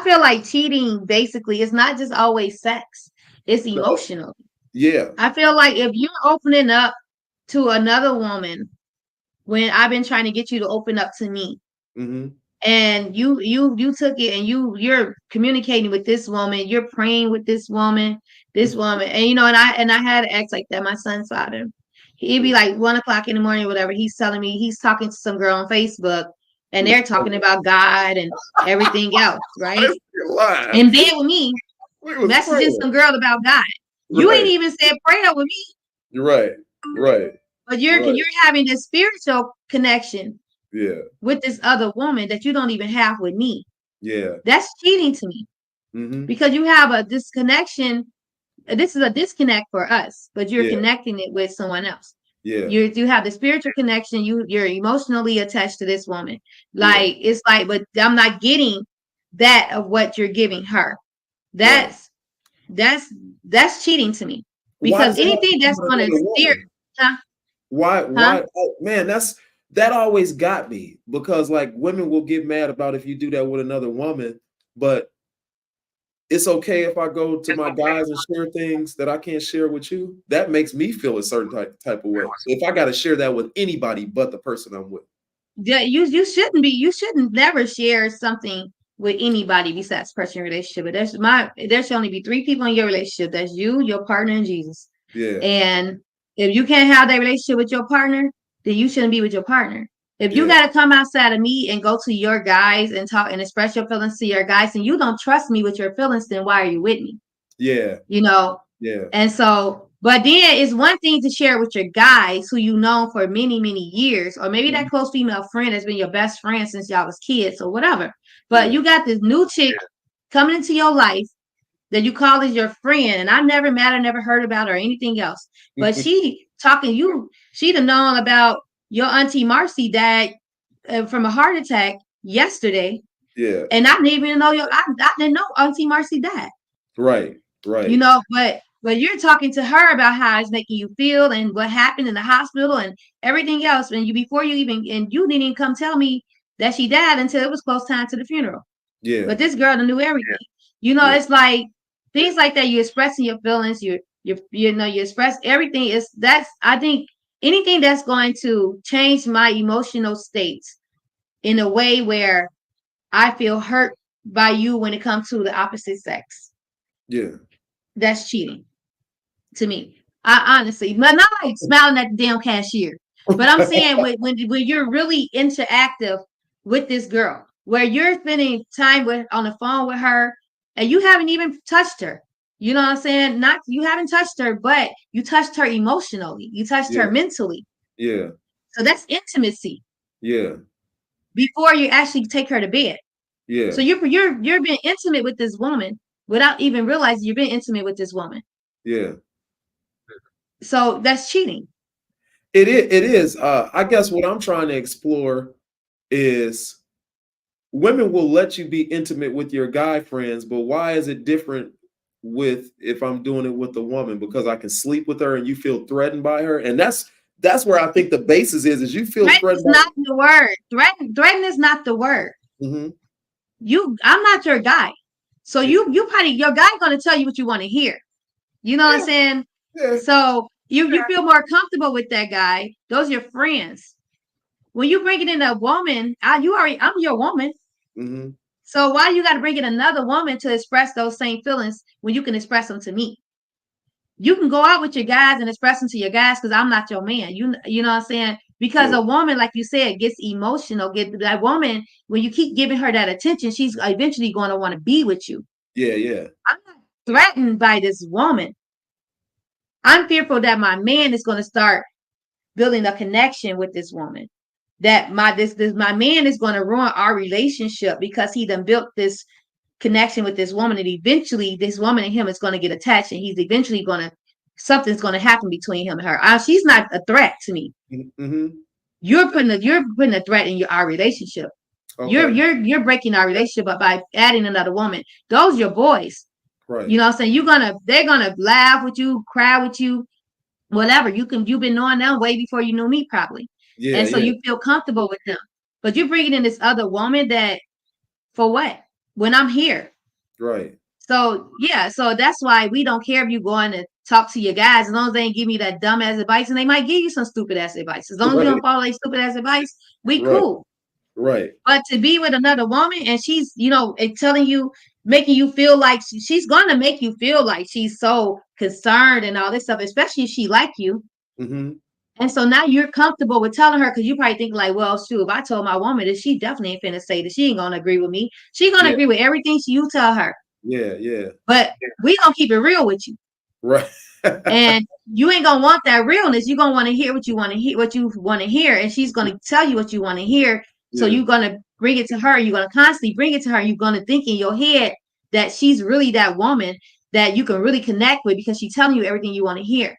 S3: feel like cheating basically is not just always sex. It's
S4: No,
S3: emotional.
S4: yeah.
S3: I feel like if you're opening up to another woman when I've been trying to get you to open up to me,
S4: Mm-hmm.
S3: and you took it and you're communicating with this woman, you're praying with this woman, and and I had an ex like that, my son's father. He'd be like 1 o'clock in the morning or whatever, he's telling me he's talking to some girl on Facebook and they're talking about God and everything else, right? And then with me messaging some girl about God. You ain't
S4: Right.
S3: even said prayer with me,
S4: Right. Right.
S3: but
S4: Right.
S3: you're having this spiritual connection
S4: Yeah.
S3: with this other woman that you don't even have with me.
S4: Yeah.
S3: That's cheating to me
S4: Mm-hmm.
S3: because you have a disconnection. This is a disconnect for us, but you're
S4: Yeah.
S3: connecting it with someone else.
S4: Yeah.
S3: You have the spiritual connection. You're emotionally attached to this woman.
S4: Yeah.
S3: Like it's like, but I'm not getting that of what you're giving her.
S4: Right.
S3: That's cheating to me
S4: Why
S3: because
S4: does it have to
S3: anything
S4: be
S3: that's
S4: with
S3: going to
S4: another
S3: steer,
S4: woman?
S3: huh?
S4: Why?
S3: Huh?
S4: Man, that always got me, because like women will get mad about if you do that with another woman, but it's okay if I go to my guys and share things that I can't share with you. That makes me feel a certain type of way. So if I got to share that with anybody but the person I'm with.
S3: Yeah, you shouldn't never share something with anybody besides person in a relationship. But there should only be 3 people in your relationship. That's you, your partner, and Jesus.
S4: Yeah.
S3: And if you can't have that relationship with your partner, then you shouldn't be with your partner. If you
S4: Yeah.
S3: gotta come outside of me and go to your guys and talk and express your feelings to your guys, and you don't trust me with your feelings, then why are you with me?
S4: Yeah.
S3: You know,
S4: Yeah.
S3: and so, but then it's one thing to share with your guys who you know for many, many years, or maybe that close female friend has been your best friend since y'all was kids or whatever. But
S4: Yeah.
S3: you got this new chick coming into your life that you call as your friend, and I never met her, never heard about her or anything else. But she'd have known about your auntie Marcy died from a heart attack yesterday,
S4: Yeah.
S3: and I didn't even know I didn't know auntie Marcy died.
S4: Right. Right.
S3: But you're talking to her about how it's making you feel and what happened in the hospital and everything else. And you didn't even come tell me that she died until it was close time to the funeral.
S4: Yeah.
S3: But this girl knew everything.
S4: Yeah.
S3: It's like things like that. You're expressing your feelings. You express everything. I think anything that's going to change my emotional states in a way where I feel hurt by you when it comes to the opposite sex.
S4: Yeah.
S3: That's cheating to me. I honestly, but not like smiling at the damn cashier. But I'm saying when you're really interactive with this girl, where you're spending time on the phone with her, and you haven't even touched her. You know what I'm saying? Not you haven't touched her, but you touched her emotionally. You touched
S4: Yeah.
S3: her mentally.
S4: Yeah.
S3: So that's intimacy
S4: Yeah.
S3: before you actually take her to bed.
S4: Yeah.
S3: So you're being intimate with this woman without even realizing you're being intimate with this woman.
S4: Yeah.
S3: So that's cheating.
S4: It is. I guess what I'm trying to explore is women will let you be intimate with your guy friends, but why is it different with if I'm doing it with a woman? Because I can sleep with her and you feel threatened by her. And that's where I think the basis is you feel
S3: Threaten
S4: threatened
S3: is
S4: by
S3: not the word. Threaten is not the word.
S4: Mhm.
S3: I'm not your guy. So
S4: Yeah.
S3: you probably your guy gonna tell you what you want to hear. You know what I'm saying?
S4: Yeah.
S3: So you feel more comfortable with that guy. Those are your friends. When you bring it in a woman, I'm your woman.
S4: Mhm.
S3: So why you got to bring in another woman to express those same feelings when you can express them to me? you can go out with your guys and express them to your guys because I'm not your man. You know what I'm saying? Because a woman, like you said, gets emotional. That woman, when you keep giving her that attention, she's eventually going to want to be with you.
S4: Yeah.
S3: I'm not threatened by this woman. I'm fearful that my man is going to start building a connection with this woman. That my man is going to ruin our relationship because he done built this connection with this woman, and eventually this woman and him is going to get attached, and he's eventually something's going to happen between him and her. She's not a threat to me.
S4: Mm-hmm.
S3: You're putting a threat in our relationship. Okay. You're breaking our relationship up by adding another woman. Those are your boys.
S4: Right.
S3: You know what I'm saying? They're gonna laugh with you, cry with you, whatever. You've been knowing them way before you knew me, probably. Yeah. And so you feel comfortable with them. But you're bringing in this other woman that, for what? When I'm here.
S4: Right.
S3: So yeah, so that's why we don't care if you going to talk to your guys, as long as they ain't give me that dumb ass advice, and they might give you some stupid ass advice. As long as you don't follow their stupid ass advice, we cool.
S4: Right.
S3: But to be with another woman and she's, telling you, making you feel like she's gonna make you feel like she's so concerned and all this stuff, especially if she like you.
S4: Mm-hmm.
S3: And so now you're comfortable with telling her, because you probably think like, well, shoot, if I told my woman that, she definitely ain't finna say that she ain't gonna agree with me. She gonna agree with everything you tell her.
S4: Yeah.
S3: But we gonna keep it real with you.
S4: Right.
S3: And you ain't gonna want that realness. You're gonna want to hear what you want to hear, and she's gonna tell you what you want to hear. So you're gonna bring it to her. You're gonna constantly bring it to her. You're gonna think in your head that she's really that woman that you can really connect with because she's telling you everything you want to hear.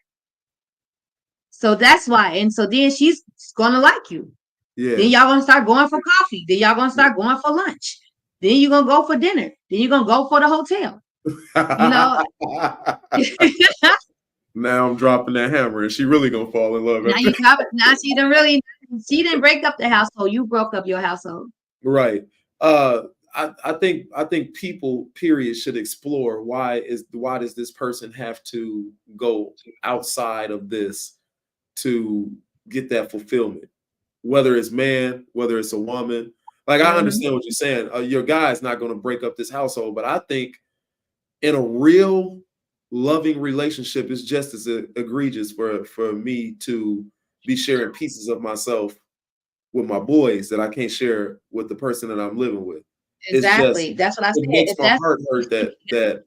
S3: So that's why. And so then she's gonna like you. Yeah. Then y'all gonna start going for coffee. Then y'all gonna start going for lunch. Then you're gonna go for dinner. Then you're gonna go for the hotel.
S4: Now I'm dropping that hammer, and she really gonna fall in love.
S3: Now she didn't break up the household. You broke up your household.
S4: Right. I think people, period, should explore why does this person have to go outside of this to get that fulfillment? Whether it's man, whether it's a woman. Like, I understand what you're saying. Your guy is not going to break up this household, but I think in a real loving relationship, it's just as egregious for me to be sharing pieces of myself with my boys that I can't share with the person that I'm living with.
S3: Exactly. That's what I said.
S4: It makes my heart hurt that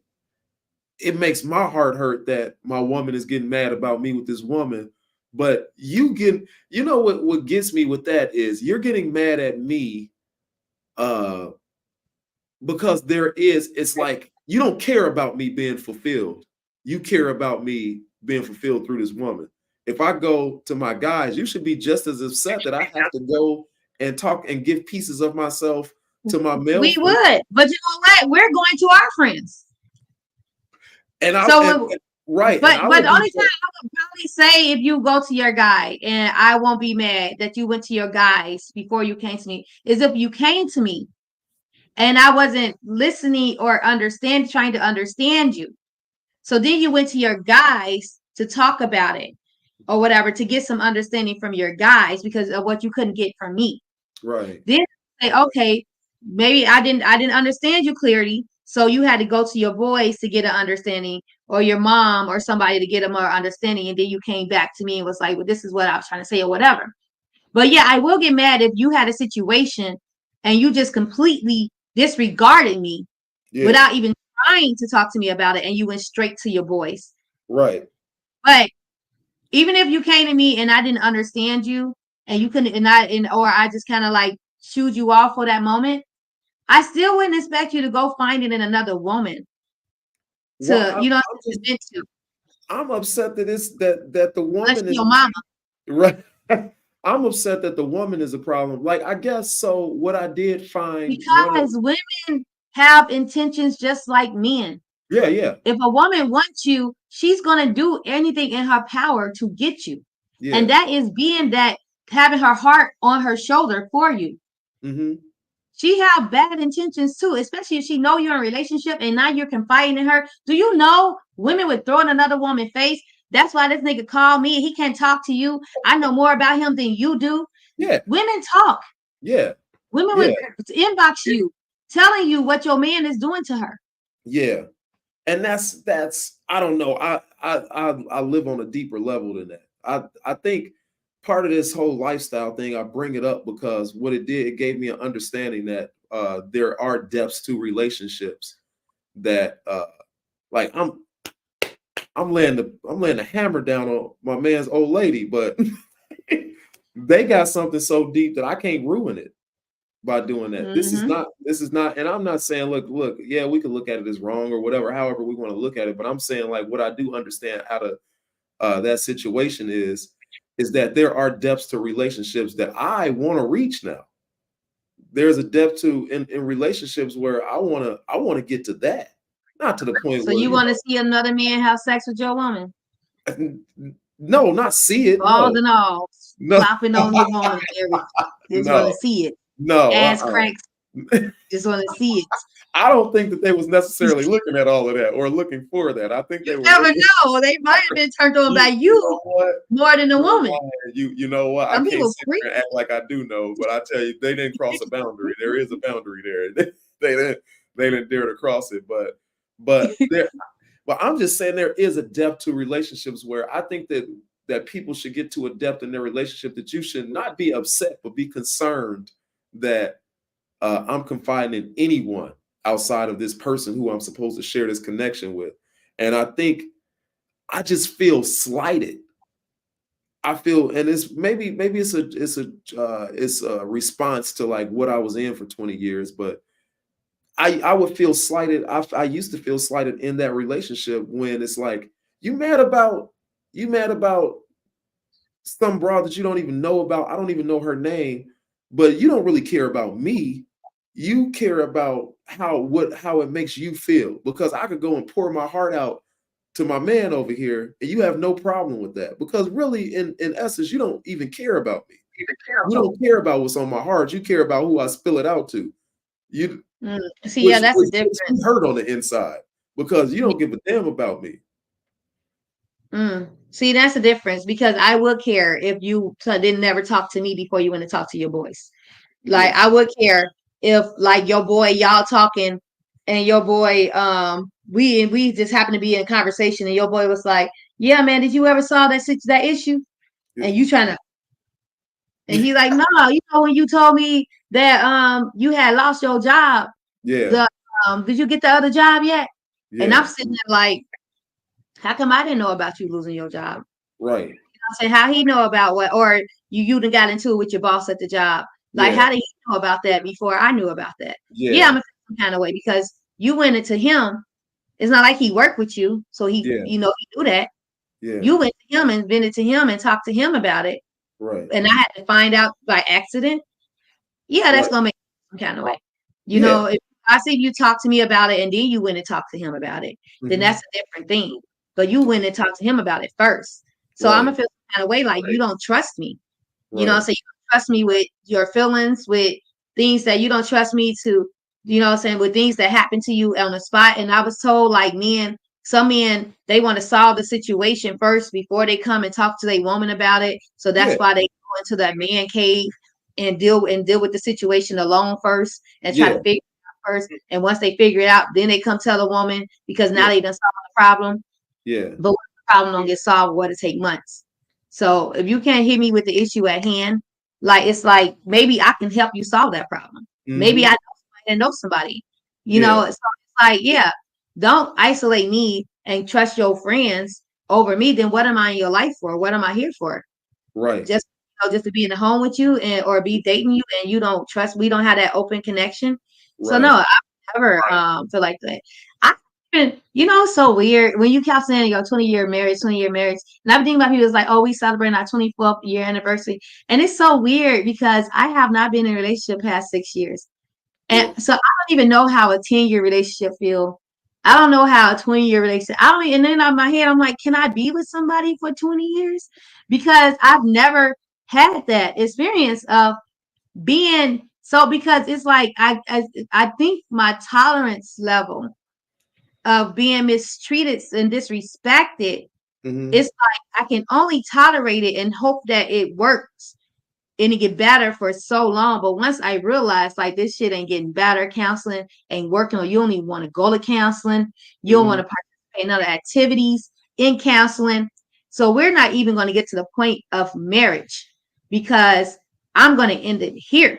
S4: it makes my heart hurt that my woman is getting mad about me with this woman. But what gets me with that is you're getting mad at me because it's like you don't care about me being fulfilled. You care about me being fulfilled through this woman. If I go to my guys, you should be just as upset that I have to go and talk and give pieces of myself to my male.
S3: We would, but you know what? We're going to our friends.
S4: And right.
S3: But the only time I would probably say, if you go to your guy, and I won't be mad that you went to your guys before you came to me, is if you came to me and I wasn't listening or trying to understand you. So then you went to your guys to talk about it or whatever, to get some understanding from your guys because of what you couldn't get from me.
S4: Right.
S3: Then say, okay, maybe I didn't understand you clearly. So you had to go to your boys to get an understanding, or your mom or somebody to get a more understanding. And then you came back to me and was like, well, this is what I was trying to say or whatever. But yeah, I will get mad if you had a situation and you just completely disregarded me without even trying to talk to me about it, and you went straight to your boys.
S4: Right.
S3: But even if you came to me and I didn't understand you, and you couldn't, or I just kind of like shooed you off for that moment, I still wouldn't expect you to go find it in another woman.
S4: I'm upset that the woman is
S3: your mama.
S4: Right. I'm upset that the woman is a problem. Like, I guess so. What I did find,
S3: because women have intentions just like men.
S4: Yeah.
S3: If a woman wants you, she's gonna do anything in her power to get you. Yeah. And that is having her heart on her shoulder for you. Mm-hmm. She have bad intentions too, especially if she know you're in a relationship and now you're confiding in her. Do you know women would throw in another woman's face? That's why this nigga called me. He can't talk to you. I know more about him than you do.
S4: Yeah.
S3: Women talk.
S4: Yeah.
S3: Women would inbox you, telling you what your man is doing to her.
S4: Yeah. And that's I don't know. I live on a deeper level than that. I think part of this whole lifestyle thing, I bring it up because what it did, it gave me an understanding that there are depths to relationships that like I'm laying the hammer down on my man's old lady, but they got something so deep that I can't ruin it by doing that. This is not, and I'm not saying, look, yeah, we could look at it as wrong or whatever, however we want to look at it. But I'm saying, like, what I do understand out of that situation is that there are depths to relationships that I want to reach now. There's a depth to in relationships where I wanna get to that. Not to the point
S3: So
S4: where
S3: you want to see another man have sex with your woman?
S4: no, not see it.
S3: Balls
S4: No,
S3: and all,
S4: no,
S3: flopping on your woman and everything. Just want to
S4: no,
S3: see it.
S4: no.
S3: Ass cracks. Just want to see it.
S4: I don't think that they was necessarily looking at all of that or looking for that. I think they were
S3: Never
S4: looking,
S3: know. They might have been turned on by
S4: you know
S3: you
S4: what?
S3: more than the woman.
S4: You know what? I
S3: Some
S4: can't
S3: people
S4: sit there and act like I do know, but I tell you, they didn't cross a boundary. There is a boundary there. They didn't dare to cross it, but there. But I'm just saying there is a depth to relationships where I think that people should get to a depth in their relationship that you should not be upset, but be concerned that I'm confiding in anyone outside of this person who I'm supposed to share this connection with. And I think I just feel slighted. I feel, and it's maybe it's a response to like what I was in for 20 years, but I would feel slighted. I used to feel slighted in that relationship when it's like you mad about some broad that you don't even know about. I don't even know her name, but you don't really care about me. You care about how it makes you feel, because I could go and pour my heart out to my man over here and you have no problem with that, because really in essence you don't even care about me. You don't care about what's on my heart. You care about who I spill it out to. You
S3: See, yeah, that's the
S4: makes me
S3: difference.
S4: hurt on the inside because you don't give a damn about me.
S3: See, that's the difference, because I would care if you didn't never talk to me before you went to talk to your boys. Like, I would care if like your boy, y'all talking, and your boy, we just happened to be in a conversation, and your boy was like, "Yeah, man, did you ever saw that issue?"
S4: Yeah.
S3: And you trying to, and he like, "No, when you told me that you had lost your job,
S4: Yeah.
S3: did you get the other job yet?"
S4: Yeah.
S3: And I'm sitting there like, how come I didn't know about you losing your job?
S4: Right.
S3: You know what I'm saying? How he know about what, or you done got into it with your boss at the job? Like, how did he know about that before I knew about that? Yeah, I'm a some kind of way, because you went into him. It's not like he worked with you, so he, he knew that.
S4: Yeah.
S3: You went to him and vented to him and talked to him about it.
S4: Right.
S3: And I had to find out by accident. Yeah, that's gonna make some kind of way. You know, if I see you talk to me about it and then you went and talked to him about it, then that's a different thing. But you went and talked to him about it first. So I'm gonna feel some kind of way, like you don't trust me. You know, so you don't trust me with your feelings, with things that you don't trust me to, you know what I'm saying, with things that happen to you on the spot. And I was told, like, some men, they want to solve the situation first before they come and talk to their woman about it. So that's why they go into that man cave and deal with the situation alone first and try to figure it out first. And once they figure it out, then they come tell the woman, because now they done solved the problem.
S4: Yeah.
S3: But when the problem don't get solved, what it take months. So if you can't hit me with the issue at hand, like, it's like, maybe I can help you solve that problem. Maybe I know somebody, you know. So it's like, don't isolate me and trust your friends over me. Then what am I in your life for? What am I here for?
S4: Right.
S3: Just to be in the home with you or be dating you, and you don't trust, we don't have that open connection. So no, I never feel like that. It's so weird when you kept saying your 20-year marriage, and I'm thinking about people. It's like, oh, we celebrating our 24th year anniversary, and it's so weird because I have not been in a relationship past 6 years, and so I don't even know how a 10-year relationship feel. I don't know how a 20-year relationship. I don't. And then in my head, I'm like, can I be with somebody for 20 years? Because I've never had that experience of being so. Because it's like I think my tolerance level of being mistreated and disrespected, it's like I can only tolerate it and hope that it works. and it get better for so long. But once I realized like this shit ain't getting better, counseling ain't working, or you don't even want to go to counseling, you don't want to participate in other activities in counseling. So we're not even going to get to the point of marriage because I'm going to end it here.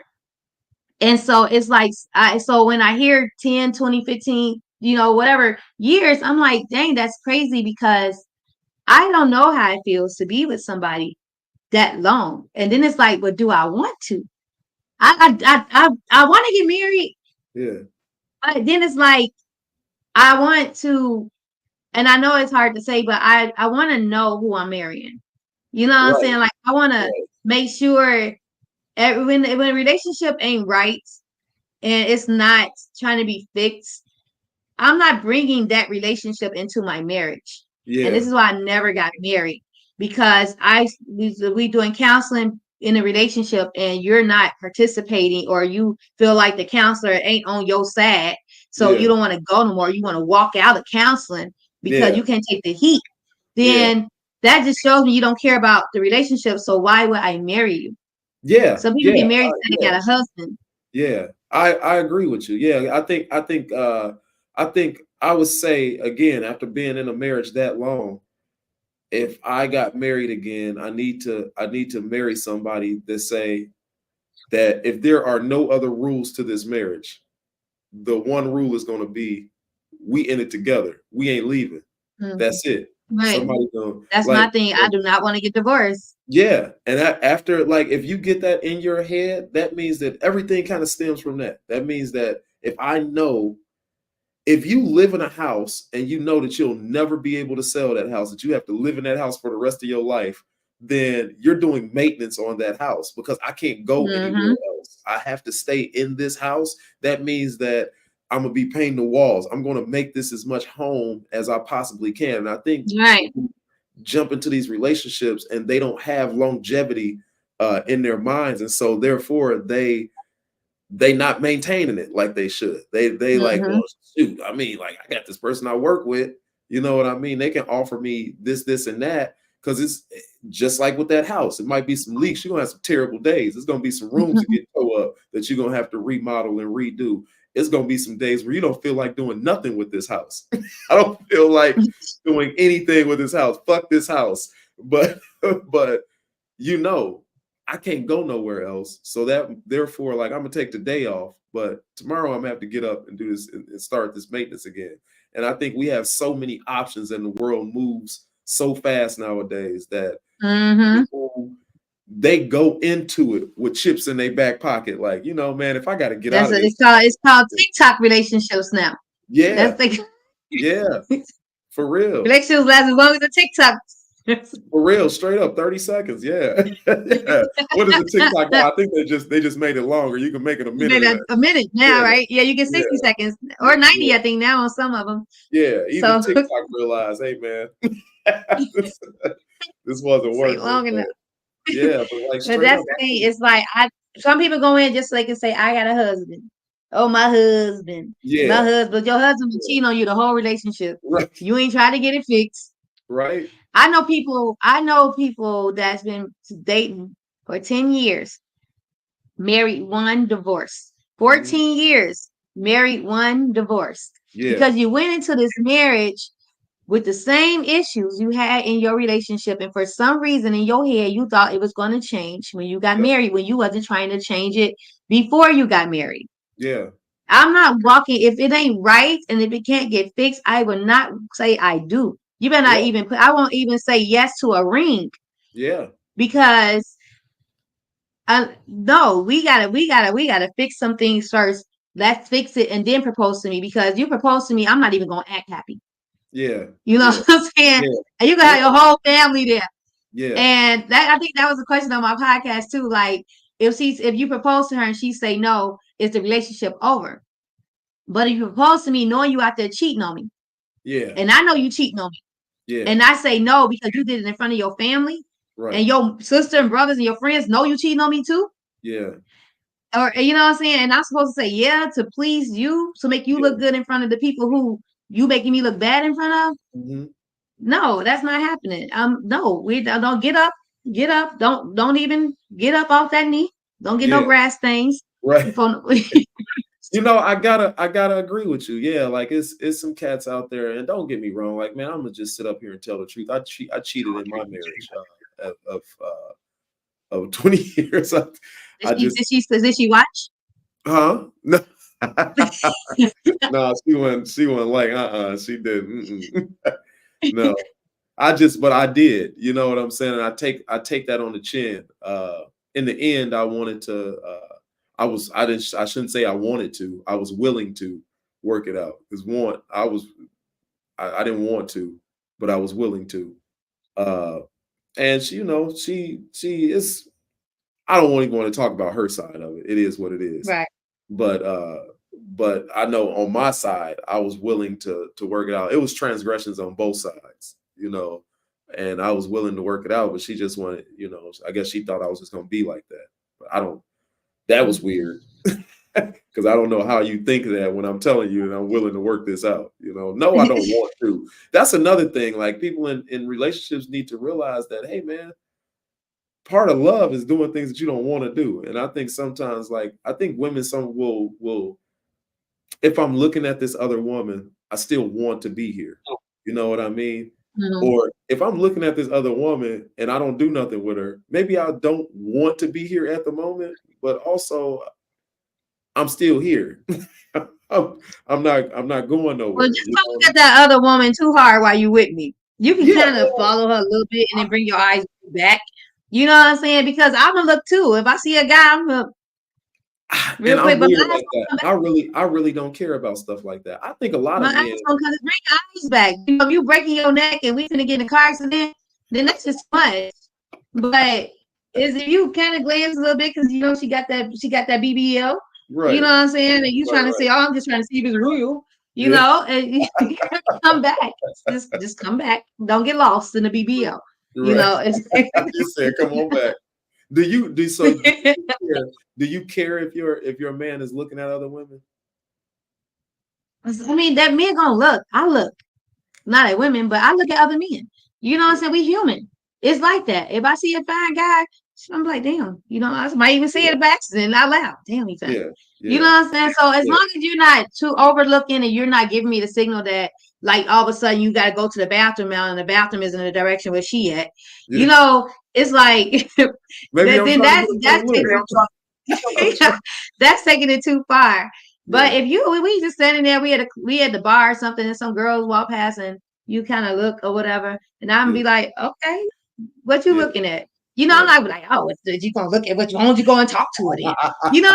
S3: And so it's like, so when I hear 10, 20, 15, whatever years, I'm like, dang, that's crazy because I don't know how it feels to be with somebody that long. And then it's like, but do I want to? I want to get married.
S4: Yeah.
S3: But then it's like, I want to, and I know it's hard to say, but I want to know who I'm marrying. You know what I'm saying? Like, I want to make sure when a relationship ain't right and it's not trying to be fixed, I'm not bringing that relationship into my marriage.
S4: Yeah.
S3: And this is why I never got married, because we doing counseling in a relationship and you're not participating, or you feel like the counselor ain't on your side. So you don't want to go no more. You want to walk out of counseling because you can't take the heat. Then that just shows me you don't care about the relationship. So why would I marry you?
S4: Yeah.
S3: Some people get married because they got a husband.
S4: Yeah. I agree with you. Yeah. I think I would say again, after being in a marriage that long, if I got married again, I need to marry somebody that say that if there are no other rules to this marriage, the one rule is going to be we in it together. We ain't leaving. That's it.
S3: Right. That's
S4: like,
S3: my thing. I do not want to get divorced.
S4: Yeah. And after, like, if you get that in your head, that means that everything kind of stems from that. That means that if you live in a house and you know that you'll never be able to sell that house, that you have to live in that house for the rest of your life, then you're doing maintenance on that house, because I can't go anywhere else. I have to stay in this house. That means that I'm going to be painting the walls. I'm going to make this as much home as I possibly can. And I think people jump into these relationships and they don't have longevity in their minds. And so therefore they not maintaining it like they should. They like, well, shoot, I mean, like, I got this person I work with, you know what I mean? They can offer me this, and that, because it's just like with that house. It might be some leaks. You're going to have some terrible days. There's going to be some rooms that get tore up that you're going to have to remodel and redo. It's going to be some days where you don't feel like doing nothing with this house. I don't feel like doing anything with this house. Fuck this house. But I can't go nowhere else. So that therefore, like, I'm gonna take the day off, but tomorrow I'm gonna have to get up and do this and start this maintenance again. And I think we have so many options, and the world moves so fast nowadays that people, they go into it with chips in their back pocket. Like, man, if I got to get out of this.
S3: It's called TikTok relationships now.
S4: Yeah. Yeah. For real.
S3: Relationships last as long as the TikTok.
S4: For real, straight up, 30 seconds. Yeah. Yeah. What is the TikTok? I think they just made it longer. You can make it a minute.
S3: A minute now, right? Yeah, you get 60 seconds or 90, I think, now on some of them.
S4: Yeah, even TikTok realized, hey man, this wasn't working
S3: long enough.
S4: Yeah, but like,
S3: but that's the thing. It's like some people go in just so they can say, I got a husband. Oh, my husband.
S4: Yeah.
S3: My husband. Your husband been cheating on you the whole relationship.
S4: Right.
S3: You ain't trying to get it fixed.
S4: Right.
S3: I know people that's been dating for 10 years, married, one divorced. 14 years, married, one divorced.
S4: Yeah.
S3: Because you went into this marriage with the same issues you had in your relationship, and for some reason in your head you thought it was going to change when you got married, when you wasn't trying to change it before you got married.
S4: Yeah.
S3: I'm not walking if it ain't right, and if it can't get fixed, I will not say I do. You better not even I won't even say yes to a ring.
S4: Yeah.
S3: Because no, we gotta fix some things first. Let's fix it and then propose to me, because you propose to me, I'm not even gonna act happy.
S4: Yeah.
S3: You know what I'm saying? Yeah. And you can have your whole family there.
S4: Yeah.
S3: And I think that was a question on my podcast too. Like, if you propose to her and she say no, is the relationship over? But if you propose to me knowing you out there cheating on me, and I know you cheating on me, and I say no because you did it in front of your family, and your sister and brothers and your friends know you cheating on me too.
S4: Yeah.
S3: Or, you know what I'm saying? And I'm supposed to say yeah to please you, to make you look good in front of the people who you making me look bad in front of. No, that's not happening. No, we don't get up. get up. Don't even get up off that knee. Don't get no
S4: Yeah,
S3: grass stains.
S4: right.
S3: Before,
S4: I gotta agree with you. Yeah, like it's some cats out there, and don't get me wrong. Like, man, I'm gonna just sit up here and tell the truth. I cheated in my marriage of 20 years. I just
S3: did she watch?
S4: huh? No. No, she went like she didn't. No. But I did, you know what I'm saying? And I take that on the chin. In the end, I wanted to I shouldn't say I wanted to. I was willing to work it out. Because I didn't want to, but I was willing to. Uh and she is I don't even want to talk about her side of it. It is what it is.
S3: Right.
S4: But but I know on my side, I was willing to work it out. It was transgressions on both sides, and I was willing to work it out, but she just wanted, I guess she thought I was just gonna be like that. But I don't that was weird. Because I don't know how you think that when I'm telling you that I'm willing to work this out. No, I don't want to. That's another thing. Like people in relationships need to realize that, hey man, part of love is doing things that you don't want to do. And I think sometimes, like, I think women some will if I'm looking at this other woman, I still want to be here. You know what I mean?
S3: Mhm.
S4: Or if I'm looking at this other woman and I don't do nothing with her, maybe I don't want to be here at the moment, but also I'm still here. I'm not going
S3: Well,
S4: nowhere.
S3: just don't look at that other woman too hard while you with me. You can
S4: Yeah,
S3: kind of follow her a little bit and then bring your eyes back. You know what I'm saying? Because I'm gonna look too. If I see a guy, I'm gonna
S4: and
S3: real
S4: I'm
S3: quick, but
S4: weird like that. I really don't care about stuff like that. I think a lot
S3: my
S4: of
S3: eyes
S4: men,
S3: gonna come bring your eyes back. If you breaking your neck and we finna get in a car accident, then that's just much. But is if you kind of glance a little bit because she got that BBL, you know
S4: right,
S3: what I'm saying? And you
S4: right,
S3: trying to
S4: right.
S3: say, oh, I'm just trying to see if it's real,
S4: Yeah.
S3: and you come back. Just come back. Don't get lost in the BBL.
S4: Right.
S3: It's
S4: You said, "Come on back." Do you care if your man is looking at other women?
S3: I mean, that men gonna look. I look not at women, but I look at other men. You know what I'm saying? We human. It's like that. If I see a fine guy, I'm like, damn. I might even say
S4: Yeah,
S3: it by accident out loud. Damn, he fine.
S4: yeah,
S3: You know
S4: yeah,
S3: what I'm saying? So as
S4: yeah,
S3: long as you're not too overlooking and you're not giving me the signal that like all of a sudden you got to go to the bathroom now and the bathroom is in the direction where she at,
S4: yeah.
S3: it's like
S4: Maybe I'm
S3: then
S4: trying to
S3: that's
S4: get her
S3: that's
S4: to look. I'm trying,
S3: that's taking it too far. But
S4: yeah,
S3: if we just standing there, we had the bar or something, and some girls walk past and you kind of look or whatever, and I'm gonna
S4: yeah,
S3: be like, okay, what you
S4: yeah,
S3: looking at? I'm
S4: right.
S3: not like, oh, you gonna look at why don't you go and talk to her then?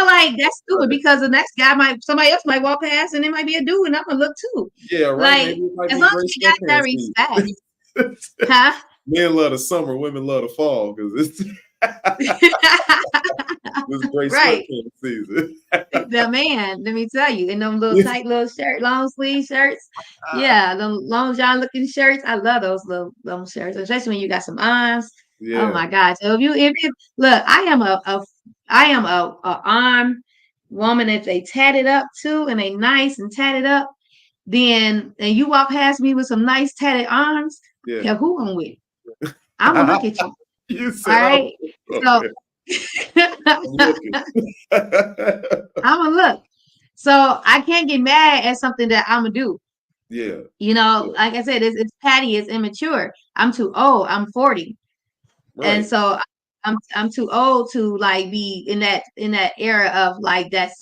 S3: Like that's stupid
S4: Right.
S3: because the next guy somebody else might walk past and it might be a dude and I'm gonna look too.
S4: Yeah, right.
S3: Like
S4: Maybe it might
S3: as
S4: be
S3: long as
S4: gray
S3: we got that
S4: sweatpants
S3: respect,
S4: season.
S3: huh?
S4: Men love the summer, women love the fall because it's this gray
S3: Right.
S4: sweatpants season.
S3: The man, let me tell you, in them little tight little long sleeve shirts. Yeah, them long john looking shirts. I love those little shirts, especially when you got some arms. Oh
S4: Yeah,
S3: my God. So if look, I am a arm woman. If they tatted up too and they nice and tatted up, then and you walk past me with some nice tatted arms,
S4: yeah.
S3: yeah, who I'm with? I'm gonna look at you.
S4: You
S3: All
S4: said, "Oh,
S3: right. So
S4: okay, I'm looking."
S3: I'm gonna look. So I can't get mad at something that I'm gonna do.
S4: Yeah, yeah,
S3: Like I said, it's patty, it's immature. I'm too old. I'm 40, and
S4: right.
S3: so I'm too old to like be in that era of like that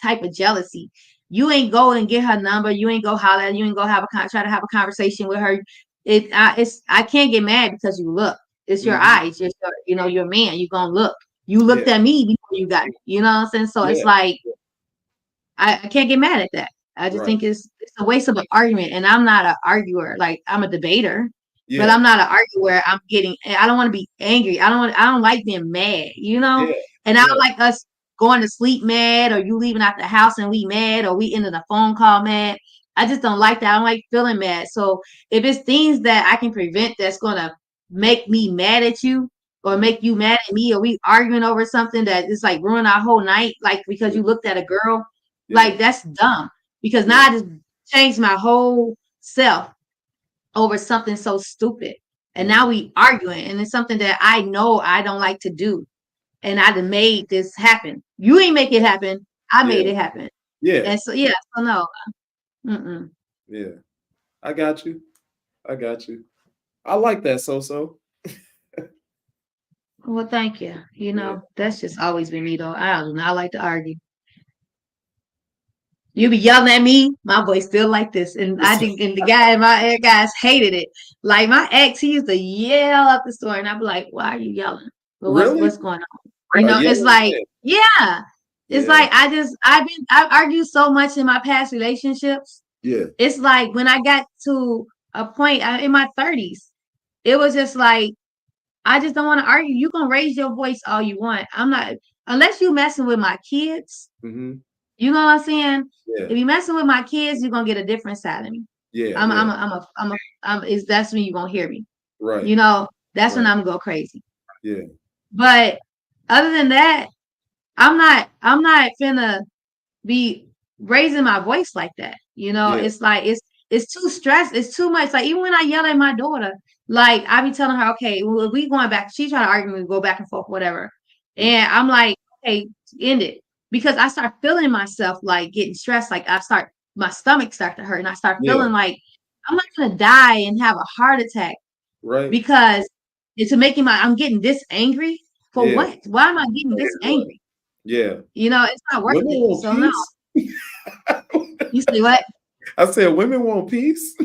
S3: type of jealousy. You ain't go and get her number. You ain't go holler. You ain't go try to have a conversation with her. I can't get mad because you look. It's your
S4: Hmm.
S3: eyes. You're a man. You gonna look. You looked
S4: Yeah,
S3: at me before you got me. You know what I'm saying? So it's
S4: yeah,
S3: like I can't get mad at that. I just
S4: right.
S3: think it's a waste of an argument. And I'm not an arguer. Like I'm a debater, but
S4: Yeah,
S3: I'm not an arguer. I don't want to be angry. I don't like being mad,
S4: yeah,
S3: and I
S4: yeah,
S3: don't like us going to sleep mad or you leaving out the house and we mad or we ended a phone call mad. I just don't like that. I don't like feeling mad. So if it's things that I can prevent that's gonna make me mad at you or
S4: mhm,
S3: make you mad at me or we arguing over something that is like ruin our whole night, like because
S4: yeah,
S3: you looked at a girl,
S4: yeah,
S3: like that's dumb because now
S4: yeah,
S3: I just changed my whole self over something so stupid. And now we arguing, and it's something that I know I don't like to do. And I done made this happen. You ain't make it happen. I made it happen.
S4: Yeah.
S3: And so so no. Mm-mm.
S4: Yeah. I got you. I like that, SoSo.
S3: Well, thank you. You know, that's just always been me though. I do not like to argue. You be yelling at me, my voice still like this. And I think and my ex guys hated it. Like my ex, he used to yell up the store and I'd be like, why are you yelling? Well, what's going on? You know, it's like, It's like I've argued so much in my past relationships.
S4: Yeah.
S3: It's like when I got to a point in my 30s, it was just like, I just don't want to argue. You can raise your voice all you want. I'm not, unless you messing with my kids.
S4: Mm-hmm.
S3: You know what I'm saying?
S4: Yeah.
S3: If you messing with my kids, you're gonna get a different side of me.
S4: Yeah.
S3: That's when you're gonna hear me.
S4: Right.
S3: You know, that's when I'm gonna go crazy.
S4: Yeah.
S3: But other than that, I'm not finna be raising my voice like that. You know, it's like it's too stressed. It's too much. Like even when I yell at my daughter, like I be telling her, okay, well, we going back. She trying to argue with me, go back and forth, whatever. And I'm like, okay, end it. Because I start feeling myself like getting stressed. Like my stomach start to hurt, and I start feeling like I'm not gonna die and have a heart attack.
S4: Right.
S3: Because I'm getting this angry for what? Why am I getting this angry?
S4: Yeah.
S3: You know, it's not worth it. So no. You say what?
S4: I said women want peace.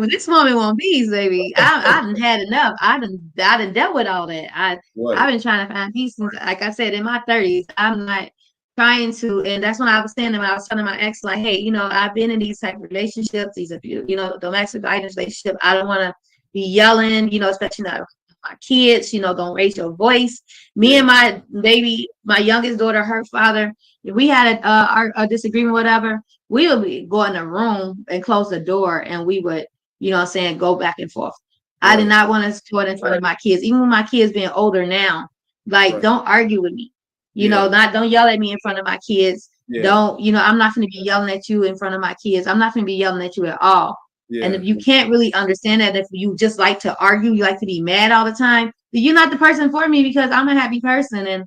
S3: This woman want peace, baby. I done had enough. I done dealt with all that. I've been trying to find peace since, like I said, in my 30s. I'm not trying to, and that's when I was saying, when I was telling my ex, like, hey, you know, I've been in these type of relationships, these are, you know, domestic violence relationship. I don't want to be yelling, you know, especially not my kids, you know, don't raise your voice. Me and my baby, my youngest daughter, her father, if we had a disagreement, whatever, we would go in the room and close the door, and we would, you know what I'm saying, go back and forth. I did not want to do it in front of my kids, even with my kids being older now. Like, don't argue with me. You know, don't yell at me in front of my kids. Don't, you know, I'm not going to be yelling at you in front of my kids. I'm not going to be yelling at you at all. And if you can't really understand that, if you just like to argue, you like to be mad all the time, then you're not the person for me, because I'm a happy person. And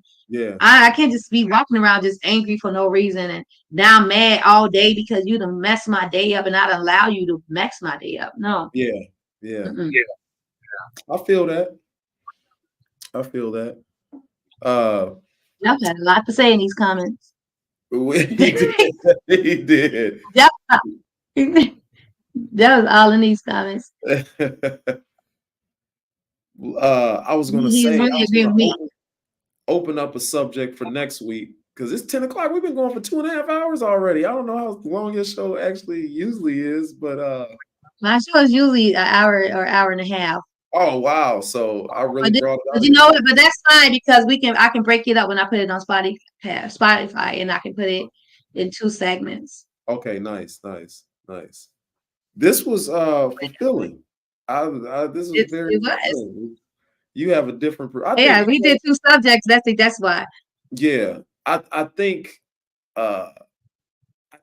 S3: I can't just be walking around just angry for no reason. And now I'm mad all day because you done mess my day up, and I don't allow you to mess my day up. No.
S4: Yeah. I feel that.
S3: Y'all had a lot to say in these comments.
S4: He did.
S3: That was all in these comments.
S4: I was going to say, really open up a subject for next week, because it's 10 o'clock. We've been going for 2.5 hours already. I don't know how long your show actually usually is, but
S3: my show is usually an hour or hour and a half.
S4: Oh wow! So I really brought it up.
S3: But you know what? But that's fine, because I can break it up when I put it on Spotify, and I can put it in 2 segments.
S4: Okay, nice. This was fulfilling. This was very fulfilling. You have a different.
S3: We did 2 subjects. That's why.
S4: Yeah, I think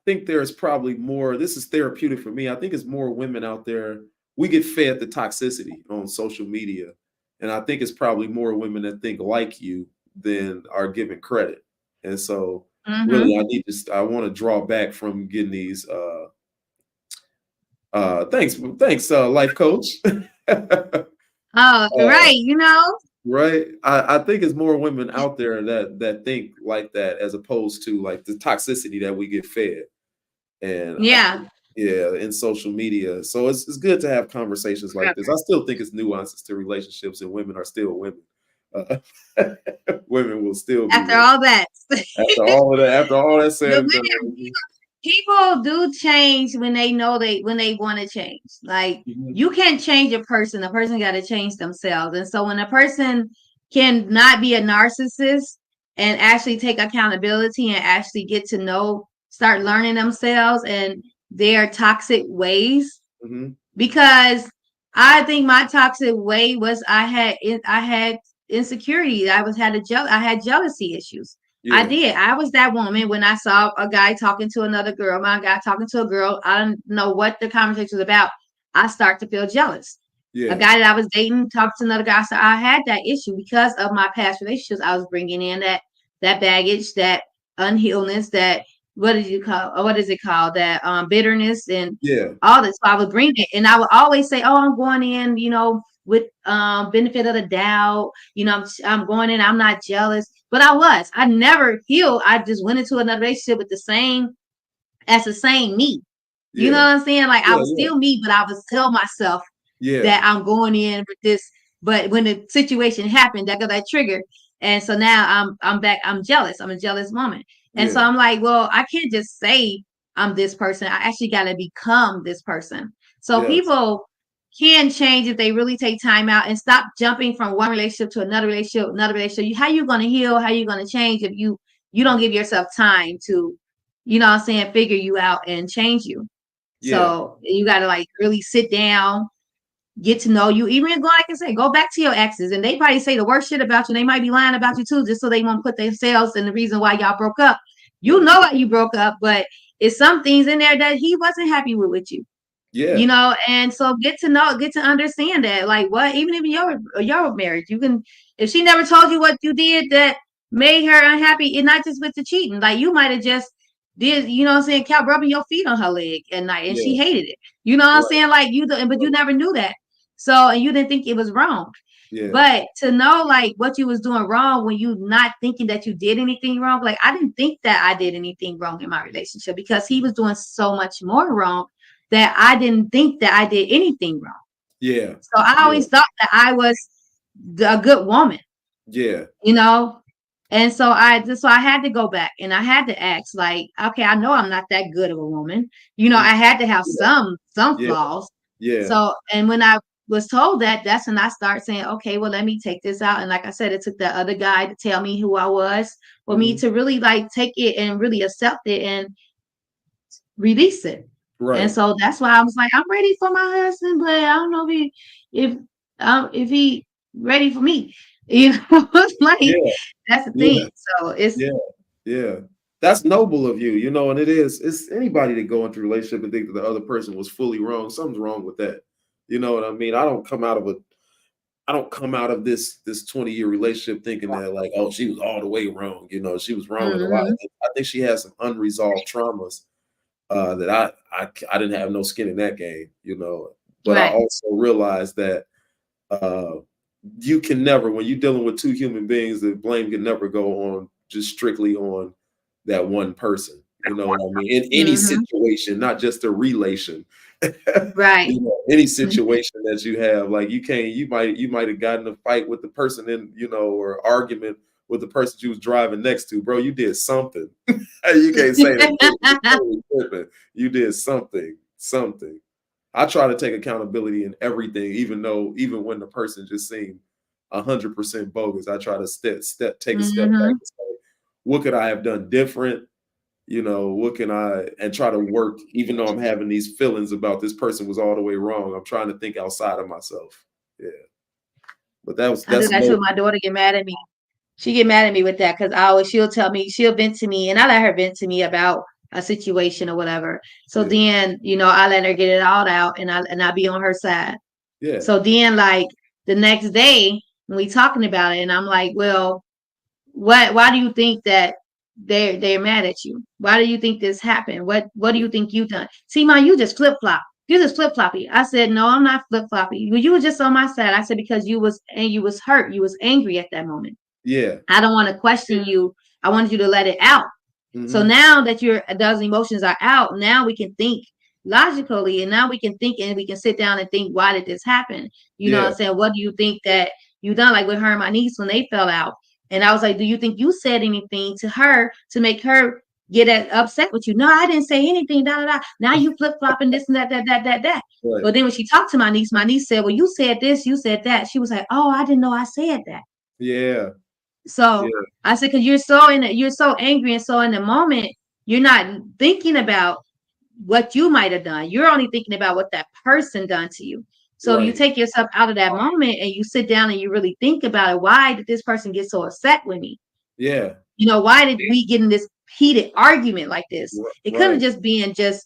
S4: there's probably more. This is therapeutic for me. I think it's more women out there. We get fed the toxicity on social media, and I think it's probably more women that think like you than are given credit. And so, really, I want to draw back from getting these. Thanks, life coach.
S3: Right, you know.
S4: Right. I think it's more women out there that think like that, as opposed to like the toxicity that we get fed. And in social media. So it's good to have conversations like this. I still think it's nuances to relationships, and women are still women. Women will still be
S3: after all that.
S4: After all that said.
S3: People do change when they know when they want to change. Like you can't change a person. A person got to change themselves. And so when a person can not be a narcissist and actually take accountability and actually get to start learning themselves and their toxic ways, because I think my toxic way was I had insecurity. I had jealousy issues. I did. I was that woman when I saw a guy talking to another girl, my guy talking to a girl. I don't know what the conversation was about. I start to feel jealous. A guy that I was dating talked to another guy. So I had that issue because of my past relationships. I was bringing in that baggage, that unhealedness, that what is it called? That bitterness and all this. So I would bring it, and I would always say, "Oh, I'm going in, with benefit of the doubt. I'm going in. I'm not jealous." But I never healed. I just went into another relationship with the same me. You know what I'm saying? Like I was still me, but I was tell myself that I'm going in with this. But when the situation happened, that got that trigger. And so now I'm back. I'm jealous. I'm a jealous woman. And so I'm like, well, I can't just say I'm this person. I actually got to become this person. So people can change if they really take time out and stop jumping from one relationship to another relationship. How you going to heal? How you going to change if you don't give yourself time to, figure you out and change you. So you got to like really sit down, get to know you. Even go, like I say, go back to your exes, and they probably say the worst shit about you. They might be lying about you too, just so they won't put themselves in the reason why y'all broke up. You know why you broke up, but it's some things in there that he wasn't happy with you. And so get to understand that, like, what, even if you're married, you can, if she never told you what you did that made her unhappy, and not just with the cheating, like you might have just did, kept rubbing your feet on her leg at night, and she hated it. You know what I'm saying? Like but you never knew that. So, and you didn't think it was wrong. But to know like what you was doing wrong when you not thinking that you did anything wrong, like I didn't think that I did anything wrong in my relationship because he was doing so much more wrong that I didn't think that I did anything wrong. So I always thought that I was a good woman. And so I had to go back and I had to ask, like, okay, I know I'm not that good of a woman. I had to have some flaws. So, and when I was told that, that's when I start saying, okay, well, let me take this out. And like I said, it took that other guy to tell me who I was for me to really like take it and really accept it and release it. And so that's why I was like, I'm ready for my husband, but I don't know if he ready for me. Like that's the thing. So it's
S4: that's noble of you, and it's anybody that go into a relationship and think that the other person was fully wrong. Something's wrong with that. You know what I mean? I don't come out of this 20-year relationship thinking that like, oh, she was all the way wrong. She was wrong with a lot of things. I think she has some unresolved traumas that I didn't have no skin in that game, But I also realized that you can never, when you're dealing with two human beings, the blame can never go on just strictly on that one person. You know what I mean? In any situation, not just a relation. Any situation that you have, like you might have gotten a fight with the person or argument with the person you was driving next to, bro. You did something. You can't say that. You did something. I try to take accountability in everything, even when the person just seemed 100% bogus. I try to take a step back and say, what could I have done different? What can and try to work, even though I'm having these feelings about this person was all the way wrong. I'm trying to think outside of myself. But that's
S3: what my daughter get mad at me. She get mad at me with that because she'll tell me, she'll vent to me, and I let her vent to me about a situation or whatever. So then, I let her get it all out, and I be on her side. So then, like the next day, when we talking about it, and I'm like, well, why do you think that they're mad at you? Why do you think this happened? What do you think you've done? See, Ma, you just flip flop. You just flip floppy. I said, no, I'm not flip floppy. You were just on my side. I said, because you was hurt. You was angry at that moment. I don't want to question you. I wanted you to let it out. So now that those emotions are out, now we can think logically, and now we can think and we can sit down and think, why did this happen? You know what I'm saying? What do you think that you done? Like with her and my niece when they fell out. And I was like, do you think you said anything to her to make her get upset with you? No, I didn't say anything. Now you flip flopping this and that. Right. But then when she talked to my niece said, well, you said this, you said that. She was like, oh, I didn't know I said that.
S4: Yeah.
S3: So I said, because you're so angry and so in the moment, you're not thinking about what you might have done. You're only thinking about what that person done to you. So you take yourself out of that moment and you sit down and you really think about it. Why did this person get so upset with me?
S4: Yeah.
S3: Why did we get in this heated argument like this? It could have just been just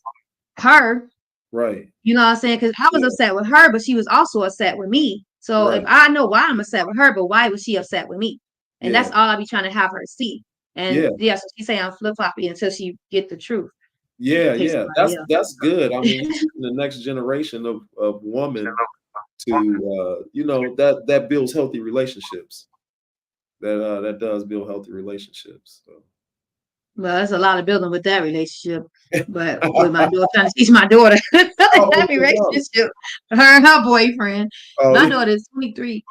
S3: her
S4: Right.
S3: You know what I'm saying? Because I was
S4: Yeah.
S3: upset with her, but she was also upset with me. So if
S4: Right.
S3: I know why I'm upset with her, but why was she upset with me? And
S4: Yeah.
S3: that's all I be trying to have her see. And
S4: Yeah.
S3: yeah, so she say I'm flip floppy until she get the truth.
S4: Yeah.
S3: In case
S4: Yeah.
S3: somebody else.
S4: That's good. I mean, teaching the next generation of woman to that builds healthy relationships. That does build healthy relationships. So.
S3: Well, there's a lot of building with that relationship. But with my daughter, trying to teach my daughter
S4: How old
S3: that
S4: is your daughter?
S3: relationship, her and her boyfriend. My
S4: Oh,
S3: daughter is 23.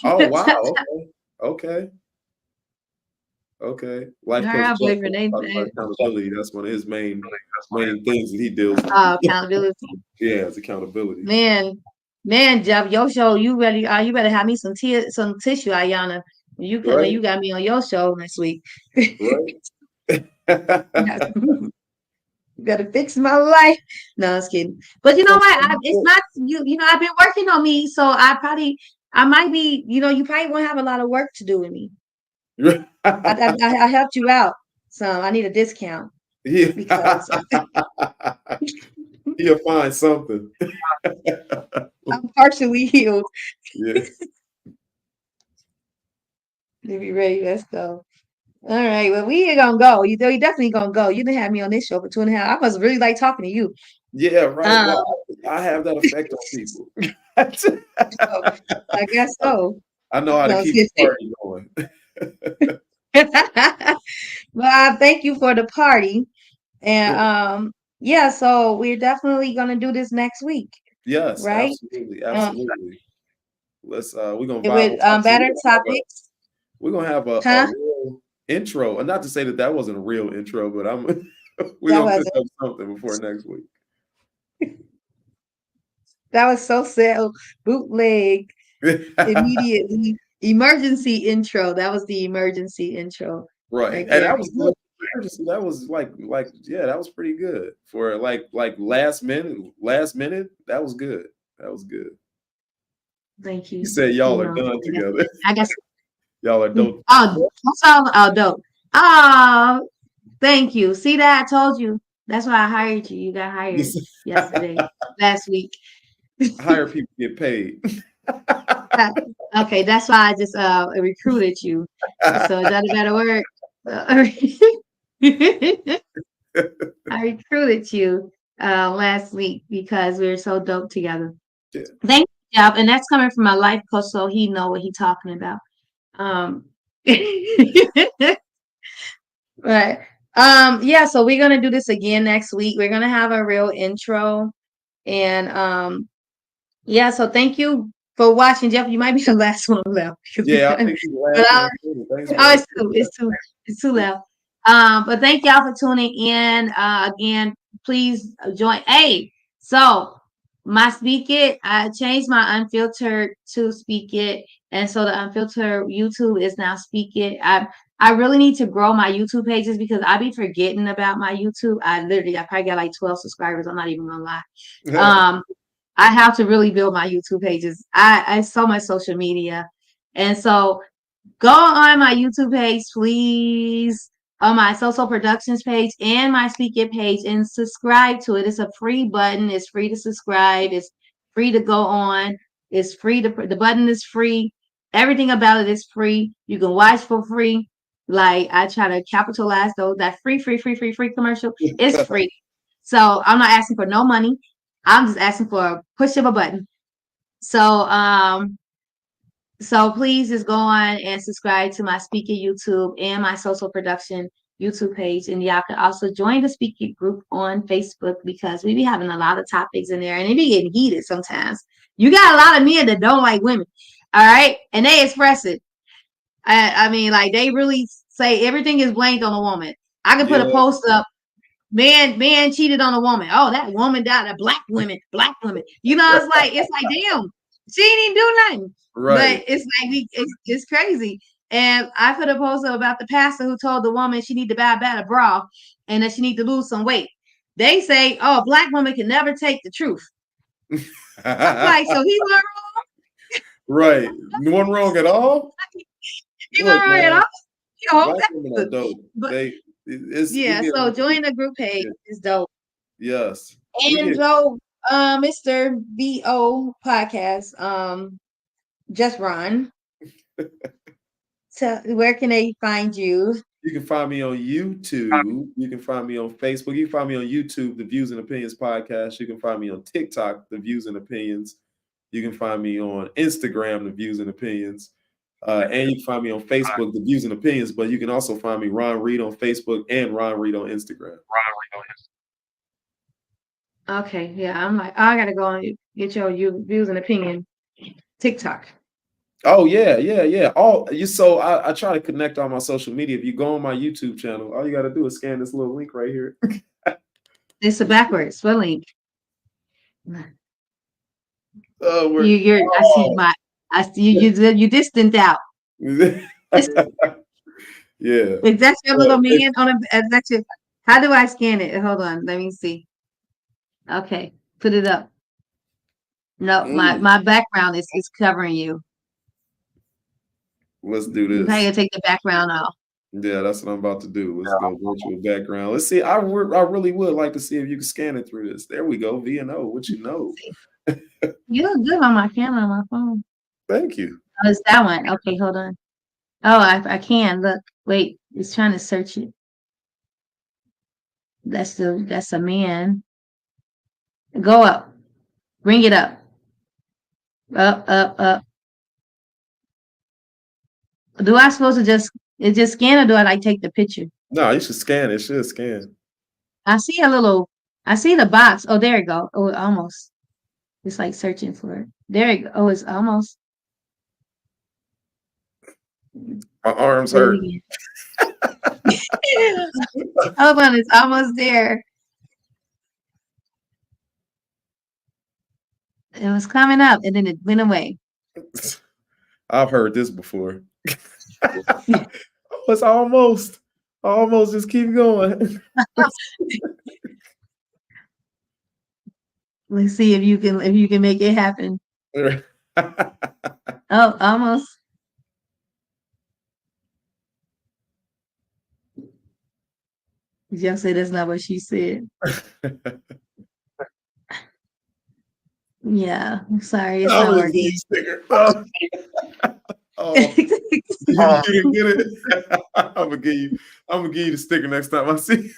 S4: oh
S3: her
S4: wow. Okay. Okay. Life
S3: and
S4: coach
S3: her
S4: Jeff
S3: boyfriend,
S4: talks about accountability. That's one of his main things that he deals with.
S3: accountability.
S4: Yeah, it's accountability.
S3: Man, Jeff, your show, you better have me some tissue, Ayana. When
S4: Right.
S3: you got me on your show next week.
S4: Right.
S3: You gotta fix my life. No, I was kidding. But you know what? It's not you. You know, I've been working on me, so I might be. You know, you probably won't have a lot of work to do with me. I helped you out, so I need a discount
S4: Yeah.
S3: because
S4: He'll find something.
S3: I'm partially healed.
S4: Yeah.
S3: You be ready? Let's go. All right. Well, we are gonna go. You definitely gonna go. You didn't have me on this show for 2.5. I must really like talking to you.
S4: Yeah, right.
S3: Um,
S4: Well, I have that effect on people.
S3: so I guess so.
S4: I know how to
S3: No,
S4: keep the party going.
S3: well, thank you for the party. And yeah, so we're definitely gonna do this next week,
S4: Yes,
S3: right?
S4: absolutely,
S3: Um,
S4: absolutely. We're gonna vibe
S3: with
S4: on top. So
S3: better topics,
S4: we're gonna have a
S3: huh?
S4: real intro, and not to say that wasn't a real intro, but we're
S3: That
S4: gonna
S3: was
S4: cook up something before next week.
S3: that was so sad. Bootleg immediately emergency intro. That was the emergency intro
S4: Right,
S3: right
S4: and
S3: there.
S4: that was good. That was yeah, that was pretty good for like last minute. That was good. That was good.
S3: Thank
S4: You
S3: you.
S4: said y'all
S3: You
S4: are
S3: know,
S4: done together.
S3: I guess.
S4: Y'all are dope.
S3: Oh, that's all. Oh, dope. Oh, thank you. See that? I told you. That's why I hired you. You got hired yesterday, last week.
S4: Hire people get paid.
S3: Okay, that's why I just recruited you. So is that a better word? I recruited you last week because we were so dope together.
S4: Yeah.
S3: Thank you, Jeff. And that's coming from my life coach, so he know what he's talking about. Right. Yeah, so we're gonna do this again next week. We're gonna have a real intro. And yeah, so thank you for watching, Jeff. You might be the last one left.
S4: Yeah, I think he's the
S3: But
S4: last one. Thanks,
S3: oh,
S4: man.
S3: it's two left. But thank y'all for tuning in. Again, please join. Hey, so my Speak It, I changed my unfiltered to Speak It, and so the unfiltered YouTube is now Speak It. I really need to grow my YouTube pages because I be forgetting about my YouTube. I probably got like 12 subscribers. I'm not even gonna lie. I have to really build my YouTube pages. I so much social media, and so go on my YouTube page, please, on my SoSo Productions page and my Speak It page, and subscribe to it. It's a free button. It's free to subscribe. It's free to go on. It's free. The button is free. Everything about it is free. You can watch for free. Like I try to capitalize those that free commercial. It's free. So I'm not asking for no money. I'm just asking for a push of a button. So please just go on and subscribe to my Speak It YouTube and my SoSo Production YouTube page. And y'all can also join the Speak It group on Facebook because we be having a lot of topics in there and it be getting heated sometimes. You got a lot of men that don't like women. All right. And they express it. I mean, like they really say everything is blamed on a woman. I can put a post up. Man cheated on a woman. Oh, that woman died. A black woman. You know, it's like, damn, she didn't do nothing.
S4: Right.
S3: But it's like it's crazy. And I put a post up about the pastor who told the woman she need to buy a better bra and that she need to lose some weight. They say, oh, a black woman can never take the truth. I'm like, so he went wrong.
S4: Right. No one wrong at all.
S3: He went wrong at all. You know,
S4: black women are dope.
S3: So join the group page. It's dope.
S4: Yes.
S3: And so Mr. BO podcast. Just Ron. So where can they find you?
S4: You can find me on YouTube. You can find me on Facebook. You can find me on YouTube, The Views and Opinions Podcast. You can find me on TikTok, The Views and Opinions. You can find me on Instagram, The Views and Opinions. And you can find me on Facebook, The Views and Opinions. But you can also find me Ron Reid on Facebook and Ron Reid on Instagram.
S3: Okay, yeah, I'm like, I gotta go and get your views and opinion TikTok.
S4: Oh yeah. So I try to connect all my social media. If you go on my YouTube channel, all you got to do is scan this little link right here.
S3: It's a backwards. What link?
S4: Oh,
S3: I see you distant out.
S4: yeah.
S3: Is that your little man on a? How do I scan it? Hold on, let me see. Okay, put it up. No, my background is covering you.
S4: Let's do this.
S3: Now you take the background off.
S4: Yeah, that's what I'm about to do. Let's go virtual background. Let's see. I really would like to see if you can scan it through this. There we go. VNO. What you know?
S3: You look good on my camera on my phone.
S4: Thank you.
S3: Oh, it's that one. Okay, hold on. Oh, I can look. Wait, it's trying to search it. That's a man. Go up. Bring it up. Up. Do I supposed to just scan or do I like take the picture?
S4: No, you should scan it. It should scan.
S3: I see the box. Oh, there you go. Oh, almost. It's like searching for it. There you go. Oh, it's almost.
S4: My arms hurt.
S3: Hold on, it's almost there. It was coming up and then it went away.
S4: I've heard this before. It's almost. Just keep going.
S3: Let's see if you can make it happen. Oh, almost. Jeff said that's not what she said. Yeah, I'm sorry. It's not working.
S4: You didn't get it. I'm gonna give you the sticker next time I see.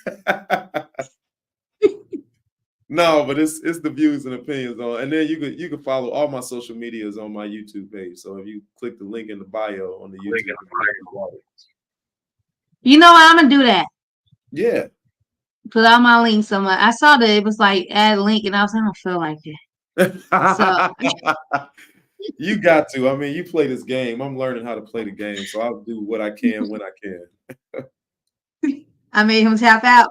S4: No, but it's the views and opinions on, and then you can follow all my social medias on my YouTube page. So if you click the link in the bio on the YouTube,
S3: you know what, I'm gonna do that.
S4: Yeah.
S3: Put all my links on I saw that it was like add a link, and I was like, I don't feel like it. So
S4: you got to. I mean, you play this game. I'm learning how to play the game, so I'll do what I can when I can.
S3: I made him tap out.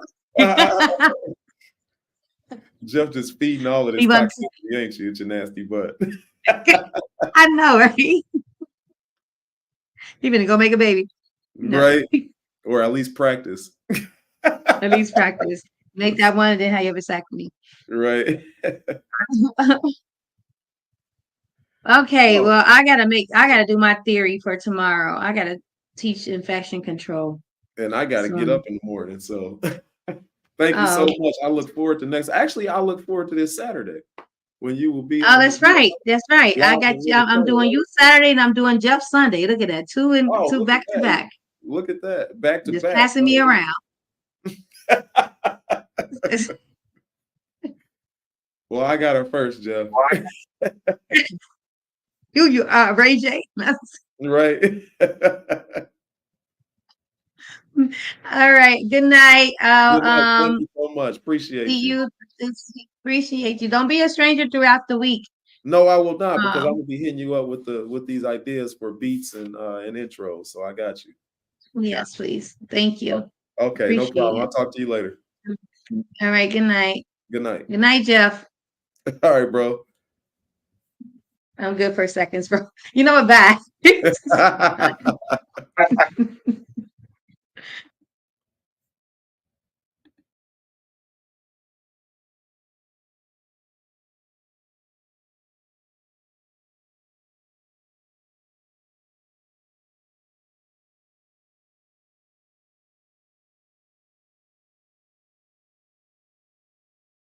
S4: Jeff just feeding all of this toxicity, ain't you? It's your nasty butt.
S3: I know, right? He gonna go make a baby.
S4: Right? Or at least practice.
S3: At least practice. Make that one and then have your vasectomy.
S4: Right.
S3: Okay, well, I gotta do my theory for tomorrow. I gotta teach infection control.
S4: And I gotta get up in the morning. So thank you so much. I look forward to I look forward to this Saturday when you will be.
S3: Oh, that's right. That's right. I got you. I'm doing you Saturday and I'm doing Jeff Sunday. Look at that. Two back to back.
S4: Look at that. Back to back.
S3: Just passing me around.
S4: Well, I got her first, Jeff.
S3: You Ray J.
S4: Right.
S3: All right. Good night.
S4: Thank you so much. Appreciate you.
S3: Appreciate you. Don't be a stranger throughout the week.
S4: No, I will not, because I'm gonna be hitting you up with these ideas for beats and intros. So I got you.
S3: Yes, please. Thank you.
S4: Okay, appreciate no problem. I'll talk to you later.
S3: All right. Good night.
S4: Good night.
S3: Good night, Jeff.
S4: All right, bro.
S3: I'm good for seconds, bro. You know what? Bye.